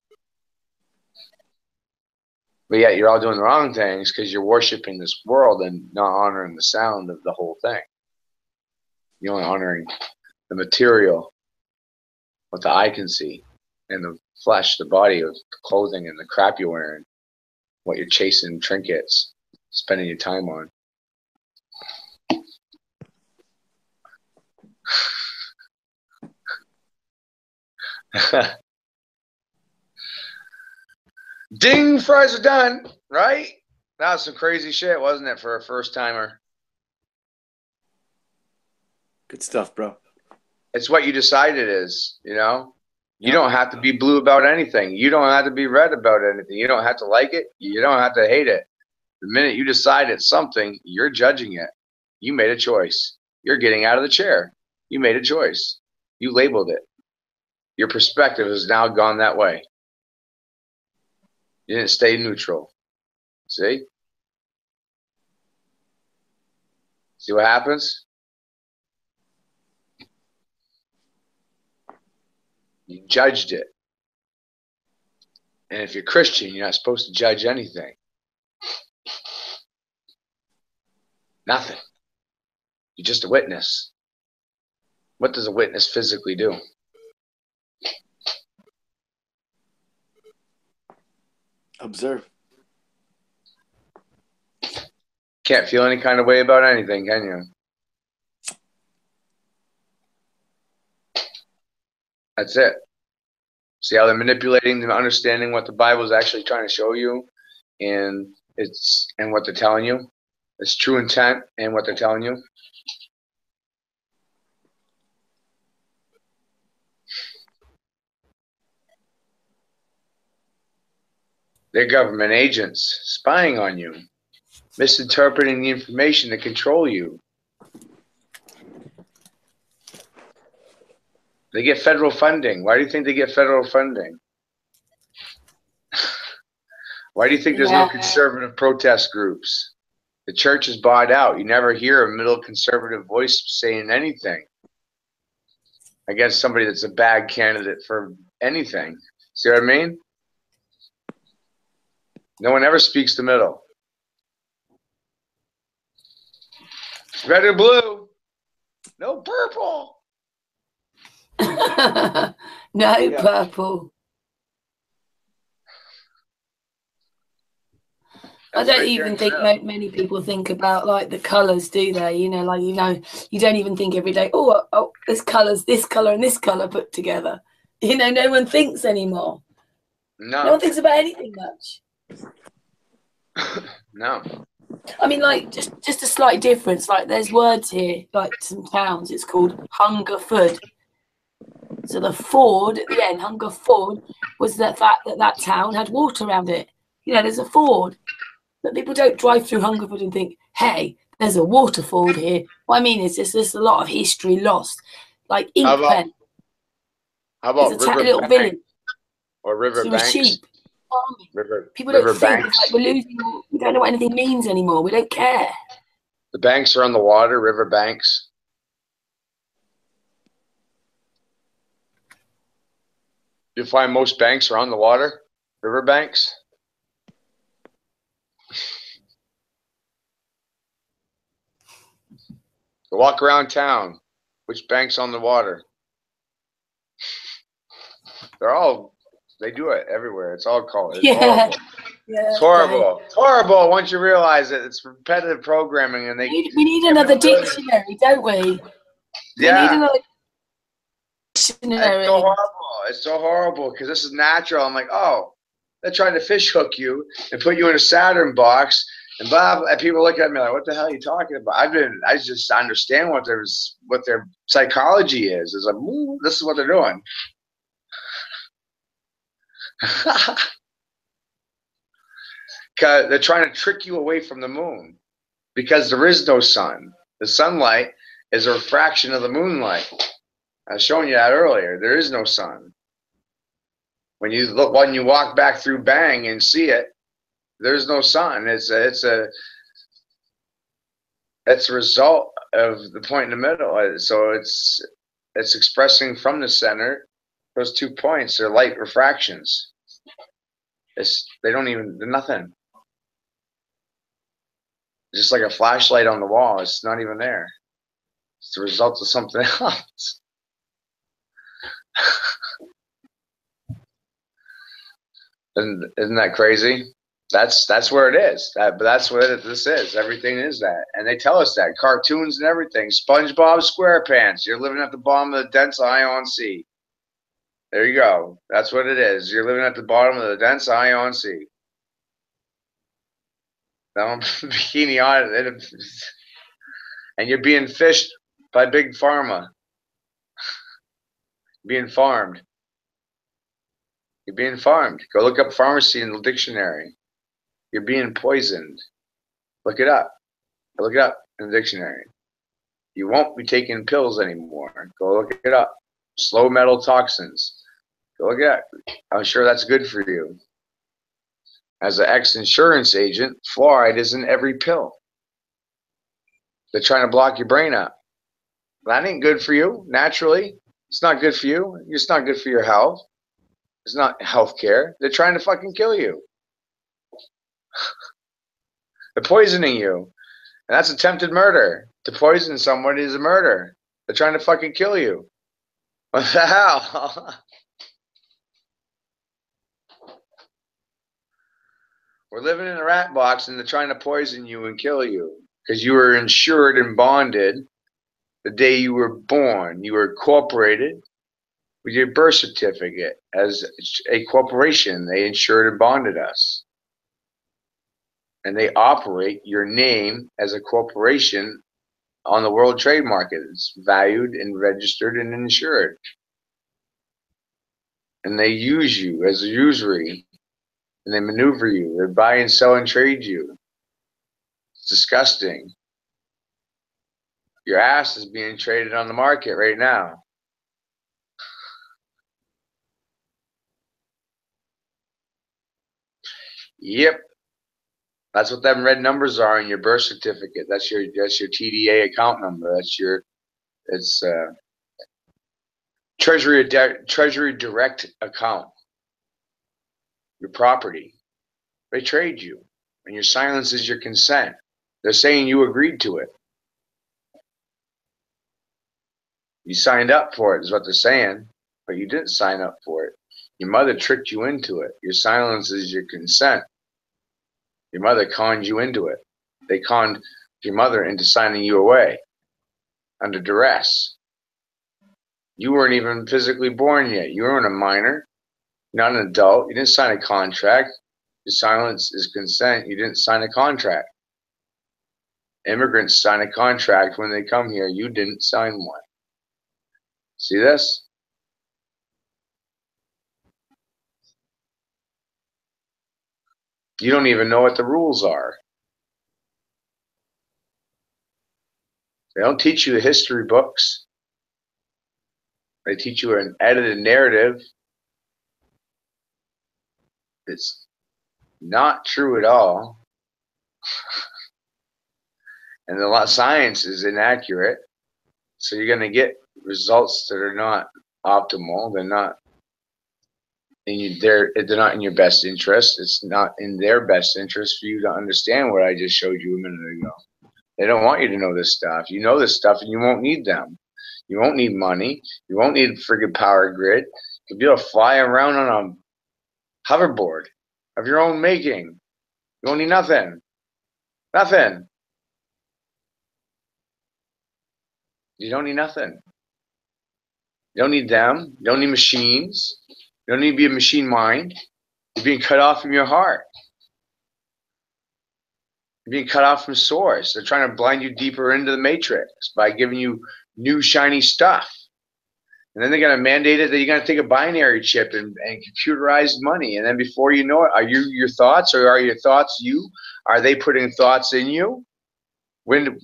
But yet you're all doing the wrong things because you're worshiping this world and not honoring the sound of the whole thing. You're only honoring the material, what the eye can see, and the flesh, the body, of the clothing and the crap you're wearing, what you're chasing, trinkets, spending your time on. Ding, fries are done, right? That was some crazy shit, wasn't it, for a first timer? Good stuff, bro. It's what you decide it is, you know? You don't have to be blue about anything. You don't have to be red about anything. You don't have to like it. You don't have to hate it. The minute you decide it's something, you're judging it. You made a choice. You're getting out of the chair. You made a choice. You labeled it. Your perspective has now gone that way. You didn't stay neutral. See? See what happens? You judged it. And if you're Christian, you're not supposed to judge anything. Nothing. You're just a witness. What does a witness physically do? Observe. Can't feel any kind of way about anything, can you? That's it. See how they're manipulating and understanding what the Bible is actually trying to show you, and what they're telling you. It's true intent and what they're telling you. They're government agents spying on you, misinterpreting the information to control you. They get federal funding. Why do you think they get federal funding? Why do you think there's no conservative protest groups? The church is bought out. You never hear a middle conservative voice saying anything against somebody that's a bad candidate for anything. See what I mean? No one ever speaks the middle. Red or blue? No purple. No, Yeah. purple. I That's don't right there even in the think middle. many people think about like the colours, do they? You know, like you don't even think every day. Oh, there's colours, this colour and this colour put together. You know, no one thinks anymore. No No, one thinks about anything much. no. I mean, like just a slight difference. Like there's words here, like some towns. It's called Hungerford. So the ford at the end, Hungerford, was the fact that that town had water around it. You know, there's a ford. But people don't drive through Hungerford and think, hey, there's a waterfall here. What I mean is there's a lot of history lost. Like How about Inkpen how is about a little Riverbank village. or So there were Riverbanks? sheep, farming. River People don't think. It's like Riverbanks. we don't know what anything means anymore. We don't care. The banks are on the water, riverbanks. You find most banks are on the water, riverbanks. Go walk around town. Which bank's on the water? They do it everywhere. It's all called. It's horrible. Yeah. It's horrible. It's horrible once you realize it. It's repetitive programming, and We need another dictionary, don't we? We need another dictionary. It's so horrible. It's so horrible because this is natural. I'm like, oh, they're trying to fish hook you and put you in a Saturn box, and blah, blah. And people look at me like, what the hell are you talking about? I just understand what their psychology is. It's like, this is what they're doing. They're trying to trick you away from the moon because there is no sun. The sunlight is a refraction of the moonlight. I was showing you that earlier. There is no sun. When you walk back through Bang and see it, there's no sun. It's a result of the point in the middle. So it's expressing from the center. Those 2 points, they're light refractions. They're nothing. Just like a flashlight on the wall, it's not even there. It's the result of something else. Isn't that crazy? That's where it is. But that's what this is. Everything is that, and they tell us that cartoons and everything. SpongeBob SquarePants. You're living at the bottom of the dense ion sea. There you go. That's what it is. You're living at the bottom of the dense ion sea. Bikini on it, and you're being fished by big pharma. Being farmed. You're being farmed. Go look up pharmacy in the dictionary. You're being poisoned. Look it up. Look it up in the dictionary. You won't be taking pills anymore. Go look it up. Slow metal toxins. Go look it up. I'm sure that's good for you. As an ex-insurance agent, fluoride is in every pill. They're trying to block your brain up. That ain't good for you, naturally. It's not good for you. It's not good for your health. It's not health care. They're trying to fucking kill you. They're poisoning you. And that's attempted murder. To poison someone is a murder. They're trying to fucking kill you. What the hell? We're living in a rat box and they're trying to poison you and kill you. Because you were insured and bonded the day you were born. You were incorporated with your birth certificate as a corporation. They insured and bonded us. And they operate your name as a corporation on the world trade market. It's valued and registered and insured. And they use you as a usury. And they maneuver you. They buy and sell and trade you. It's disgusting. Your ass is being traded on the market right now. Yep. That's what them red numbers are in your birth certificate. That's your TDA account number. It's Treasury Direct account. Your property. They trade you, and your silence is your consent. They're saying you agreed to it. You signed up for it, is what they're saying. but you didn't sign up for it. Your mother tricked you into it. Your silence is your consent. Your mother conned you into it. They conned your mother into signing you away under duress. You weren't even physically born yet. You weren't a minor, not an adult. You didn't sign a contract. Your silence is consent. You didn't sign a contract. Immigrants sign a contract when they come here. You didn't sign one. See this? You don't even know what the rules are. They don't teach you the history books. They teach you an edited narrative. It's not true at all. And a lot of science is inaccurate. So you're going to get results that are not optimal. They're not they're not in your best interest. It's not in their best interest for you to understand what I just showed you a minute ago. They don't want you to know this stuff. You know this stuff and you won't need them. You won't need money. You won't need a friggin' power grid. You'll be able to fly around on a hoverboard of your own making. You won't need nothing. Nothing. You don't need nothing. You don't need them. You don't need machines. You don't need to be a machine mind. You're being cut off from your heart. You're being cut off from source. They're trying to blind you deeper into the matrix by giving you new shiny stuff. And then they're going to mandate it that you're going to take a binary chip and computerized money. And then before you know it, are you your thoughts or are your thoughts you? Are they putting thoughts in you? Where'd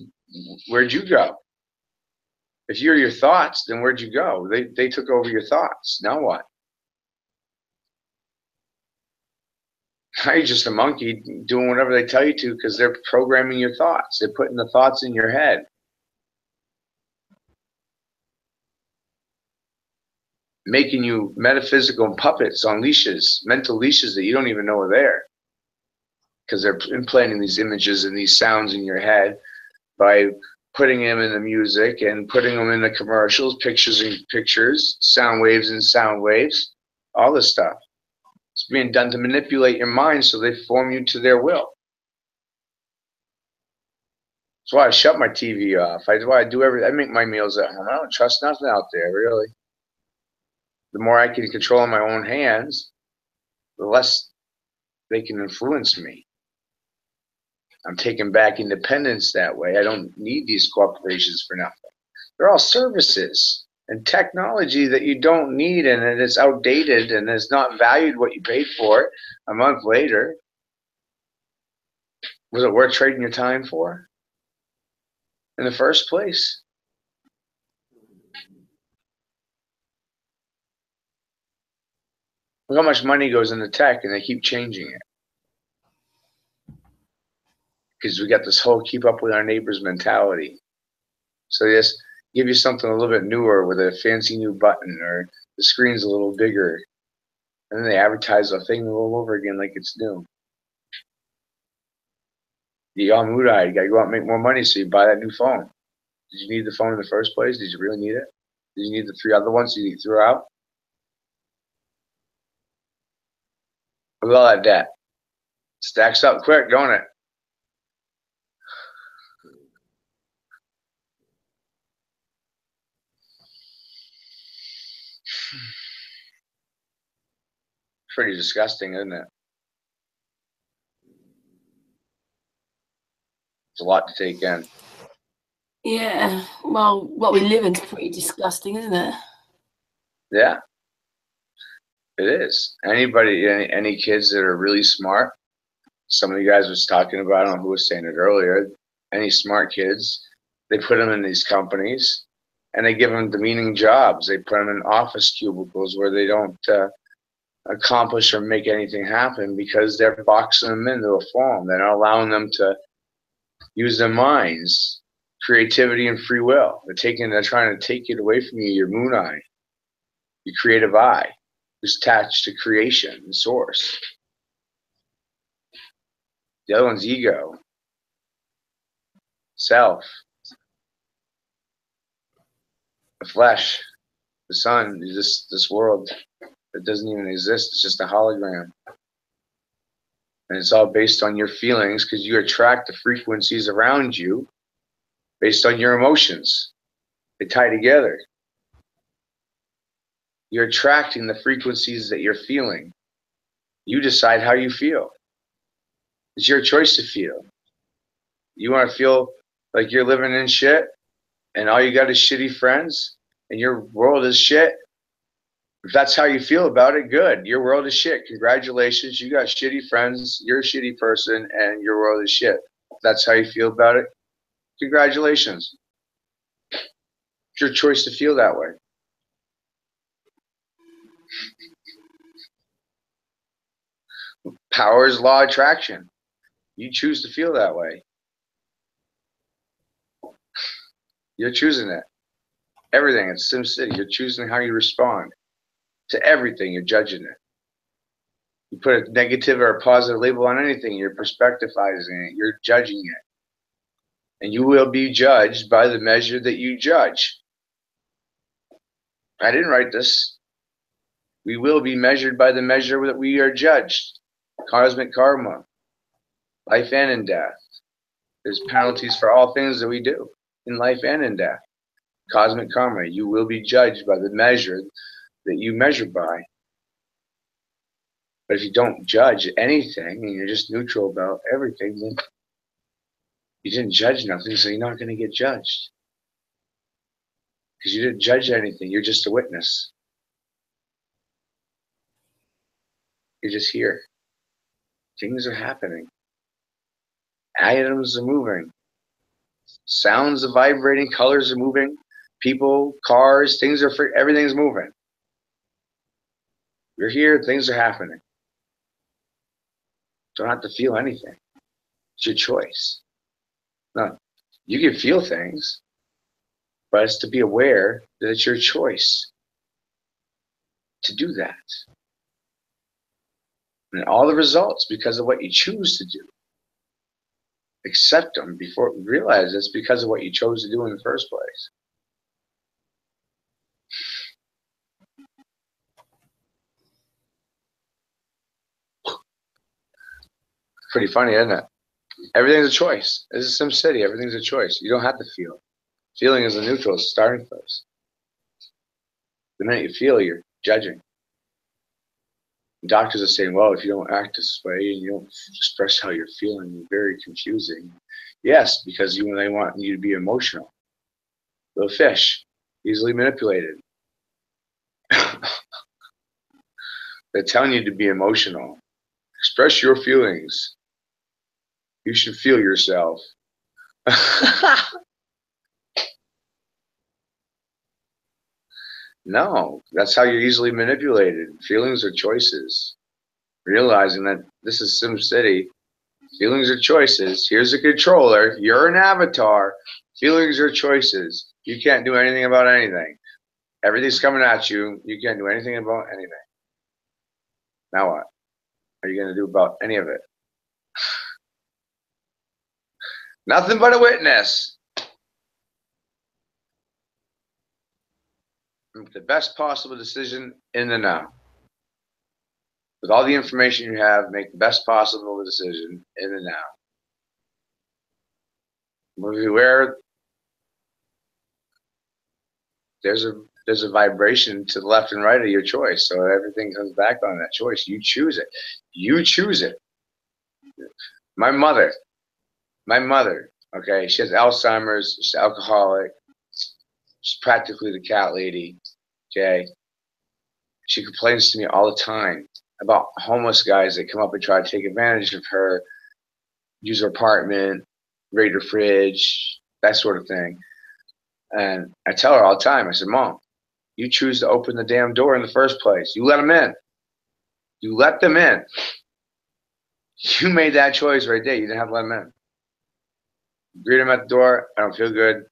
you go? If you're your thoughts, then where'd you go? They took over your thoughts. Now what? Now you're just a monkey doing whatever they tell you to because they're programming your thoughts. They're putting the thoughts in your head. Making you metaphysical puppets on leashes, mental leashes that you don't even know are there. Because they're implanting these images and these sounds in your head by putting them in the music and putting them in the commercials, pictures and pictures, sound waves and sound waves, all this stuff. It's being done to manipulate your mind so they form you to their will. That's why I shut my TV off. That's why I do everything. I make my meals at home. I don't trust nothing out there, really. The more I can control in my own hands, the less they can influence me. I'm taking back independence that way. I don't need these corporations for nothing. They're all services and technology that you don't need, and it is outdated and it's not valued what you paid for it a month later. Was it worth trading your time for in the first place? Look how much money goes into tech and they keep changing it. Because we got this whole keep up with our neighbors mentality. So they just give you something a little bit newer with a fancy new button or the screen's a little bigger. And then they advertise the thing all over again like it's new. You all mood-eyed. You got to go out and make more money so you buy that new phone. Did you need the phone in the first place? Did you really need it? Did you need the 3 other ones you threw out? Look at all that debt. Stacks up quick, don't it? Pretty disgusting, isn't it? It's a lot to take in. Yeah. Well, what we live in is pretty disgusting, isn't it? Yeah. It is. Any kids that are really smart, some of you guys was talking about, I don't know who was saying it earlier, any smart kids, they put them in these companies and they give them demeaning jobs. They put them in office cubicles where they don't accomplish or make anything happen because they're boxing them into a form. They're not allowing them to use their minds, creativity and free will. They're trying to take it away from you, your moon eye, your creative eye, who's attached to creation and source. The other one's ego, self, the flesh. The sun is this world that doesn't even exist. It's just a hologram. And it's all based on your feelings because you attract the frequencies around you based on your emotions. They tie together. You're attracting the frequencies that you're feeling. You decide how you feel. It's your choice to feel. You want to feel like you're living in shit and all you got is shitty friends and your world is shit? If that's how you feel about it, good. Your world is shit. Congratulations. You got shitty friends. You're a shitty person and your world is shit. If that's how you feel about it, congratulations. It's your choice to feel that way. Power is law of attraction. You choose to feel that way. You're choosing it. Everything in SimCity, you're choosing how you respond to everything. You're judging it. You put a negative or a positive label on anything, you're perspectivizing it. You're judging it. And you will be judged by the measure that you judge. I didn't write this. We will be measured by the measure that we are judged. Cosmic karma. Life and in death. There's penalties for all things that we do in life and in death. Cosmic karma. You will be judged by the measure that you measure by. But if you don't judge anything and you're just neutral about everything, then you didn't judge nothing, so you're not going to get judged. Because you didn't judge anything. You're just a witness. You're just here. Things are happening. Atoms are moving. Sounds are vibrating. Colors are moving. People, cars, things are free. Everything's moving. You're here. Things are happening. Don't have to feel anything. It's your choice. No, you can feel things, but it's to be aware that it's your choice to do that. And all the results because of what you choose to do. Accept them before realize it's because of what you chose to do in the first place. Pretty funny, isn't it? Everything's a choice. This is SimCity. Everything's a choice. You don't have to feel. Feeling is a neutral starting place. The minute you feel, you're judging. Doctors are saying, well, if you don't act this way and you don't express how you're feeling, you're very confusing. Yes, because they want you to be emotional. Little fish, easily manipulated. They're telling you to be emotional. Express your feelings. You should feel yourself. No, that's how you're easily manipulated. Feelings are choices. Realizing that this is SimCity. Feelings are choices. Here's a controller. You're an avatar. Feelings are choices. You can't do anything about anything. Everything's coming at you. You can't do anything about anything. Now what? Are you going to do about any of it? Nothing but a witness. Make the best possible decision in the now. With all the information you have, make the best possible decision in the now. Where there's a vibration to the left and right of your choice, so everything comes back on that choice. You choose it. You choose it. My mother, okay, she has Alzheimer's, she's alcoholic, she's practically the cat lady, okay? She complains to me all the time about homeless guys that come up and try to take advantage of her, use her apartment, raid her fridge, that sort of thing. And I tell her all the time, I said, Mom, you choose to open the damn door in the first place. You let them in. You let them in. You made that choice right there. You didn't have to let them in. Greet them at the door. I don't feel good.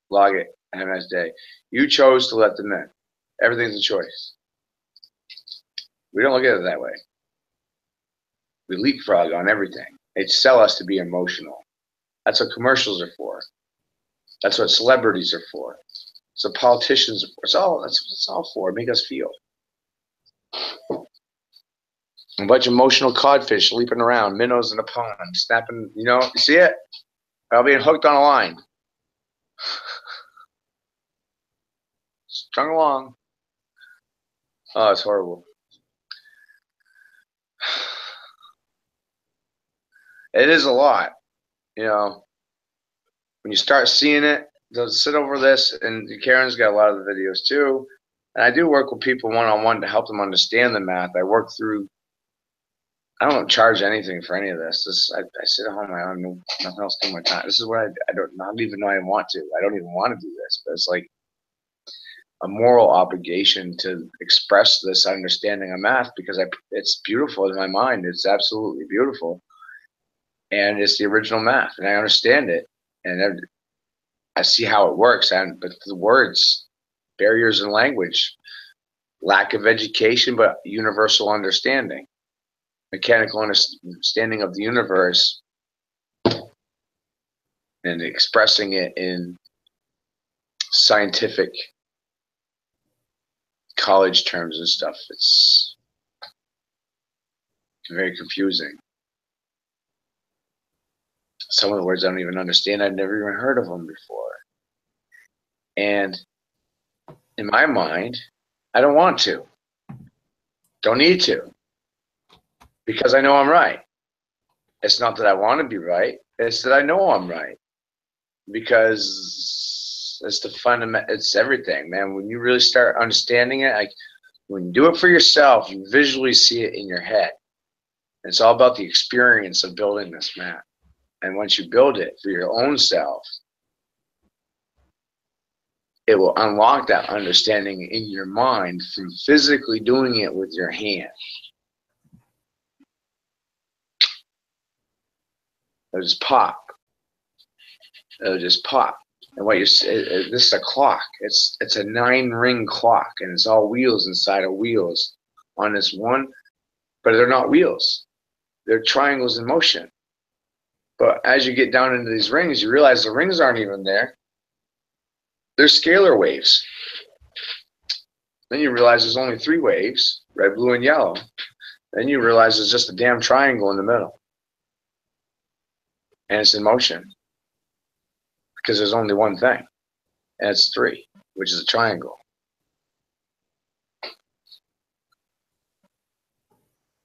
Log it. Have a nice day. You chose to let them in. Everything's a choice. We don't look at it that way. We leapfrog on everything. They sell us to be emotional. That's what commercials are for. That's what celebrities are for. So politicians, that's what it's all for. Make us feel. A bunch of emotional codfish leaping around, minnows in a pond, snapping. You see it? All being hooked on a line. Strung along. Oh, it's horrible. It is a lot, when you start seeing it. They'll sit over this, and Karen's got a lot of the videos too. And I do work with people one-on-one to help them understand the math. I work through. I don't charge anything for any of this. I sit at home. I don't know nothing else to do my time. This is what I don't even know I want to. I don't even want to do this, but it's like a moral obligation to express this understanding of math because it's beautiful in my mind. It's absolutely beautiful, and it's the original math, and I understand it, and I see how it works. But the words, barriers in language, lack of education, but universal understanding, mechanical understanding of the universe, and expressing it in scientific college terms and stuff. It's very confusing. Some of the words I don't even understand. I've never even heard of them before. And in my mind, I don't want to. Don't need to. Because I know I'm right. It's not that I want to be right. It's that I know I'm right. Because it's the fundament. It's everything, man. When you really start understanding it, when you do it for yourself, you visually see it in your head. It's all about the experience of building this map. And once you build it for your own self, it will unlock that understanding in your mind from physically doing it with your hand. It'll just pop. It'll just pop. And this is a clock. It's a 9-ring clock, and it's all wheels inside of wheels on this one, but they're not wheels. They're triangles in motion. But as you get down into these rings, you realize the rings aren't even there. They're scalar waves. Then you realize there's only 3 waves, red, blue, and yellow. Then you realize there's just a damn triangle in the middle. And it's in motion. Because there's only one thing. And it's 3, which is a triangle.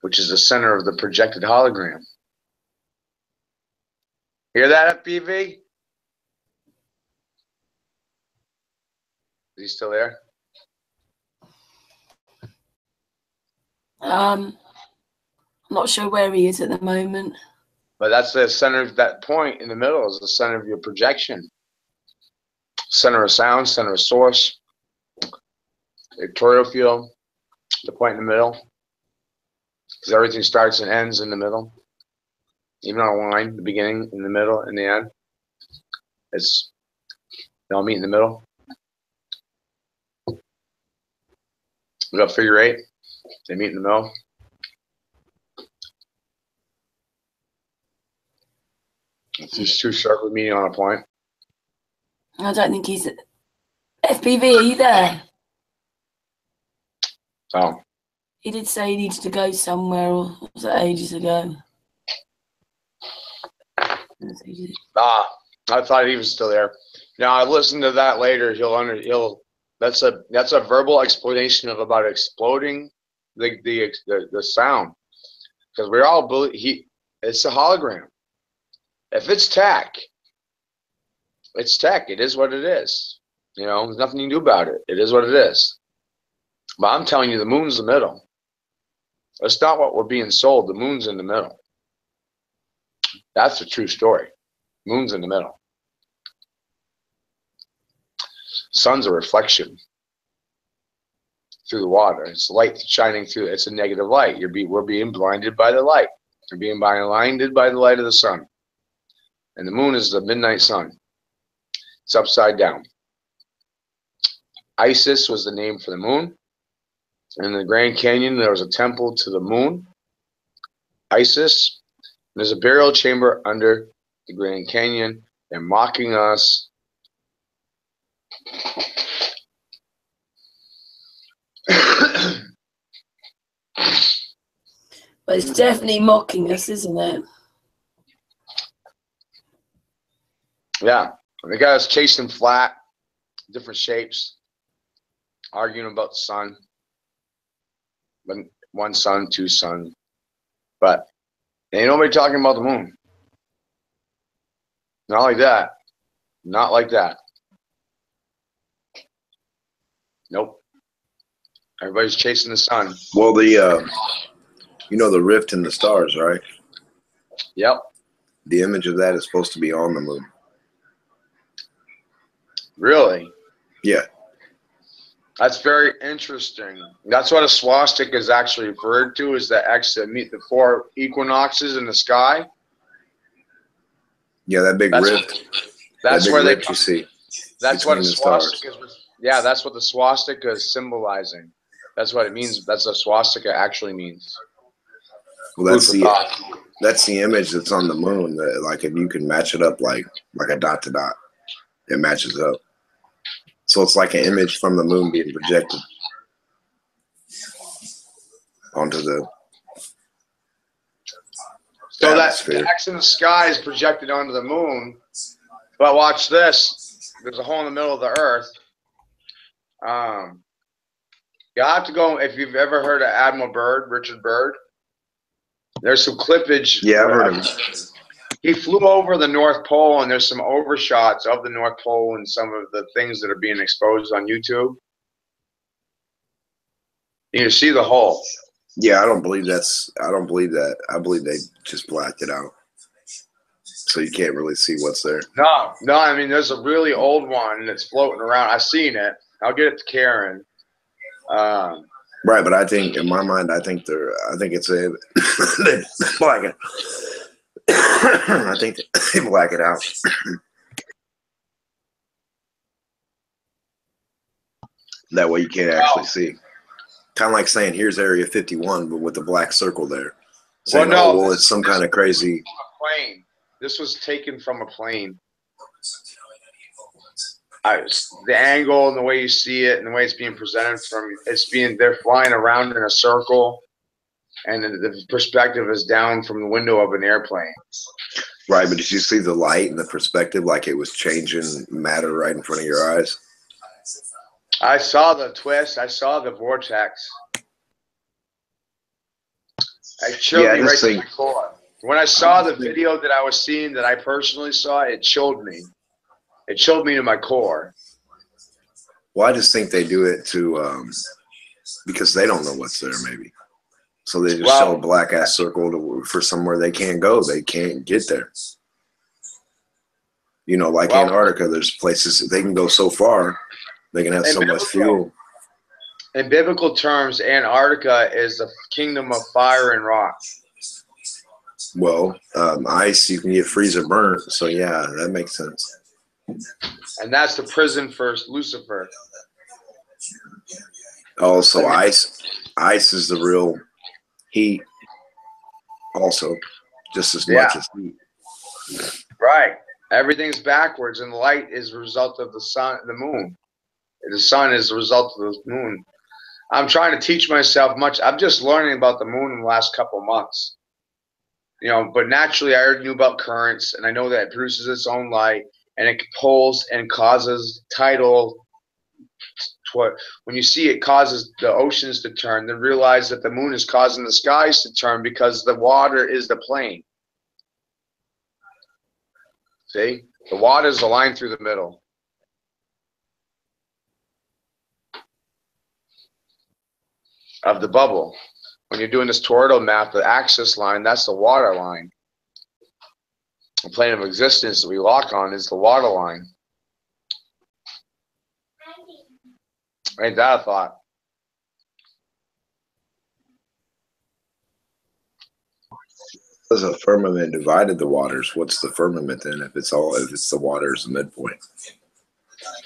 Which is the center of the projected hologram. Hear that, FPV? Is he still there? I'm not sure where he is at the moment. But that's the center of that point in the middle is the center of your projection. Center of sound, center of source, vectorial field, the point in the middle. Because everything starts and ends in the middle. Even on a line, the beginning, in the middle, and the end. They all meet in the middle. We got figure 8. They meet in the middle. It's just 2 circles meeting on a point. I don't think he's... FPV, are you there? Oh. He did say he needed to go somewhere, or was that ages ago? I thought he was still there. Now I listened to that later. That's a verbal explanation of about exploding the sound, because we're all it's a hologram. If it's tech, it's tech. It is what it is. There's nothing you can do about it. It is what it is. But I'm telling you, the moon's the middle. That's not what we're being sold. The moon's in the middle. That's the true story. Moon's in the middle. Sun's a reflection through the water. It's light shining through. It's a negative light. We're being blinded by the light. We're being blinded by the light of the sun. And the moon is the midnight sun. It's upside down. Isis was the name for the moon. In the Grand Canyon, there was a temple to the moon, Isis. There's a burial chamber under the Grand Canyon. They're mocking us. But it's definitely mocking us, isn't it? Yeah. The guys chasing flat, different shapes, arguing about the sun. One sun, two sun. But ain't nobody talking about the moon. Not like that. Not like that. Nope. Everybody's chasing the sun. Well, the the rift in the stars, right? Yep. The image of that is supposed to be on the moon. Really? Yeah. That's very interesting. That's what a swastika is actually referred to, is the X that meet the 4 equinoxes in the sky. Yeah, that big rift. That's that big where rift you see. That's what a between the stars. swastika is. Yeah, that's what the swastika is symbolizing. That's what it means. That's what a swastika actually means. Well, that's the image that's on the moon. That, like, if you can match it up like a dot to dot, it matches up. So it's like an image from the moon being projected onto the So atmosphere. that X in the sky is projected onto the moon. But watch this. There's a hole in the middle of the Earth. You have to go, if you've ever heard of Admiral Byrd, Richard Byrd. There's some clippage. Yeah, I've heard of him. He flew over the North Pole, and there's some overshots of the North Pole and some of the things that are being exposed on YouTube. You can see the hole. Yeah, I don't believe that. I believe they just blacked it out. So you can't really see what's there. No, I mean, there's a really old one that's floating around. I've seen it. I'll get it to Karen. Right, but I think, in my mind, I think it's a they black it. I think they black it out. That way you can't actually see. Kind of like saying, here's Area 51, but with the black circle there. Saying, well, it's some kind of crazy plane. This was taken from a plane. The angle and the way you see it and the way it's being presented they're flying around in a circle, and the perspective is down from the window of an airplane. Right, but did you see the light and the perspective, like it was changing matter right in front of your eyes? I saw the twist. I saw the vortex. It chilled me right to my core. When I saw the video that I was seeing, that I personally saw, it chilled me. It chilled me to my core. Well, I just think they do it because they don't know what's there, maybe. So they just show a black ass circle for somewhere they can't go. They can't get there. Like Antarctica, there's places they can go so far. They can have so much fuel. In biblical terms, Antarctica is the kingdom of fire and rock. Well, ice, you can get freezer burnt. So, yeah, that makes sense. And that's the prison for Lucifer. Oh, so ice is the real heat also, just as much as heat. Right. Everything's backwards, and light is a result of the sun, the moon. The sun is the result of the moon. I'm trying to teach myself much. I'm just learning about the moon in the last couple of months. But naturally I already knew about currents, and I know that it produces its own light, and it pulls and causes tidal. When you see it causes the oceans to turn, then realize that the moon is causing the skies to turn because the water is the plane. See? The water is the line through the middle. Of the bubble. When you're doing this toroidal map, the axis line, that's the water line. The plane of existence that we lock on is the water line. Ain't that a thought? Because the firmament divided the waters. What's the firmament then? If it's the water is the midpoint.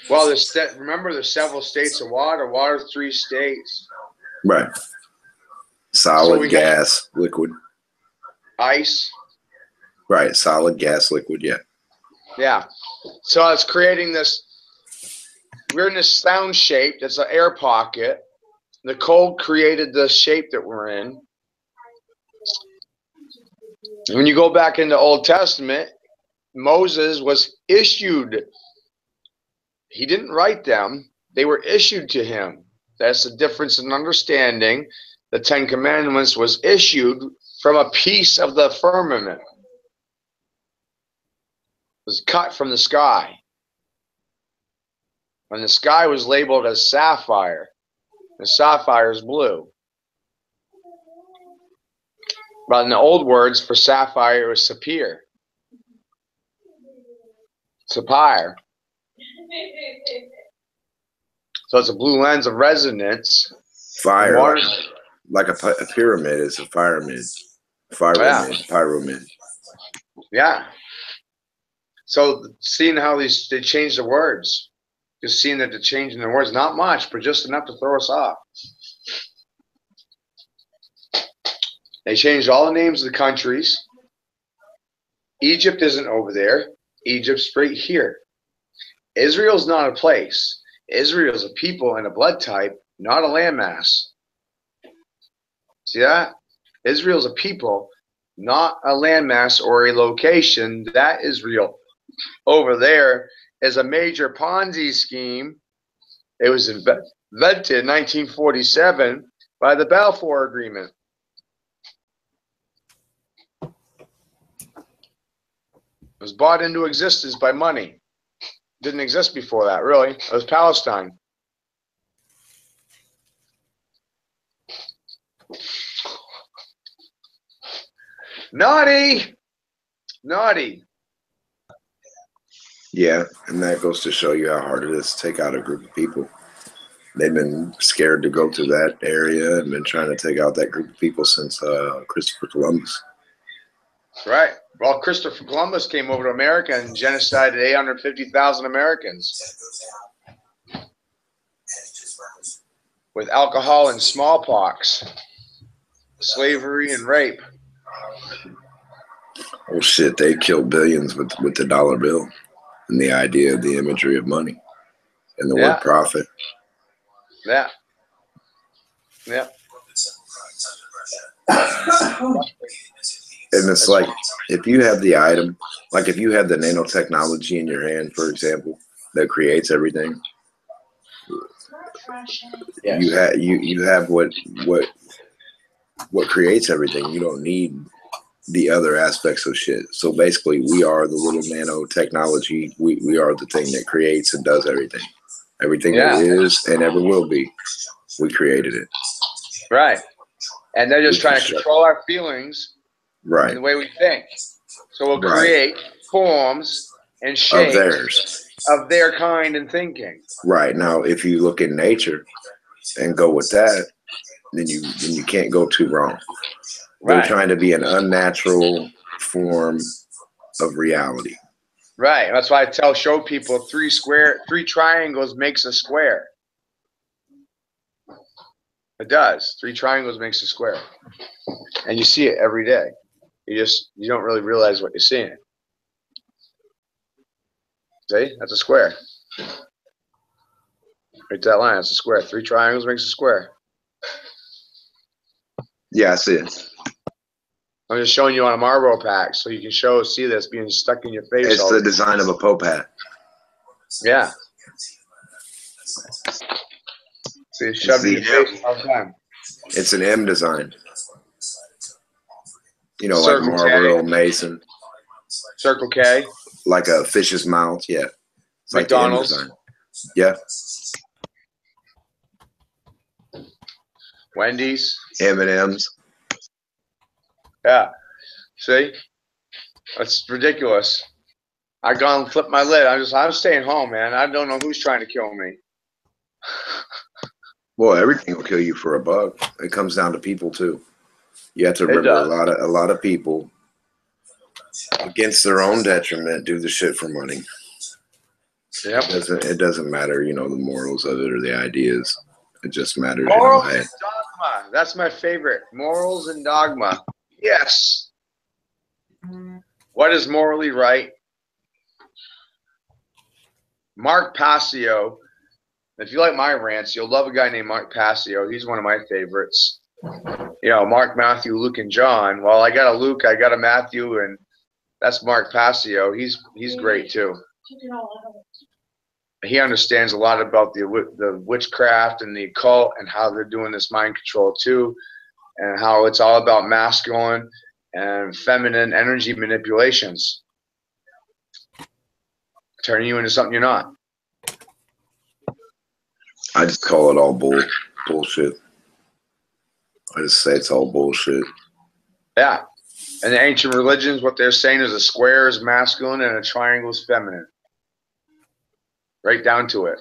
Well, remember there's several states of water. Water's 3 states. Right. Solid, gas, liquid. Ice. Right. Solid, gas, liquid. Yeah. Yeah. So it's creating this. We're in this sound shape. That's an air pocket. The cold created the shape that we're in. When you go back in the Old Testament, Moses was issued. He didn't write them. They were issued to him. That's the difference in understanding. The Ten Commandments was issued from a piece of the firmament. It was cut from the sky. And the sky was labeled as sapphire. The sapphire is blue. But in the old words for sapphire, it was sapphire. Sapphire. So it's a blue lens of resonance. Fire, like a pyramid is a pyramid. Pyramid. Yeah. So seeing how they changed the words, just seeing that they're changing the words, not much, but just enough to throw us off. They changed all the names of the countries. Egypt isn't over there. Egypt's right here. Israel's not a place. Israel's a people and a blood type, not a landmass. See that? Israel's a people, not a landmass or a location. That Israel over there is a major Ponzi scheme. It was invented in 1947 by the Balfour Agreement. It was brought into existence by money. Didn't exist before that, really. It was Palestine. Naughty! Naughty. Yeah, and that goes to show you how hard it is to take out a group of people. They've been scared to go to that area and been trying to take out that group of people since Christopher Columbus. Right. Well, Christopher Columbus came over to America and genocided 850,000 Americans with alcohol and smallpox, slavery and rape. Oh shit, they killed billions with the dollar bill and the idea of the imagery of money and the word profit. Yeah. Yeah. And it's like, if you have the item, like if you have the nanotechnology in your hand, for example, that creates everything, yes. you have what creates everything. You don't need the other aspects of shit. So basically, we are the little nanotechnology. We are the thing that creates and does everything. Everything that is and ever will be, we created it. Right. And they're just trying to control our feelings. Right. And the way we think. So we'll create forms and shapes of their kind and thinking. Right. Now, if you look in nature and go with that, then you can't go too wrong. They're trying to be an unnatural form of reality. Right. That's why I show people three triangles makes a square. It does. 3 triangles makes a square. And you see it every day. You don't really realize what you're seeing. See? That's a square. Right, that line, that's a square. 3 triangles makes a square. Yeah, I see it. I'm just showing you on a Marlboro pack so you can see this being stuck in your face. It's the design of a Pope hat. Yeah. So you shove it in your face all the time. It's an M design. You know, Circle like Marlboro, Mason. Circle K. Like a fish's mouth, yeah. It's McDonald's. Like the M design. Yeah. Wendy's. M&M's. Yeah. See? That's ridiculous. I gone and flipped my lid. I'm staying home, man. I don't know who's trying to kill me. Well, everything will kill you for a buck. It comes down to people too. You have to remember a lot of people against their own detriment do the shit for money. Yep. It doesn't matter, the morals of it or the ideas. It just matters. Morals and dogma. That's my favorite. Morals and dogma. Yes. What is morally right? Mark Passio. If you like my rants, you'll love a guy named Mark Passio. He's one of my favorites. You know, Mark, Matthew, Luke, and John. Well, I got a Luke, I got a Matthew, and that's Mark Passio. He's great too. He understands a lot about the witchcraft and the occult and how they're doing this mind control too, and how it's all about masculine and feminine energy manipulations, turning you into something you're not. I just call it all bullshit. I just say it's all bullshit. Yeah. And the ancient religions, what they're saying is a square is masculine and a triangle is feminine. Right down to it.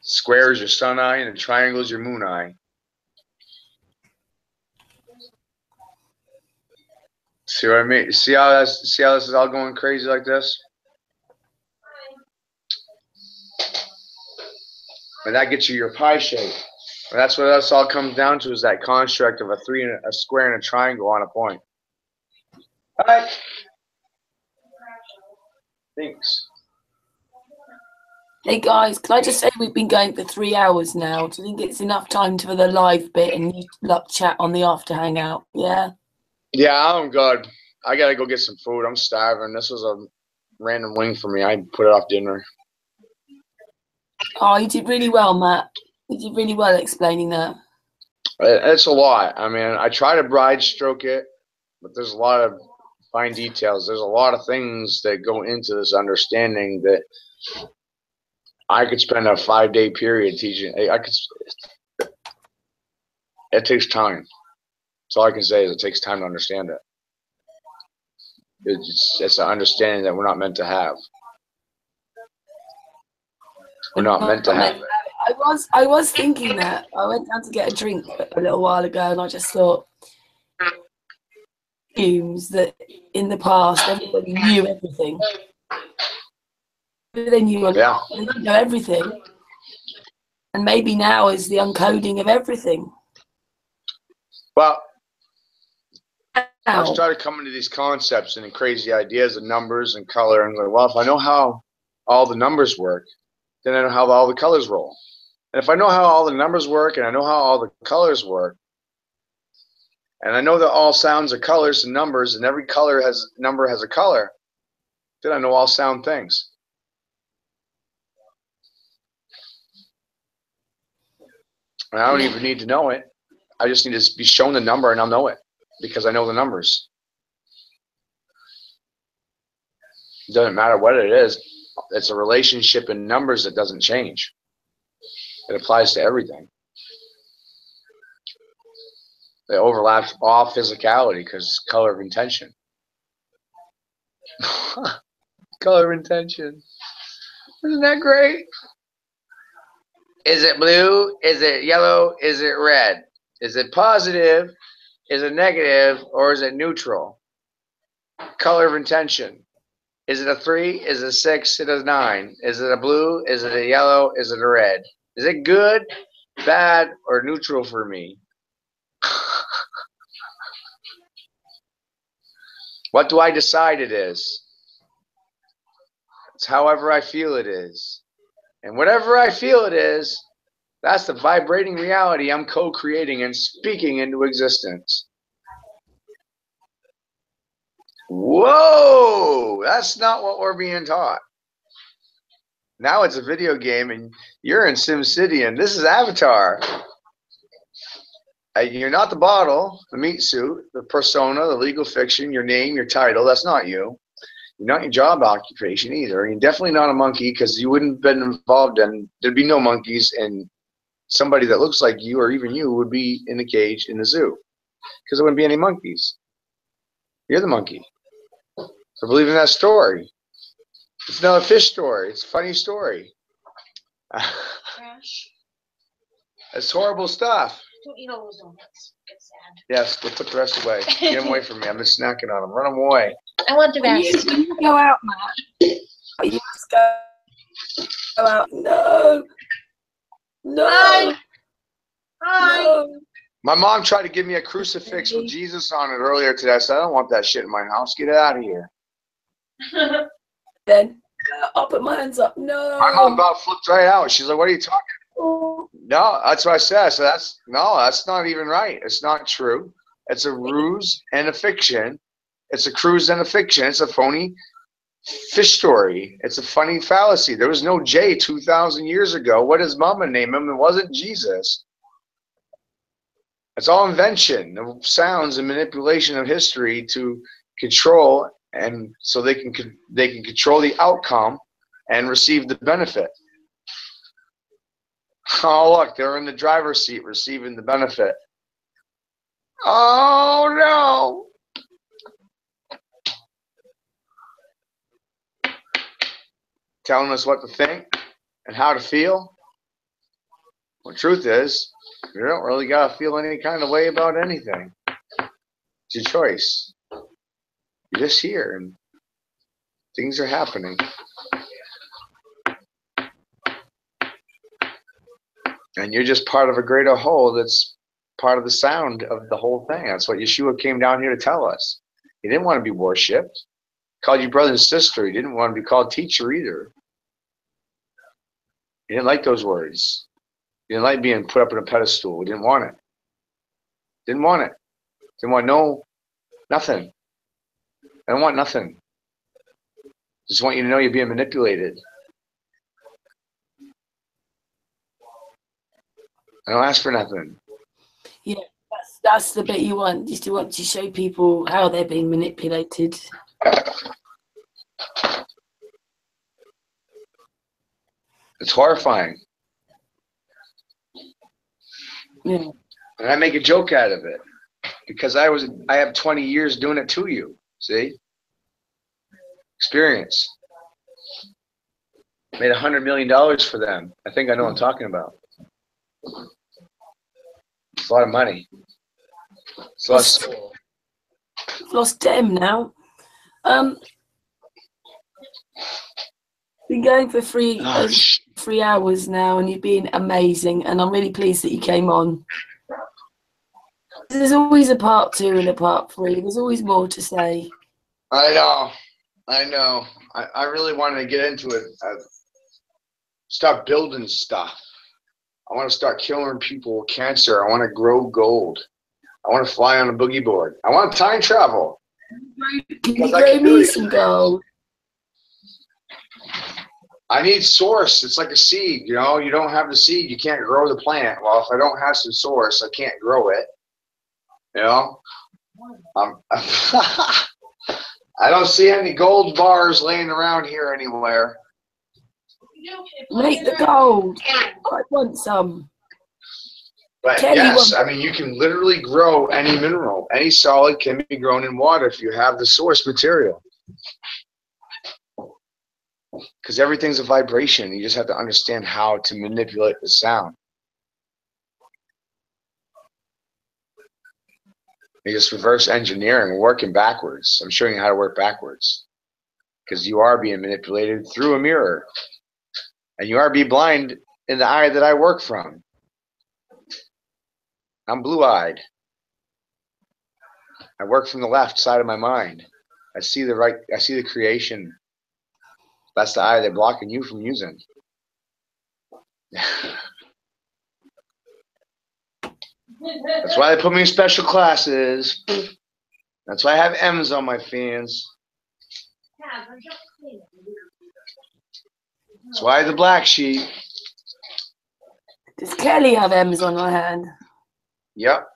Square is your sun eye and a triangle is your moon eye. See what I mean? See how this is all going crazy like this? And that gets you your pie shape. And that's what this all comes down to, is that construct of a square and a triangle on a point. All right. Thanks. Hey guys, can I just say we've been going for 3 hours now. Do you think it's enough time for the live bit and you chat on the after hangout? Yeah. Yeah, I'm good. I gotta go get some food. I'm starving. This was a random wing for me. I put it off dinner. Oh, you did really well, Matt. You did really well explaining that. It's a lot. I mean, I try to bride stroke it, but there's a lot of fine details. There's a lot of things that go into this understanding that I could spend a 5-day period teaching. It takes time. That's all I can say is it takes time to understand it. It's an understanding that we're not meant to have. We're not meant to have it. I was thinking that. I went down to get a drink a little while ago and I just thought that in the past everybody knew everything. They knew a lot. They didn't know everything. And maybe now is the uncoding of everything. Well, I started coming to these concepts and crazy ideas of numbers and color, and like, well, if I know how all the numbers work, then I know how all the colors roll. And if I know how all the numbers work and I know how all the colors work, and I know that all sounds are colors and numbers, and every number has a color, then I know all sound things. And I don't even need to know it. I just need to be shown the number and I'll know it because I know the numbers. It doesn't matter what it is. It's a relationship in numbers that doesn't change. It applies to everything. It overlaps all physicality because color of intention. Color of intention. Isn't that great? Is it blue? Is it yellow? Is it red? Is it positive? Is it negative? Or is it neutral? Color of intention. Is it a 3? Is it a 6? Is it a 9? Is it a blue? Is it a yellow? Is it a red? Is it good, bad, or neutral for me? What do I decide it is? It's however I feel it is. And whatever I feel it is, that's the vibrating reality I'm co-creating and speaking into existence. Whoa! That's not what we're being taught. Now it's a video game and you're in Sim City and this is Avatar. You're not the bottle, the meat suit, the persona, the legal fiction, your name, your title. That's not you. You're not your job occupation either. You're definitely not a monkey because you wouldn't have been involved in, there'd be no monkeys, and somebody that looks like you or even you would be in a cage in the zoo because there wouldn't be any monkeys. You're the monkey for believing that story. It's not a fish story. It's a funny story. Trash. It's horrible stuff. Don't eat all those donuts. Get sad. Yes, go put the rest away. Get them away from me. I've been snacking on them. Run them away. I want the best. When you go out, Matt, you must go out. No. Hi. No. My mom tried to give me a crucifix with Jesus on it earlier today. I said, I don't want that shit in my house. Get it out of here. Then I'll put my hands up. No. My mom about flipped right out. She's like, what are you talking about? Oh. No, that's what I said. So that's not even right. It's not true. It's a ruse and a fiction. It's a cruise and a fiction. It's a phony fish story. It's a funny fallacy. There was no J 2,000 years ago. What does Mama name him? It wasn't Jesus. It's all invention of sounds and manipulation of history to control, and so they can control the outcome and receive the benefit. Oh, look, they're in the driver's seat receiving the benefit. Oh, no. Telling us what to think and how to feel. Well, the truth is, you don't really got to feel any kind of way about anything. It's your choice. You're just here, and things are happening. And you're just part of a greater whole that's part of the sound of the whole thing. That's what Yeshua came down here to tell us. He didn't want to be worshipped. He called you brother and sister. He didn't want to be called teacher either. He didn't like those words. He didn't like being put up in a pedestal. He didn't want it. Didn't want it. Didn't want nothing. I don't want nothing. Just want you to know you're being manipulated. I don't ask for nothing. Yeah, that's the bit you want. You want to show people how they're being manipulated. It's horrifying. Yeah. And I make a joke out of it because I have 20 years doing it to you. See? Experience. Made $100 million for them. I think I know what I'm talking about. It's a lot of money. Lost Dem now. Been going for 3 hours now, and you've been amazing. And I'm really pleased that you came on. There's always a part 2 and a part 3. There's always more to say. I know. I really wanted to get into it. Start building stuff. I want to start killing people with cancer. I want to grow gold. I want to fly on a boogie board. I want time travel. Can you grow me some gold? I need source. It's like a seed, you know. You don't have the seed, you can't grow the plant. Well, if I don't have some source, I can't grow it. You know? I don't see any gold bars laying around here anywhere. Make the gold. I want some. But yes, I mean, you can literally grow any mineral. Any solid can be grown in water if you have the source material. Because everything's a vibration. You just have to understand how to manipulate the sound. You just reverse engineering, working backwards. I'm showing you how to work backwards. Because you are being manipulated through a mirror. And you are being blind in the eye that I work from. I'm blue-eyed. I work from the left side of my mind. I see the creation. That's the eye they're blocking you from using. That's why they put me in special classes. That's why I have M's on my fans. That's why the black sheep. Does Kelly have M's on her hand? Yep.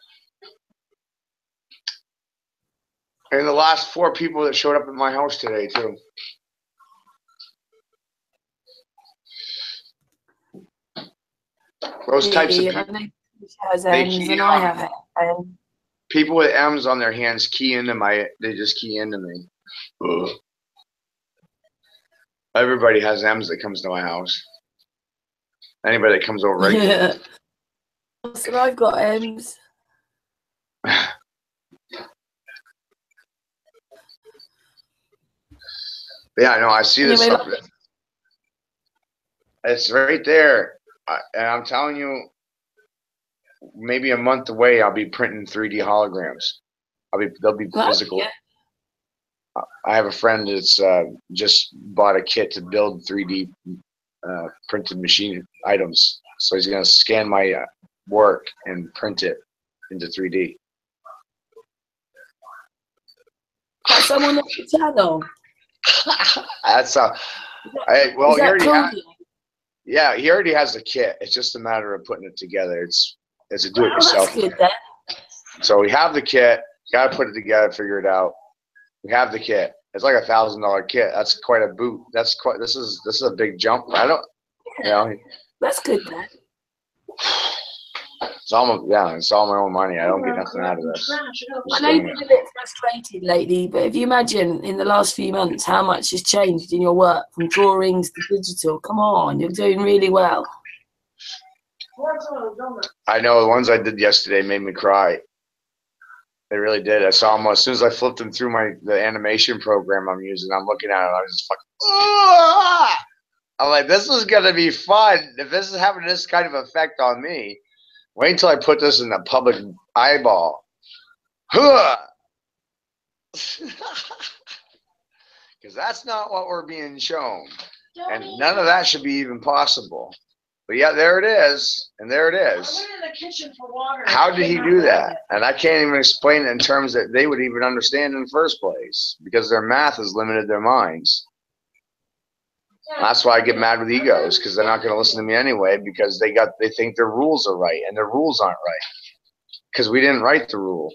And the last 4 people that showed up at my house today, too. Those types of people. Has M's and I have M's. People with M's on their hands they just key into me. Ugh. Everybody has M's that comes to my house. Anybody that comes over regularly. Yeah. So I've got M's. Yeah, I know. I see this stuff. It's right there. And I'm telling you, maybe a month away, I'll be printing 3D holograms. They'll be physical. Yeah. I have a friend that's just bought a kit to build 3D printed machine items. So he's going to scan my work and print it into 3D. Got someone on the channel. That's well, he already has. Yeah, he already has the kit. It's just a matter of putting it together. It's a do-it-yourself. That's good then. So we have the kit. Got to put it together, figure it out. We have the kit. It's like $1,000 kit. That's quite a boot. That's quite. This is a big jump. I don't. You know. That's good then. It's almost it's all my own money. I don't get nothing out of this. I know you've been a bit frustrated lately, but if you imagine in the last few months how much has changed in your work from drawings to digital, come on, you're doing really well. I know the ones I did yesterday made me cry. They really did. I saw them as soon as I flipped them through the animation program I'm using. I'm looking at it. I was just fucking. I'm like, this is gonna be fun. If this is having this kind of effect on me, wait until I put this in the public eyeball. Because that's not what we're being shown. And none of that should be even possible. But yeah, there it is. And there it is. I went in the kitchen for water. How did he do that? And I can't even explain it in terms that they would even understand in the first place. Because their math has limited their minds. That's why I get mad with egos, because they're not going to listen to me anyway, because they think their rules are right, and their rules aren't right, because we didn't write the rule.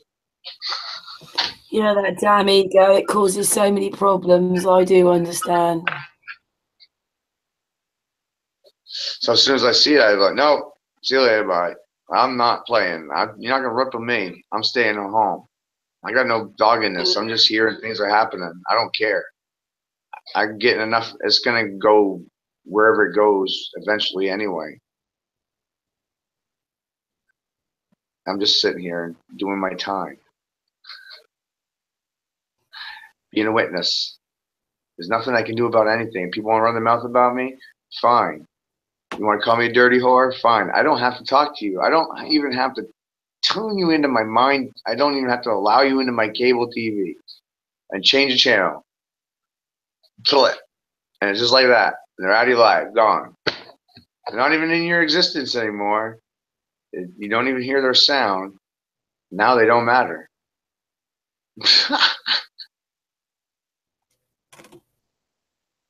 You know, that damn ego, it causes so many problems. I do understand. So as soon as I see it, I'm like, no, see you later, bye. I'm not playing. You're not going to rip with me. I'm staying at home. I got no dog in this. I'm just here and things are happening. I don't care. I'm getting enough. It's going to go wherever it goes eventually anyway. I'm just sitting here and doing my time. Being a witness. There's nothing I can do about anything. People want to run their mouth about me? Fine. You want to call me a dirty whore? Fine. I don't have to talk to you. I don't even have to tune you into my mind. I don't even have to allow you into my cable TV and change the channel. Kill it. And it's just like that. They're out of your life. Gone. They're not even in your existence anymore. You don't even hear their sound. Now they don't matter.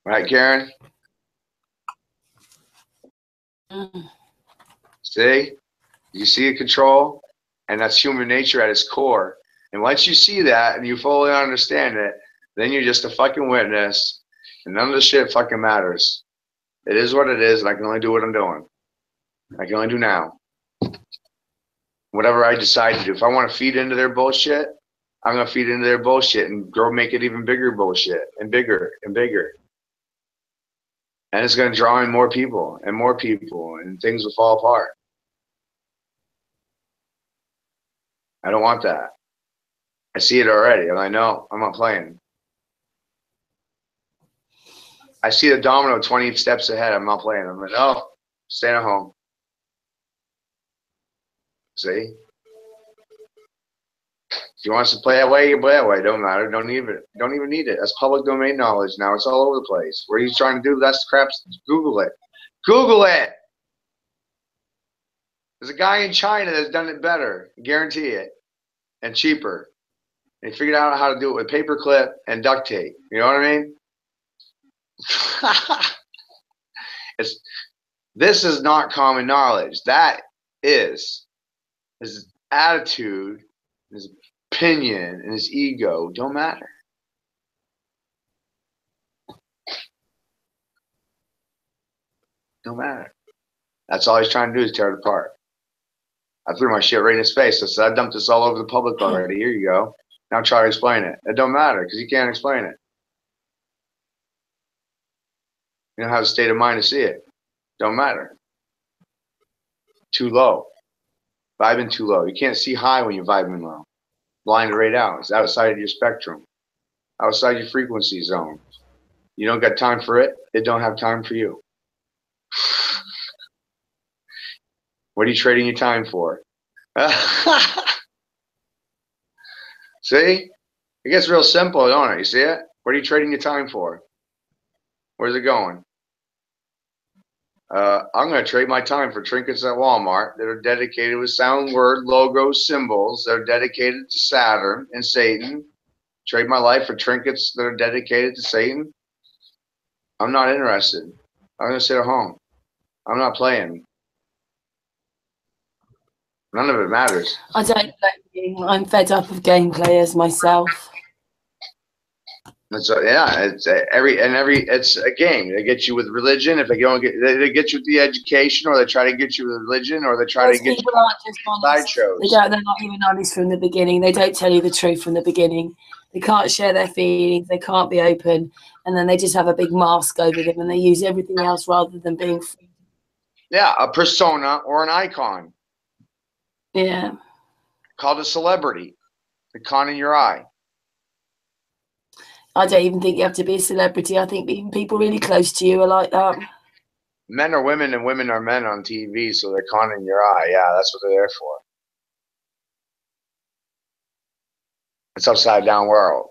Right, Karen? See? You see a control? And that's human nature at its core. And once you see that and you fully understand it, then you're just a fucking witness. And none of the shit fucking matters. It is what it is, and I can only do what I'm doing. I can only do now. Whatever I decide to do. If I want to feed into their bullshit, I'm going to feed into their bullshit and make it even bigger bullshit. And bigger and bigger. And it's going to draw in more people, and things will fall apart. I don't want that. I see it already, and I know I'm not playing. I see the domino 20 steps ahead. I'm not playing. I'm like, no, staying at home. See? If you want us to play that way, you play that way. Don't matter. Don't even need it. That's public domain knowledge now. It's all over the place. What are you trying to do? That's crap. Google it. Google it. There's a guy in China that's done it better. I guarantee it. And cheaper. And he figured out how to do it with paperclip and duct tape. You know what I mean? This is not common knowledge. That is his attitude, his opinion, and his ego don't matter. Don't matter. That's all he's trying to do is tear it apart. I threw my shit right in his face. I said, I dumped this all over the public already. Here you go. Now try to explain it. It don't matter because you can't explain it. You don't have a state of mind to see it. Don't matter. Too low. Vibing too low. You can't see high when you're vibing low. Blind right out. It's outside of your spectrum. Outside your frequency zone. You don't got time for it. It don't have time for you. What are you trading your time for? See? It gets real simple, don't it? You see it? What are you trading your time for? Where's it going? I'm going to trade my time for trinkets at Walmart that are dedicated with sound word, logos, symbols that are dedicated to Saturn and Satan. Trade my life for trinkets that are dedicated to Satan. I'm not interested. I'm going to sit at home. I'm not playing. None of it matters. I don't blame you. I'm fed up of game players myself. It's it's a game. They get you with religion. If they don't get, they get you with the education, or they try to get you with religion, or they try Those to get people you aren't just honest. sideshows. They're not even honest from the beginning. They don't tell you the truth from the beginning. They can't share their feelings. They can't be open, and then they just have a big mask over them, and they use everything else rather than being free. Yeah, a persona or an icon. Yeah. Called a celebrity. The con in your eye. I don't even think you have to be a celebrity. I think even people really close to you are like that. Men are women and women are men on TV, so they're con in your eye. Yeah, that's what they're there for. It's upside down world.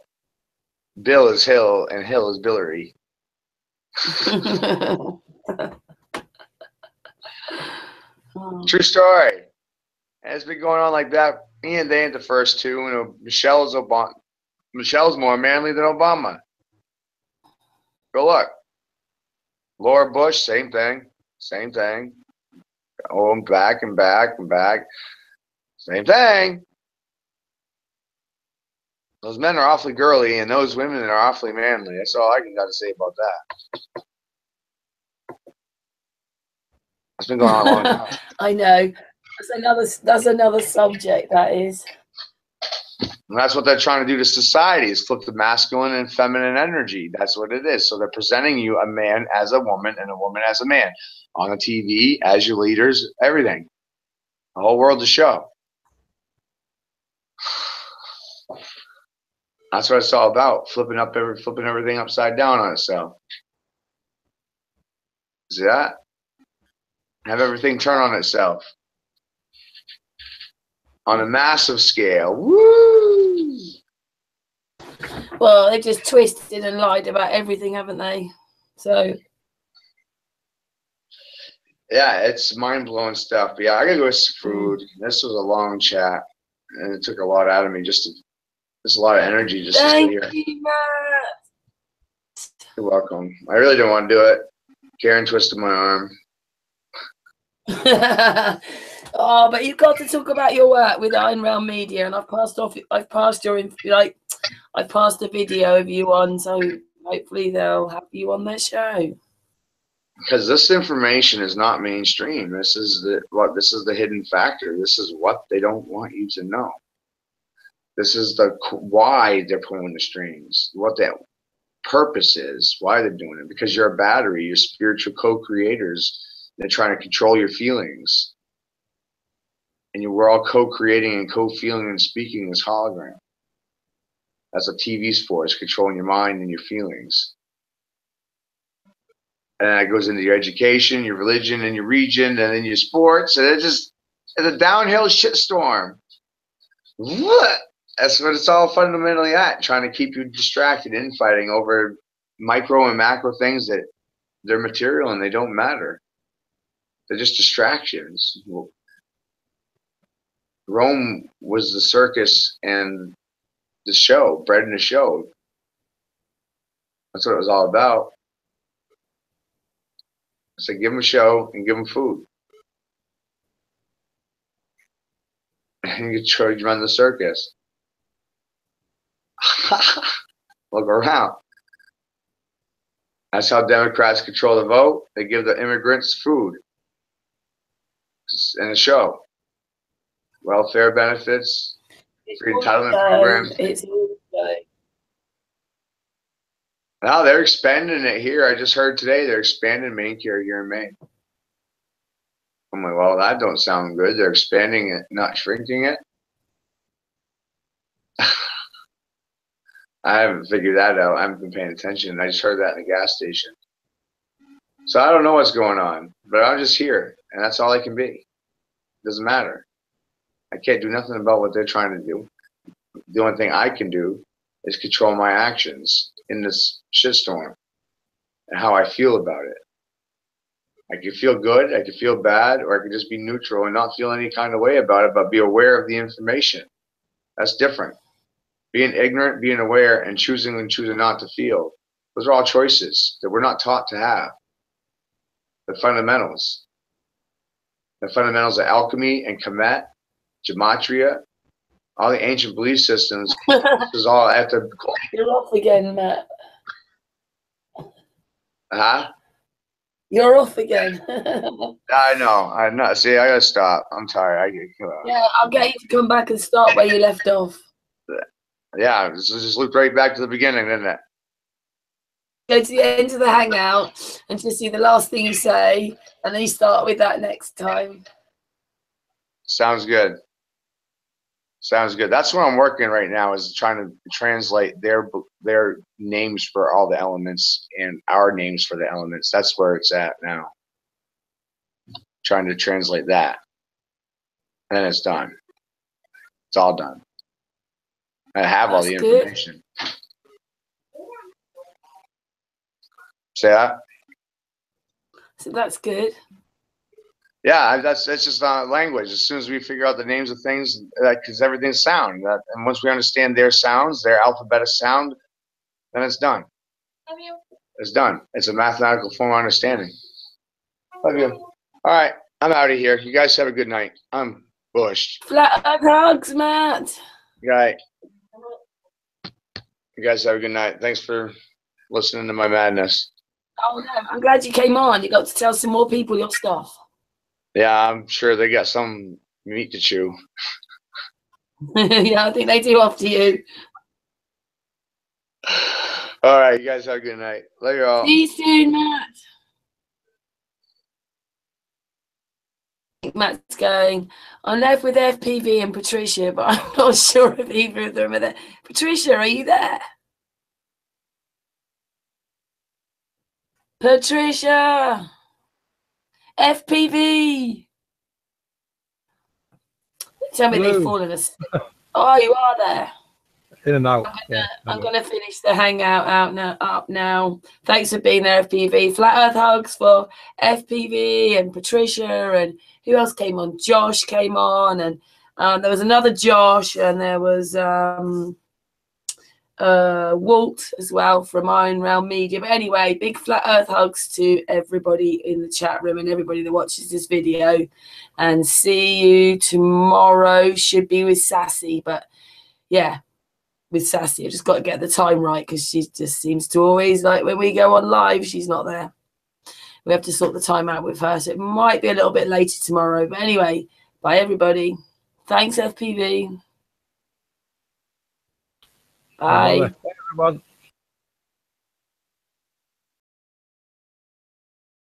Bill is Hill and Hill is Billary. True story. And it's been going on like that. Ian, they ain't the first two. You know, Michelle's more manly than Obama. Go look. Laura Bush, same thing. Same thing. Oh, back and back and back. Same thing. Those men are awfully girly, and those women are awfully manly. That's all I got to say about that. It's been going on a long time. I know. That's another subject, that is. And that's what they're trying to do to society, is flip the masculine and feminine energy. That's what it is. So they're presenting you a man as a woman and a woman as a man on the TV, as your leaders, everything. The whole world's a show. That's what it's all about, flipping everything upside down on itself. See that? Have everything turn on itself. On a massive scale. Woo! Well, they've just twisted and lied about everything, haven't they? So. Yeah, it's mind-blowing stuff. But yeah, I gotta go with some food. This was a long chat, and it took a lot out of me. Just a lot of energy just to sit here. Thank you, Matt. You're welcome. I really didn't want to do it. Karen twisted my arm. Oh, but you've got to talk about your work with Iron Realm Media, and I've passed the video of you on, so hopefully they'll have you on their show. Because this information is not mainstream. This is the hidden factor. This is what they don't want you to know. This is why they're pulling the strings. What that purpose is. Why they're doing it. Because you're a battery. You're spiritual co-creators. They're trying to control your feelings. And we're all co-creating and co-feeling and speaking this hologram. That's what TV's for. It's controlling your mind and your feelings. And that goes into your education, your religion, and your region, and then your sports. And it's a downhill shitstorm. What? That's what it's all fundamentally at, trying to keep you distracted, infighting over micro and macro things that they're material and they don't matter. They're just distractions. Rome was the circus and the show, bred in a show. That's what it was all about. I said, give them a show and give them food. And you charge run the circus. Look around. That's how Democrats control the vote. They give the immigrants food and a show. Welfare benefits, free entitlement programs. It's Now they're expanding it here. I just heard today they're expanding main care here in Maine. I'm like, well, that don't sound good. They're expanding it, not shrinking it. I haven't figured that out. I haven't been paying attention. I just heard that in the gas station. So I don't know what's going on, but I'm just here, and that's all I can be. Doesn't matter. I can't do nothing about what they're trying to do. The only thing I can do is control my actions in this shitstorm and how I feel about it. I could feel good, I could feel bad, or I could just be neutral and not feel any kind of way about it, but be aware of the information. That's different. Being ignorant, being aware, and choosing not to feel. Those are all choices that we're not taught to have. The fundamentals. The fundamentals of alchemy and Kemet, gematria, all the ancient belief systems. This is all I have to. You're off again, Matt. Huh? You're off again. I know. See, I gotta stop. I'm tired. Yeah, I'll get you to come back and start where you left off. Yeah, this just looked right back to the beginning, didn't it? Go to the end of the hangout and just see the last thing you say, and then you start with that next time. Sounds good. Sounds good. That's what I'm working right now, is trying to translate their names for all the elements and our names for the elements. That's where it's at now. Trying to translate that. And then it's done. It's all done. I have all the information. Say that? So that's good. Yeah, it's just not language. As soon as we figure out the names of things, because everything's sound, and once we understand their sounds, their alphabetic sound, then it's done. Love you. It's done. It's a mathematical form of understanding. Love you. All right, I'm out of here. You guys have a good night. I'm bushed. Flat Earth hugs, Matt. Right. You guys have a good night. Thanks for listening to my madness. Oh no, I'm glad you came on. You got to tell some more people your stuff. Yeah, I'm sure they got some meat to chew. Yeah, I think they do after you. All right, you guys have a good night. Love you all. See you soon, Matt. Matt's going, I'm left with FPV and Patricia, but I'm not sure if either of them are there. Patricia, are you there? Patricia! FPV! Tell me they've fallen asleep. Oh, you are there. In and out. I'm gonna finish the hangout up now. Thanks for being there, FPV. Flat Earth hugs for FPV and Patricia, and who else came on? Josh came on, and there was another Josh, and there was Walt as well from Iron Realm Media. But anyway, big Flat Earth hugs to everybody in the chat room and everybody that watches this video. And see you tomorrow. Should be with Sassy, but yeah. With Sassy, I've just got to get the time right, because she just seems to always, like, when we go on live, she's not there. We have to sort the time out with her, so it might be a little bit later tomorrow. But anyway, bye everybody. Thanks, FPV. Bye. Bye everyone.